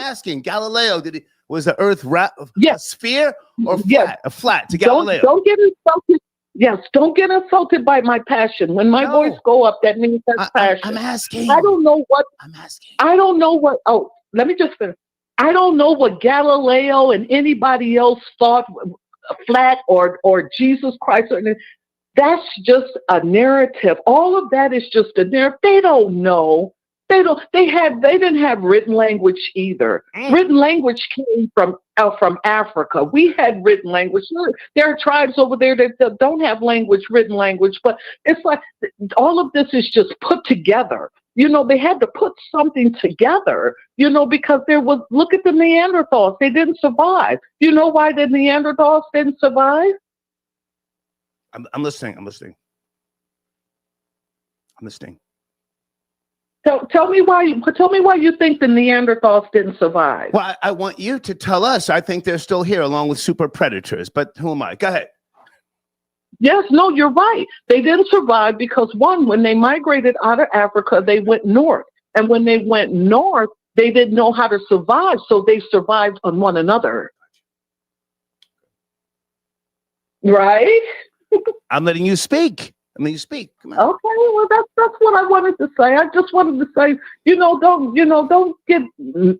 asking. Galileo, was the earth a sphere or flat? A flat to Galileo. Don't get insulted. Yes, don't get insulted by my passion. When my voice go up, that means that's passion. I'm asking. I don't know what. I'm asking. I don't know what. Oh, let me just finish. I don't know what Galileo and anybody else thought flat or Jesus Christ. That's just a narrative. All of that is just a narrative. They don't know. They didn't have written language either. Written language came from Africa. We had written language. There are tribes over there that don't have written language, but it's like all of this is just put together. They had to put something together, because look at the Neanderthals. They didn't survive. You know why the Neanderthals didn't survive? I'm listening. Tell me why you think the Neanderthals didn't survive. Well, I want you to tell us. I think they're still here along with super predators, but who am I? Go ahead. Yes, no, you're right. They didn't survive because when they migrated out of Africa, they went north. And when they went north, they didn't know how to survive. So they survived on one another. Right? I'm letting you speak. Come on. Okay, well, that's what I wanted to say. I just wanted to say, don't get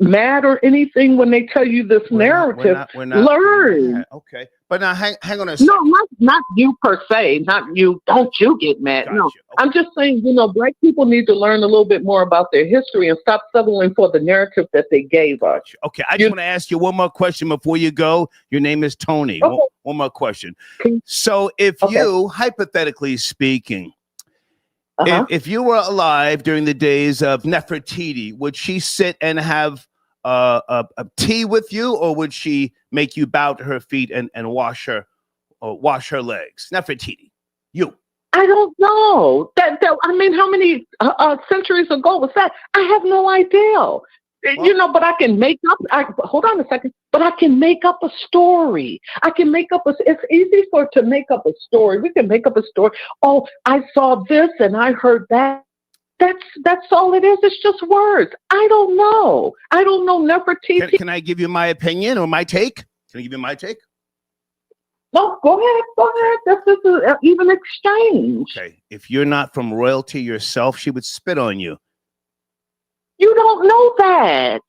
mad or anything when they tell you this narrative. We're not Learn. Okay, but now hang on a second. No, not you per se. Not you. Don't you get mad? No, okay. I'm just saying, Black people need to learn a little bit more about their history and stop settling for the narrative that they gave us. Okay, I just want to ask you one more question before you go. Your name is Tony. Okay. One more question. So if you, hypothetically speaking, if you were alive during the days of Nefertiti, would she sit and have a tea with you, or would she make you bow to her feet and wash her legs? Nefertiti, you. I don't know. I mean, how many centuries ago was that? I have no idea. Well, but I can make up. Hold on a second. But I can make up a story. It's easy to make up a story. We can make up a story. Oh, I saw this and I heard that. That's all it is. It's just words. I don't know. Nefertiti. Can I give you my opinion or my take? Can I give you my take? No, go ahead. This is an even exchange. Okay. If you're not from royalty yourself, she would spit on you. You don't know that.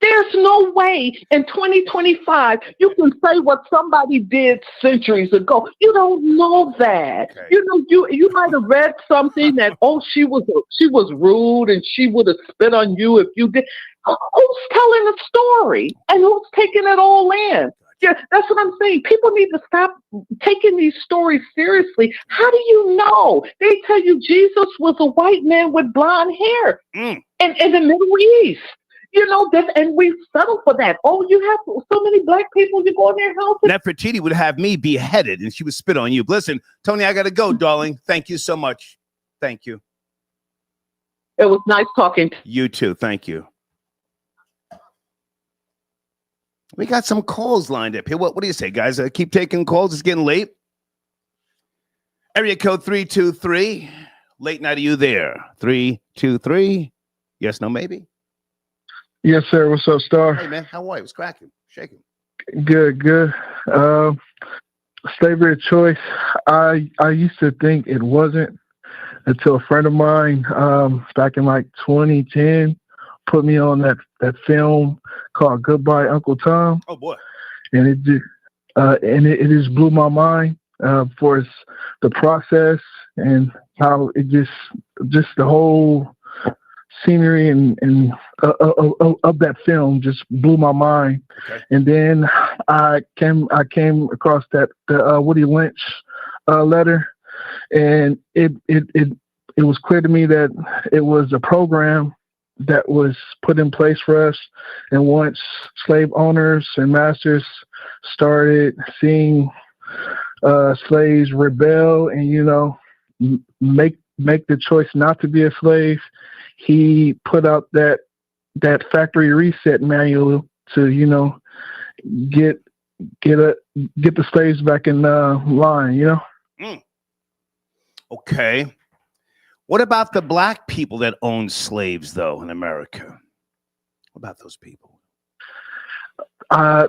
There's no way in 2025 you can say what somebody did centuries ago. You don't know that. Okay. You might have read something that she was rude and she would have spit on you if you did. Who's telling a story and who's taking it all in? Yeah, that's what I'm saying. People need to stop taking these stories seriously. How do you know? They tell you Jesus was a white man with blonde hair in the Middle East. And we settle for that. Oh, you have so many Black people, you go in their houses. Nefertiti would have me beheaded and she would spit on you. Listen, Tony, I got to go, darling. Thank you so much. Thank you. It was nice talking to you too. Thank you. We got some calls lined up here. What do you say, guys? Keep taking calls. It's getting late. Area code 323. Late night, are you there? 323. Yes, no, maybe. Yes, sir. What's up, Star? Hey, man. How are you? What's cracking? Shaking. Good. Slavery of choice. I used to think it wasn't until a friend of mine back in like 2010 put me on that film called Goodbye, Uncle Tom. Oh boy! And it just, and it just blew my mind for the process and how it just the whole scenery and of that film just blew my mind. Okay. And then I came across the Woody Lynch letter, and it was clear to me that it was a program that was put in place for us. And once slave owners and masters started seeing slaves rebel and make the choice not to be a slave, he put out that factory reset manual to get the slaves back in line. Okay. What about the black people that owned slaves, though, in America? What about those people? I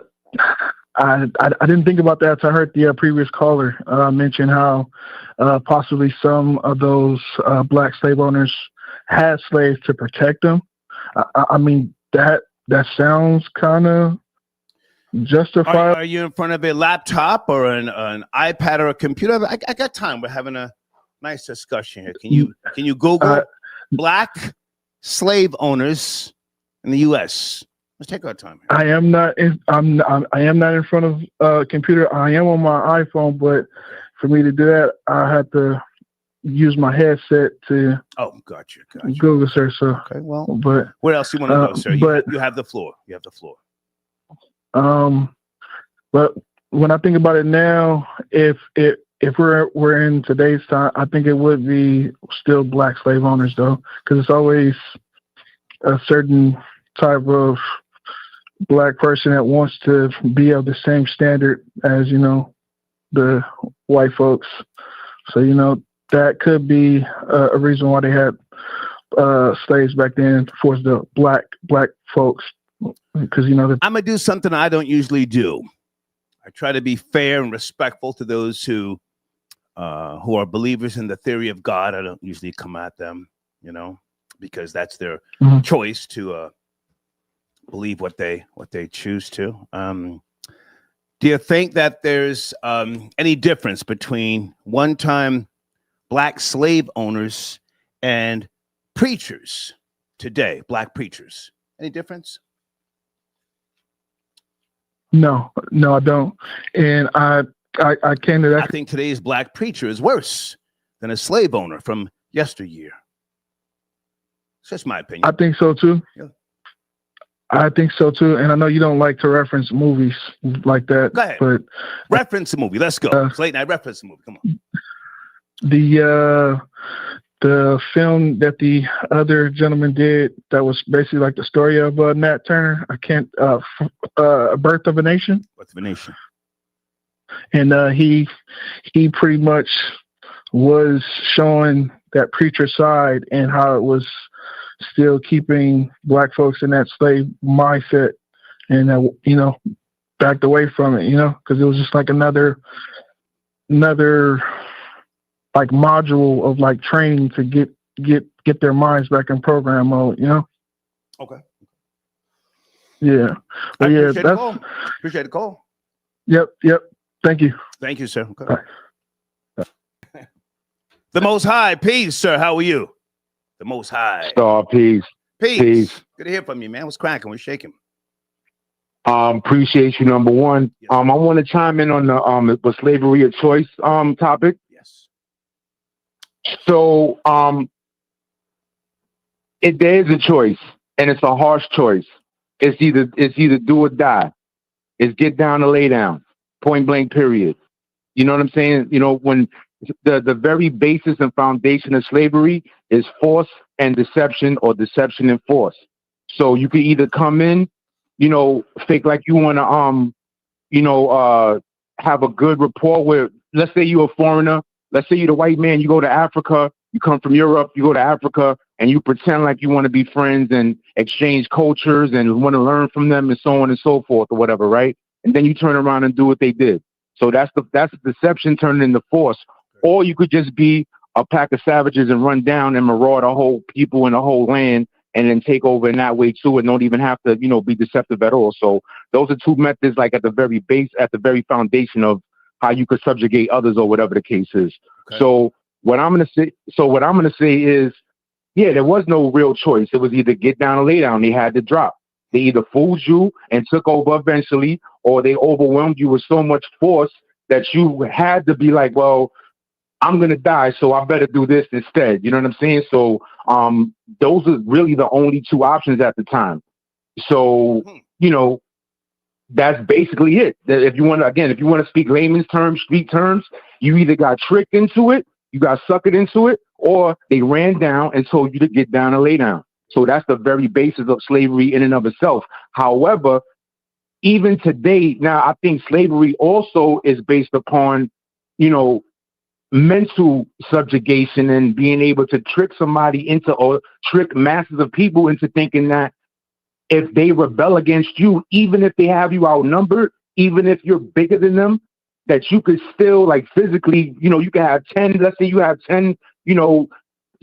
didn't think about that until I heard the previous caller mention how possibly some of those black slave owners had slaves to protect them. I mean, that sounds kind of justified. Are you in front of a laptop or an iPad or a computer? I got time. We're having a nice discussion here. Can you Google black slave owners in the U.S.? Let's take our time here. I am not in front of a computer. I am on my iPhone, but for me to do that, I have to use my headset to. Oh, gotcha. Google search. So okay, well, but where else you want to go, sir? You have the floor. You have the floor. But when I think about it now, if we're in today's time, I think it would be still black slave owners, though, because it's always a certain type of black person that wants to be of the same standard as the white folks. So that could be a reason why they had slaves back then, to force the black folks, because I'm gonna do something I don't usually do. I try to be fair and respectful to those who are believers in the theory of God. I don't usually come at them, because that's their choice to believe what they choose to. Do you think that there's any difference between one-time black slave owners and preachers today, black preachers? Any difference? No, I don't. And I came to that. I think today's black preacher is worse than a slave owner from yesteryear. It's just my opinion. I think so too. Yeah. I think so too. And I know you don't like to reference movies like that. Go ahead. But reference a movie. Let's go. It's late night. Reference a movie. Come on. The film that the other gentleman did, that was basically like the story of Nat Turner. Birth of a Nation. Birth of a Nation. And he pretty much was showing that preacher side and how it was still keeping black folks in that slave mindset, and backed away from it, because it was just like another like module of like training to get their minds back in program mode, Okay. Yeah. But yeah, appreciate the call. Yep. Thank you. Thank you, sir. Okay. The Most High, peace, sir. How are you? The Most High. Star, peace. Peace. Good to hear from you, man. What's cracking? What's shaking? Appreciate you, number one. Yes. I want to chime in on the was slavery a choice topic. Yes. So there is a choice, and it's a harsh choice. It's either do or die. It's get down or lay down. Point blank, period. You know what I'm saying? When the very basis and foundation of slavery is force and deception, or deception and force. So you could either come in, fake like you want to, have a good rapport with, let's say you're a foreigner, let's say you're the white man, you go to Africa, you come from Europe, you go to Africa, and you pretend like you want to be friends and exchange cultures and want to learn from them and so on and so forth or whatever, right? And then you turn around and do what they did. So that's deception turned into force. Or you could just be a pack of savages and run down and maraud a whole people in a whole land and then take over in that way too, and don't even have to, be deceptive at all. So those are two methods, like at the very base, at the very foundation of how you could subjugate others or whatever the case is. Okay. So what I'm gonna say is, yeah, there was no real choice. It was either get down or lay down. They had to drop. They either fooled you and took over eventually, or they overwhelmed you with so much force that you had to be like, well, I'm going to die, so I better do this instead. You know what I'm saying? So those are really the only two options at the time. So, that's basically it. If you want to speak layman's terms, street terms, you either got tricked into it, you got suckered into it, or they ran down and told you to get down and lay down. So that's the very basis of slavery in and of itself. However, even today, now I think slavery also is based upon, mental subjugation and being able to trick somebody into, or trick masses of people into thinking that if they rebel against you, even if they have you outnumbered, even if you're bigger than them, that you could still, like, physically, you can have 10, let's say you have 10,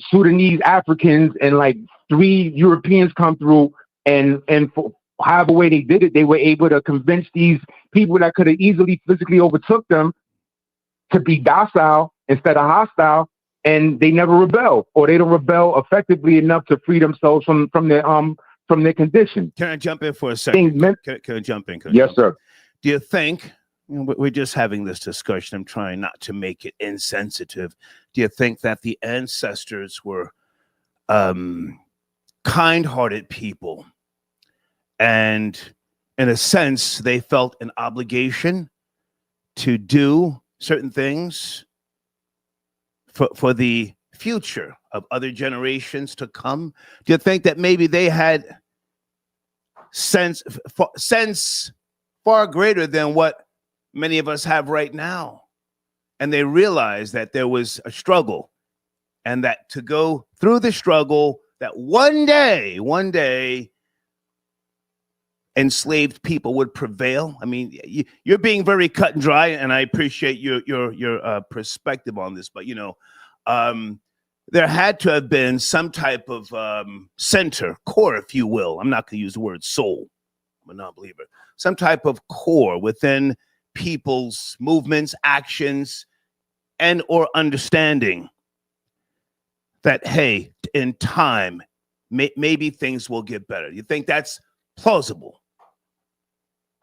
Sudanese Africans and like 3 Europeans come through, and for however way they did it, they were able to convince these people that could have easily physically overtook them to be docile instead of hostile, and they never rebel, or they don't rebel effectively enough to free themselves from their condition. Can I jump in for a second? Can I jump in? Yes, sir. Do you think, we're just having this discussion, I'm trying not to make it insensitive. Do you think that the ancestors were kind-hearted people, and in a sense, they felt an obligation to do certain things for the future of other generations to come? Do you think that maybe they had sense far greater than what many of us have right now, and they realized that there was a struggle, and that to go through the struggle, that one day enslaved people would prevail? I mean, you're being very cut and dry, and I appreciate your perspective on this, but there had to have been some type of center, core, if you will. I'm not going to use the word soul. I'm a non-believer. Some type of core within people's movements, actions, and or understanding that, hey, in time, maybe things will get better. You think that's plausible?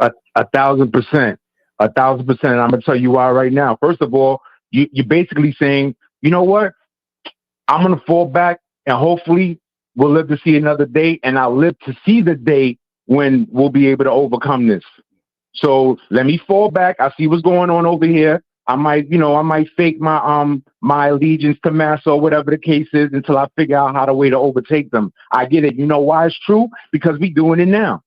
1,000%. 1,000%. And I'm going to tell you why right now. First of all, you're basically saying, you know what? I'm going to fall back, and hopefully we'll live to see another day, and I'll live to see the day when we'll be able to overcome this. So let me fall back. I see what's going on over here. I might fake my my allegiance to Massa or whatever the case is until I figure out how to way to overtake them. I get it. You know why it's true? Because we're doing it now.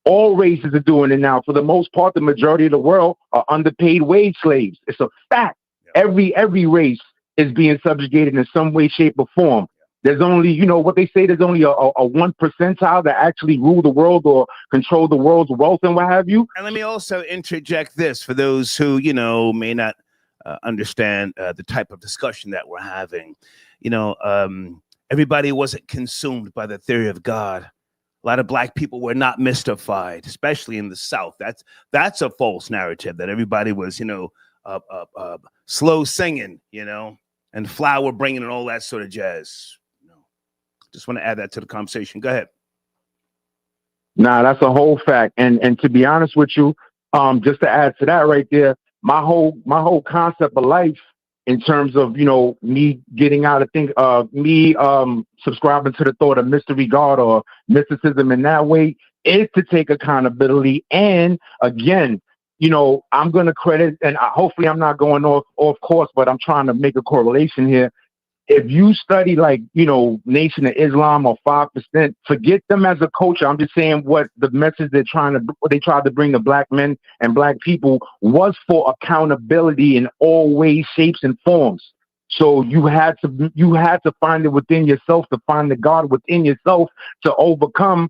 All races are doing it now. For the most part, the majority of the world are underpaid wage slaves. It's a fact. Every race is being subjugated in some way, shape, or form. There's only, what they say, there's only a 1 percentile that actually rule the world or control the world's wealth and what have you. And let me also interject this for those who, may not understand the type of discussion that we're having. Everybody wasn't consumed by the theory of God. A lot of Black people were not mystified, especially in the South. That's a false narrative that everybody was, slow singing, and flower bringing and all that sort of jazz. Just want to add that to the conversation. Go ahead. Nah, that's a whole fact. And to be honest with you, just to add to that right there, my whole concept of life, in terms of, me getting out of me subscribing to the thought of mystery God or mysticism in that way, is to take accountability. And again, I'm going to credit, and hopefully I'm not going off course, but I'm trying to make a correlation here. If you study Nation of Islam or 5%, forget them as a culture. I'm just saying what the message they tried to bring to Black men and Black people was for accountability in all ways, shapes, and forms. So you had to find it within yourself, to find the God within yourself to overcome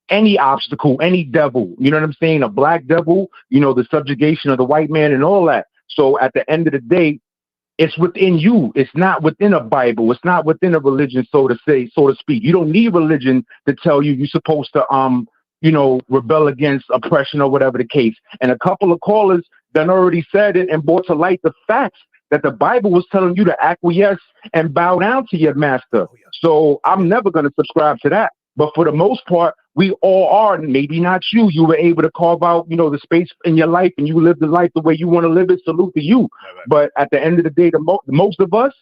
any obstacle, any devil. You know what I'm saying? A black devil, the subjugation of the white man and all that. So at the end of the day, It's within you. It's not within a Bible. It's not within a religion, so to speak. You don't need religion to tell you you're supposed to, rebel against oppression or whatever the case. And a couple of callers done already said it and brought to light the facts that the Bible was telling you to acquiesce and bow down to your master. So I'm never going to subscribe to that. But for the most part, we all are, maybe not you. You were able to carve out, the space in your life, and you live the life the way you want to live it. Salute to you. Right. But at the end of the day, most of us,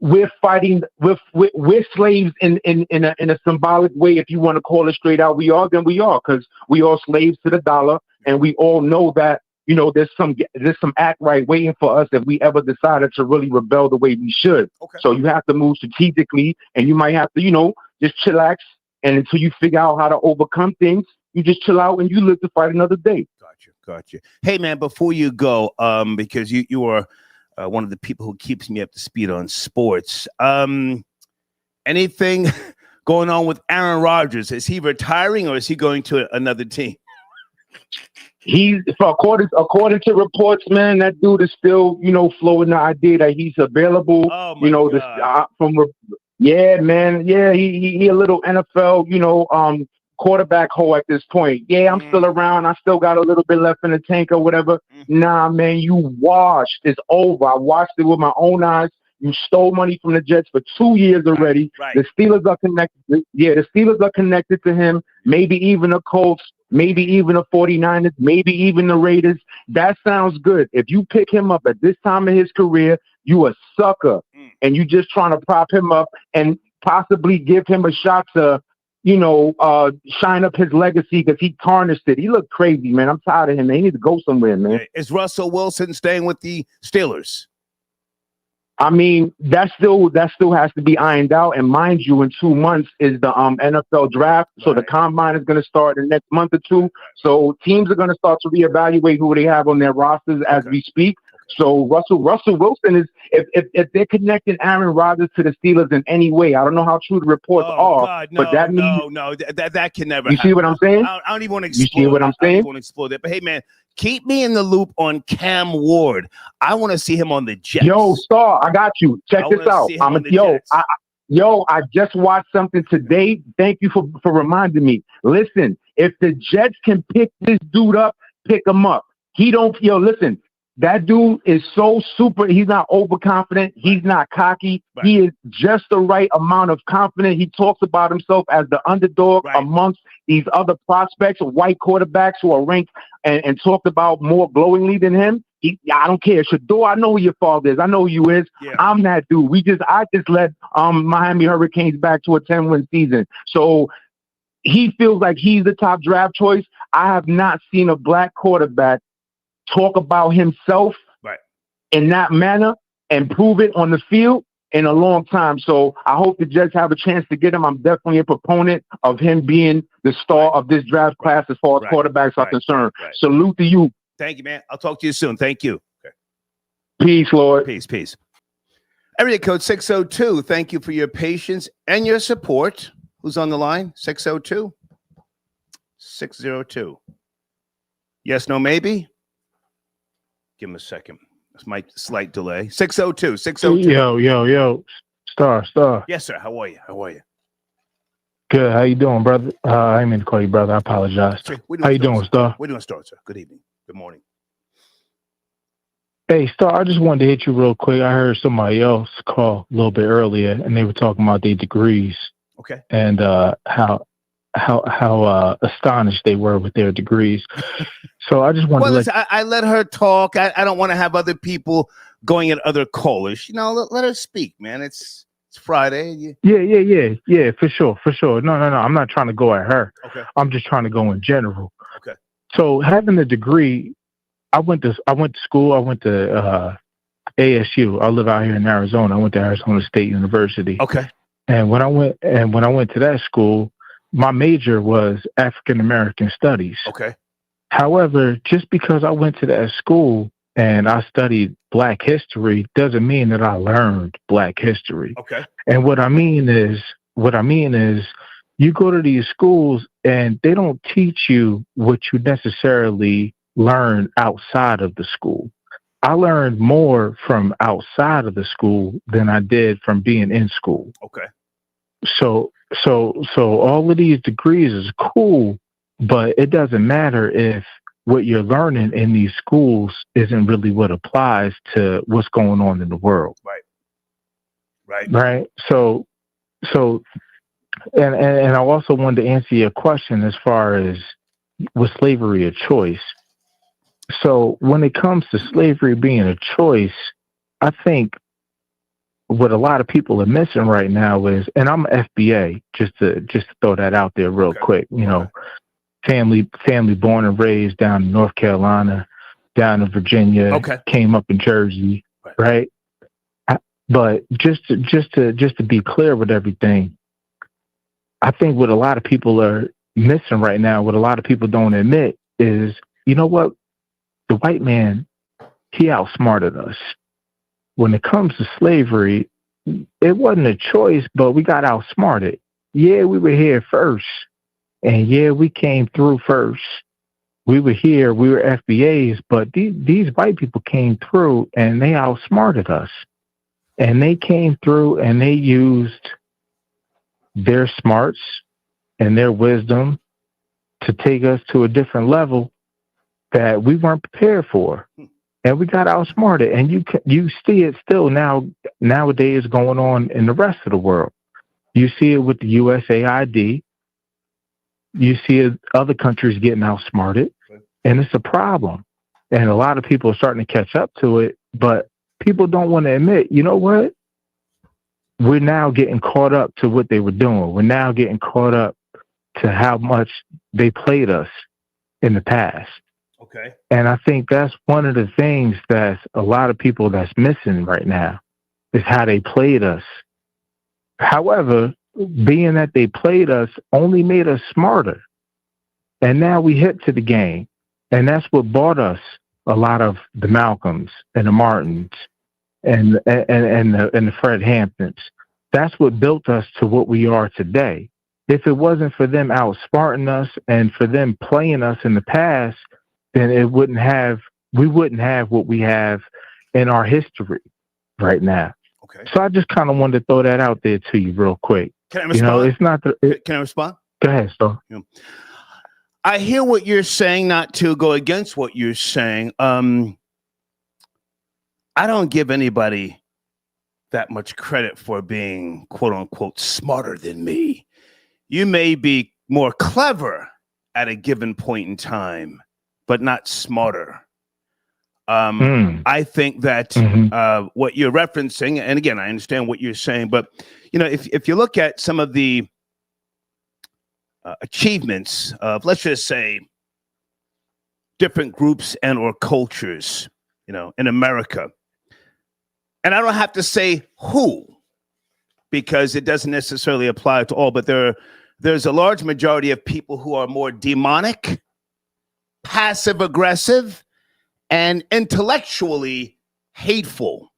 we're fighting. We're slaves in a symbolic way. If you want to call it straight out, we are. Then we are, because we are slaves to the dollar, and we all know that. There's some act right waiting for us if we ever decided to really rebel the way we should. Okay. So you have to move strategically, and you might have to, just chillax. And until you figure out how to overcome things, you just chill out and you live to fight another day. Gotcha. Hey, man, before you go, because you are one of the people who keeps me up to speed on sports. Anything going on with Aaron Rodgers? Is he retiring or is he going to another team? He's according to reports, man, that dude is still, floating the idea that he's available. Oh my God. Yeah, man. Yeah, he a little NFL, quarterback hole at this point. Yeah, I'm still around. I still got a little bit left in the tank or whatever. Nah, man, you washed. It's over. I watched it with my own eyes. You stole money from the Jets for 2 years already. Right. The Steelers are connected. Yeah, the Steelers are connected to him. Maybe even the Colts. Maybe even the 49ers. Maybe even the Raiders. That sounds good. If you pick him up at this time of his career, you a sucker. And you just trying to prop him up and possibly give him a shot to, shine up his legacy because he tarnished it. He looked crazy, man. I'm tired of him. He needs to go somewhere, man. Is Russell Wilson staying with the Steelers? I mean, that still has to be ironed out. And mind you, in 2 months is the NFL draft. So the combine is going to start in the next month or two. So teams are going to start to reevaluate who they have on their rosters as we speak. So Russell Wilson is, if they're connecting Aaron Rodgers to the Steelers in any way, I don't know how true the reports are, God, no, but that means that can never you happen. see what I'm saying? I don't even want to explore. You see what I'm saying? I don't even want to explore that. But hey, man, keep me in the loop on Cam Ward. I want to see him on the Jets. Yo, Star, I got you. Check this out. I just watched something today. Thank you for reminding me. Listen, if the Jets can pick this dude up, pick him up. Listen. That dude is so super. He's not overconfident. He's not cocky. Right. He is just the right amount of confident. He talks about himself as the underdog amongst these other prospects, white quarterbacks who are ranked and talked about more glowingly than him. I don't care. Shador, I know who your father is. I know who you is. Yeah. I'm that dude. I just led Miami Hurricanes back to a 10-win season. So he feels like he's the top draft choice. I have not seen a black quarterback talk about himself in that manner and prove it on the field in a long time. So I hope the Jets have a chance to get him. I'm definitely a proponent of him being the star of this draft class as far as quarterbacks are concerned. Salute to you. Thank you, man. I'll talk to you soon. Thank you. Okay. Peace, Lord. Peace. Area code 602. Thank you for your patience and your support. Who's on the line? 602. 602. Yes, no, maybe? Give him a second. It's my slight delay. 602. Yo. Star. Yes, sir. How are you? Good. How you doing, brother? I didn't mean to call you brother. I apologize. How you doing, Star? We're doing Star, sir. Good evening. Good morning. Hey, Star, I just wanted to hit you real quick. I heard somebody else call a little bit earlier, and they were talking about their degrees. Okay. And how astonished they were with their degrees. So I just wanted to I let her talk. I don't want to have other people going at other callers. Let her speak, man. It's Friday. Yeah, for sure. No. I'm not trying to go at her. Okay. I'm just trying to go in general. Okay. So having a degree, I went to school. I went to ASU. I live out here in Arizona. I went to Arizona State University. Okay. And when I went to that school, my major was African American Studies. Okay. However, just because I went to that school and I studied Black history doesn't mean that I learned Black history. Okay. And what I mean is you go to these schools and they don't teach you what you necessarily learn outside of the school. I learned more from outside of the school than I did from being in school. Okay. So all of these degrees is cool, but it doesn't matter if what you're learning in these schools isn't really what applies to what's going on in the world. Right. So, and I also wanted to answer your question as far as was slavery a choice? So when it comes to slavery being a choice, I think what a lot of people are missing right now is, and I'm FBA, just to throw that out there real quick, you know, family born and raised down in North Carolina, down in Virginia, came up in Jersey, right? But just to be clear with everything, I think what a lot of people are missing right now, what a lot of people don't admit is, you know what? The white man, he outsmarted us. When it comes to slavery, it wasn't a choice, but we got outsmarted. Yeah, we were here first. And yeah, we came through first. We were here, we were FBAs, but these white people came through and they outsmarted us. And they came through and they used their smarts and their wisdom to take us to a different level that we weren't prepared for. And we got outsmarted. And you see it still nowadays going on in the rest of the world. You see it with the USAID. You see other countries getting outsmarted. And it's a problem. And a lot of people are starting to catch up to it. But people don't want to admit, you know what? We're now getting caught up to what they were doing. We're now getting caught up to how much they played us in the past. Okay. And I think that's one of the things that a lot of people that's missing right now is how they played us. However, being that they played us only made us smarter. And now we hip to the game. And that's what bought us a lot of the Malcolms and the Martins and the Fred Hamptons. That's what built us to what we are today. If it wasn't for them outsmarting us and for them playing us in the past, then we wouldn't have what we have in our history right now. Okay. So I just kind of wanted to throw that out there to you real quick. Can I respond? You know, it's not Can I respond? Go ahead, Star. Yeah. I hear what you're saying, not to go against what you're saying. I don't give anybody that much credit for being, quote unquote, smarter than me. You may be more clever at a given point in time, but not smarter. I think that what you're referencing, and again, I understand what you're saying, but you know, if you look at some of the achievements of, let's just say, different groups and or cultures, you know, in America, and I don't have to say who, because it doesn't necessarily apply to all, but there's a large majority of people who are more demonic, passive aggressive, and intellectually hateful.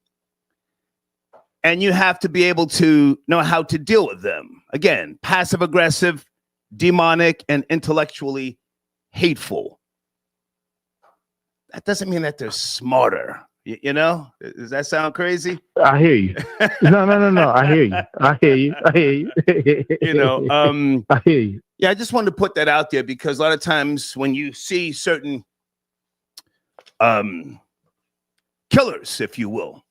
And you have to be able to know how to deal with them. Again, passive aggressive, demonic, and intellectually hateful. That doesn't mean that they're smarter. You know? Does that sound crazy? I hear you. No. I hear you. You know, I hear you. Yeah, I just wanted to put that out there because a lot of times when you see certain killers, if you will,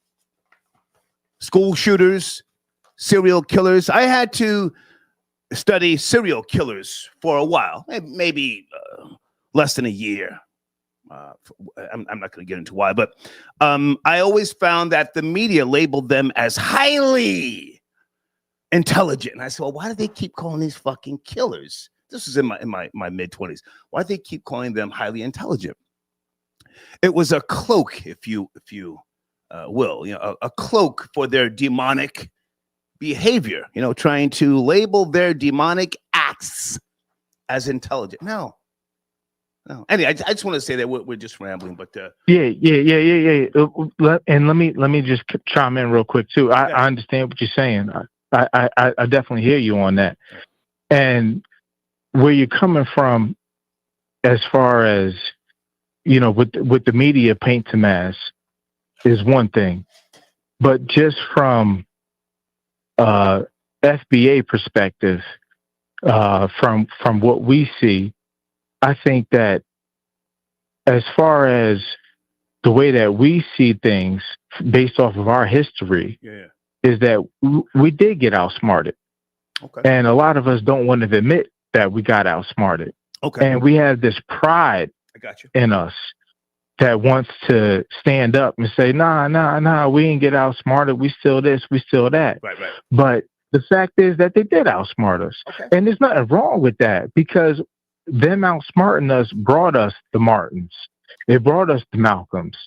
school shooters, serial killers, I had to study serial killers for a while, maybe less than a year. I'm not going to get into why, but I always found that the media labeled them as highly intelligent. And I said, well, why do they keep calling these fucking killers? This is in my mid-20s. Why do they keep calling them highly intelligent? It was a cloak, if you will, you know, a cloak for their demonic behavior, you know, trying to label their demonic acts as intelligent. No. Anyway, I just want to say that we're just rambling, but yeah. And let me just chime in real quick too. I understand what you're saying. I definitely hear you on that. And where you're coming from, as far as, you know, with the media paint them as is one thing, but just from FBA perspective, from what we see, I think that as far as the way that we see things based off of our history, is that we did get outsmarted. Okay. And a lot of us don't want to admit that we got outsmarted. Okay. And we have this pride in us that wants to stand up and say, nah, we didn't get outsmarted. We still this, we still that. Right. But the fact is that they did outsmart us. Okay. And there's nothing wrong with that, because them outsmarting us brought us the Martins. It brought us the Malcolms.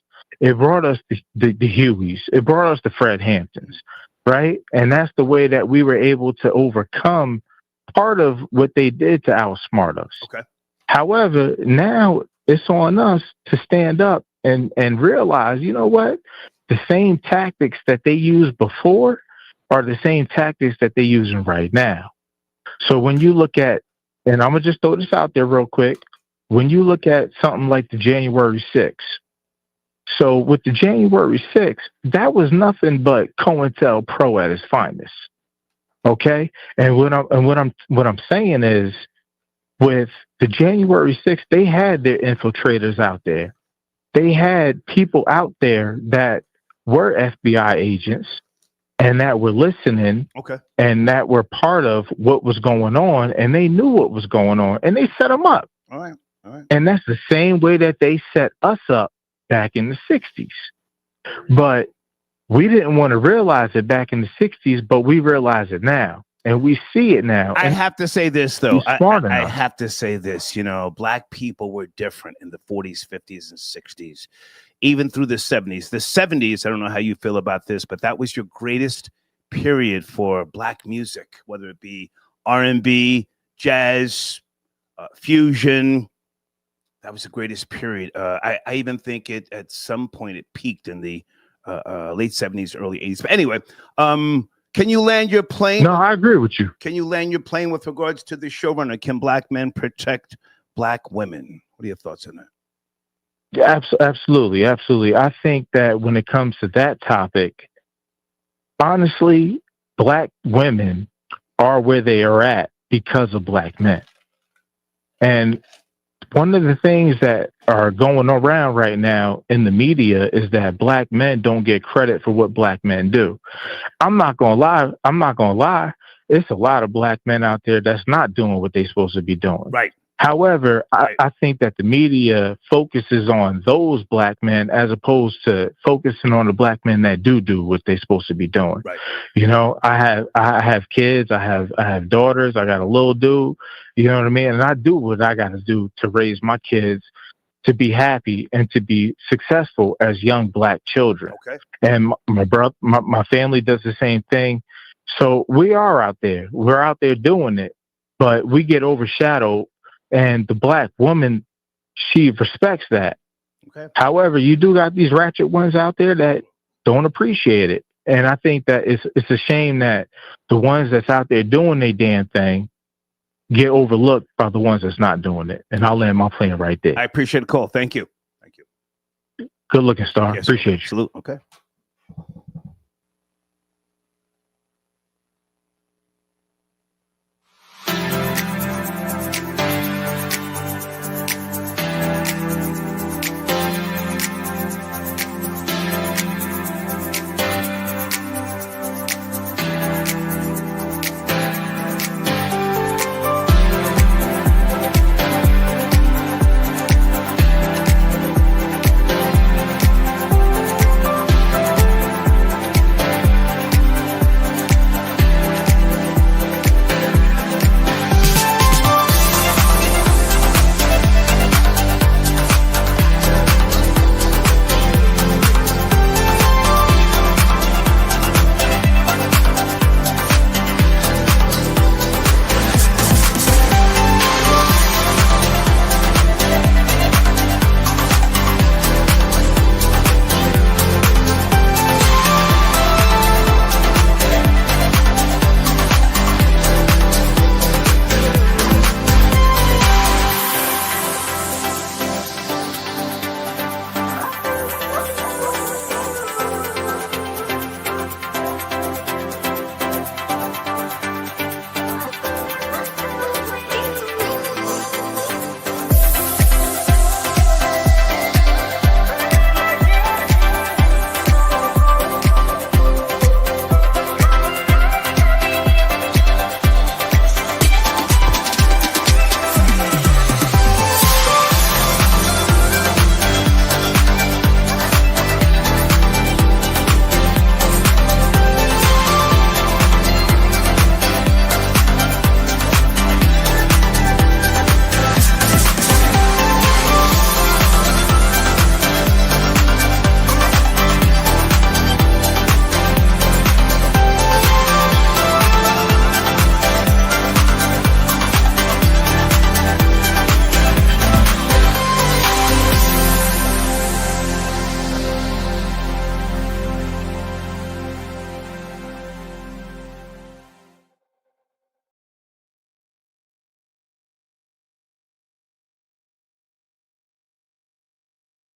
It brought us the Hueys. It brought us the Fred Hamptons, right? And that's the way that we were able to overcome part of what they did to outsmart us. Okay. However, now it's on us to stand up and realize, you know what? The same tactics that they used before are the same tactics that they're using right now. So when you look at, and I'm going to just throw this out there real quick, when you look at something like the January 6th, so with the January 6th, that was nothing but COINTELPRO at its finest. Okay? And what I'm saying is, with the January 6th, they had their infiltrators out there. They had people out there that were FBI agents and that were listening, and that were part of what was going on, and they knew what was going on, and they set them up. All right. And that's the same way that they set us up back in the 60s. But we didn't want to realize it back in the 60s, but we realize it now. And we see it now. I have to say this, though. I have to say this. You know, black people were different in the 40s, 50s, and 60s, even through the 70s. The 70s, I don't know how you feel about this, but that was your greatest period for black music, whether it be R&B, jazz, fusion. That was the greatest period. I even think it at some point it peaked in the late 70s, early 80s. But anyway, can you land your plane? No, I agree with you. Can you land your plane with regards to the showrunner? Can black men protect black women? What are your thoughts on that? Yeah, absolutely. I think that when it comes to that topic, honestly, black women are where they are at because of black men. And one of the things that are going around right now in the media is that black men don't get credit for what black men do. I'm not gonna lie. It's a lot of black men out there that's not doing what they're supposed to be doing. Right. However, I think that the media focuses on those black men as opposed to focusing on the black men that do what they're supposed to be doing. Right. You know, I have kids, I have daughters, I got a little dude, you know what I mean? And I do what I got to do to raise my kids to be happy and to be successful as young black children. Okay. And my family does the same thing. So we are out there. We're out there doing it, but we get overshadowed. And the black woman, she respects that. Okay. However, you do got these ratchet ones out there that don't appreciate it. And I think that it's a shame that the ones that's out there doing their damn thing get overlooked by the ones that's not doing it. And I'll land my plane right there. I appreciate the call. Thank you. Good looking, Star. Yes, appreciate you. Salute. Okay.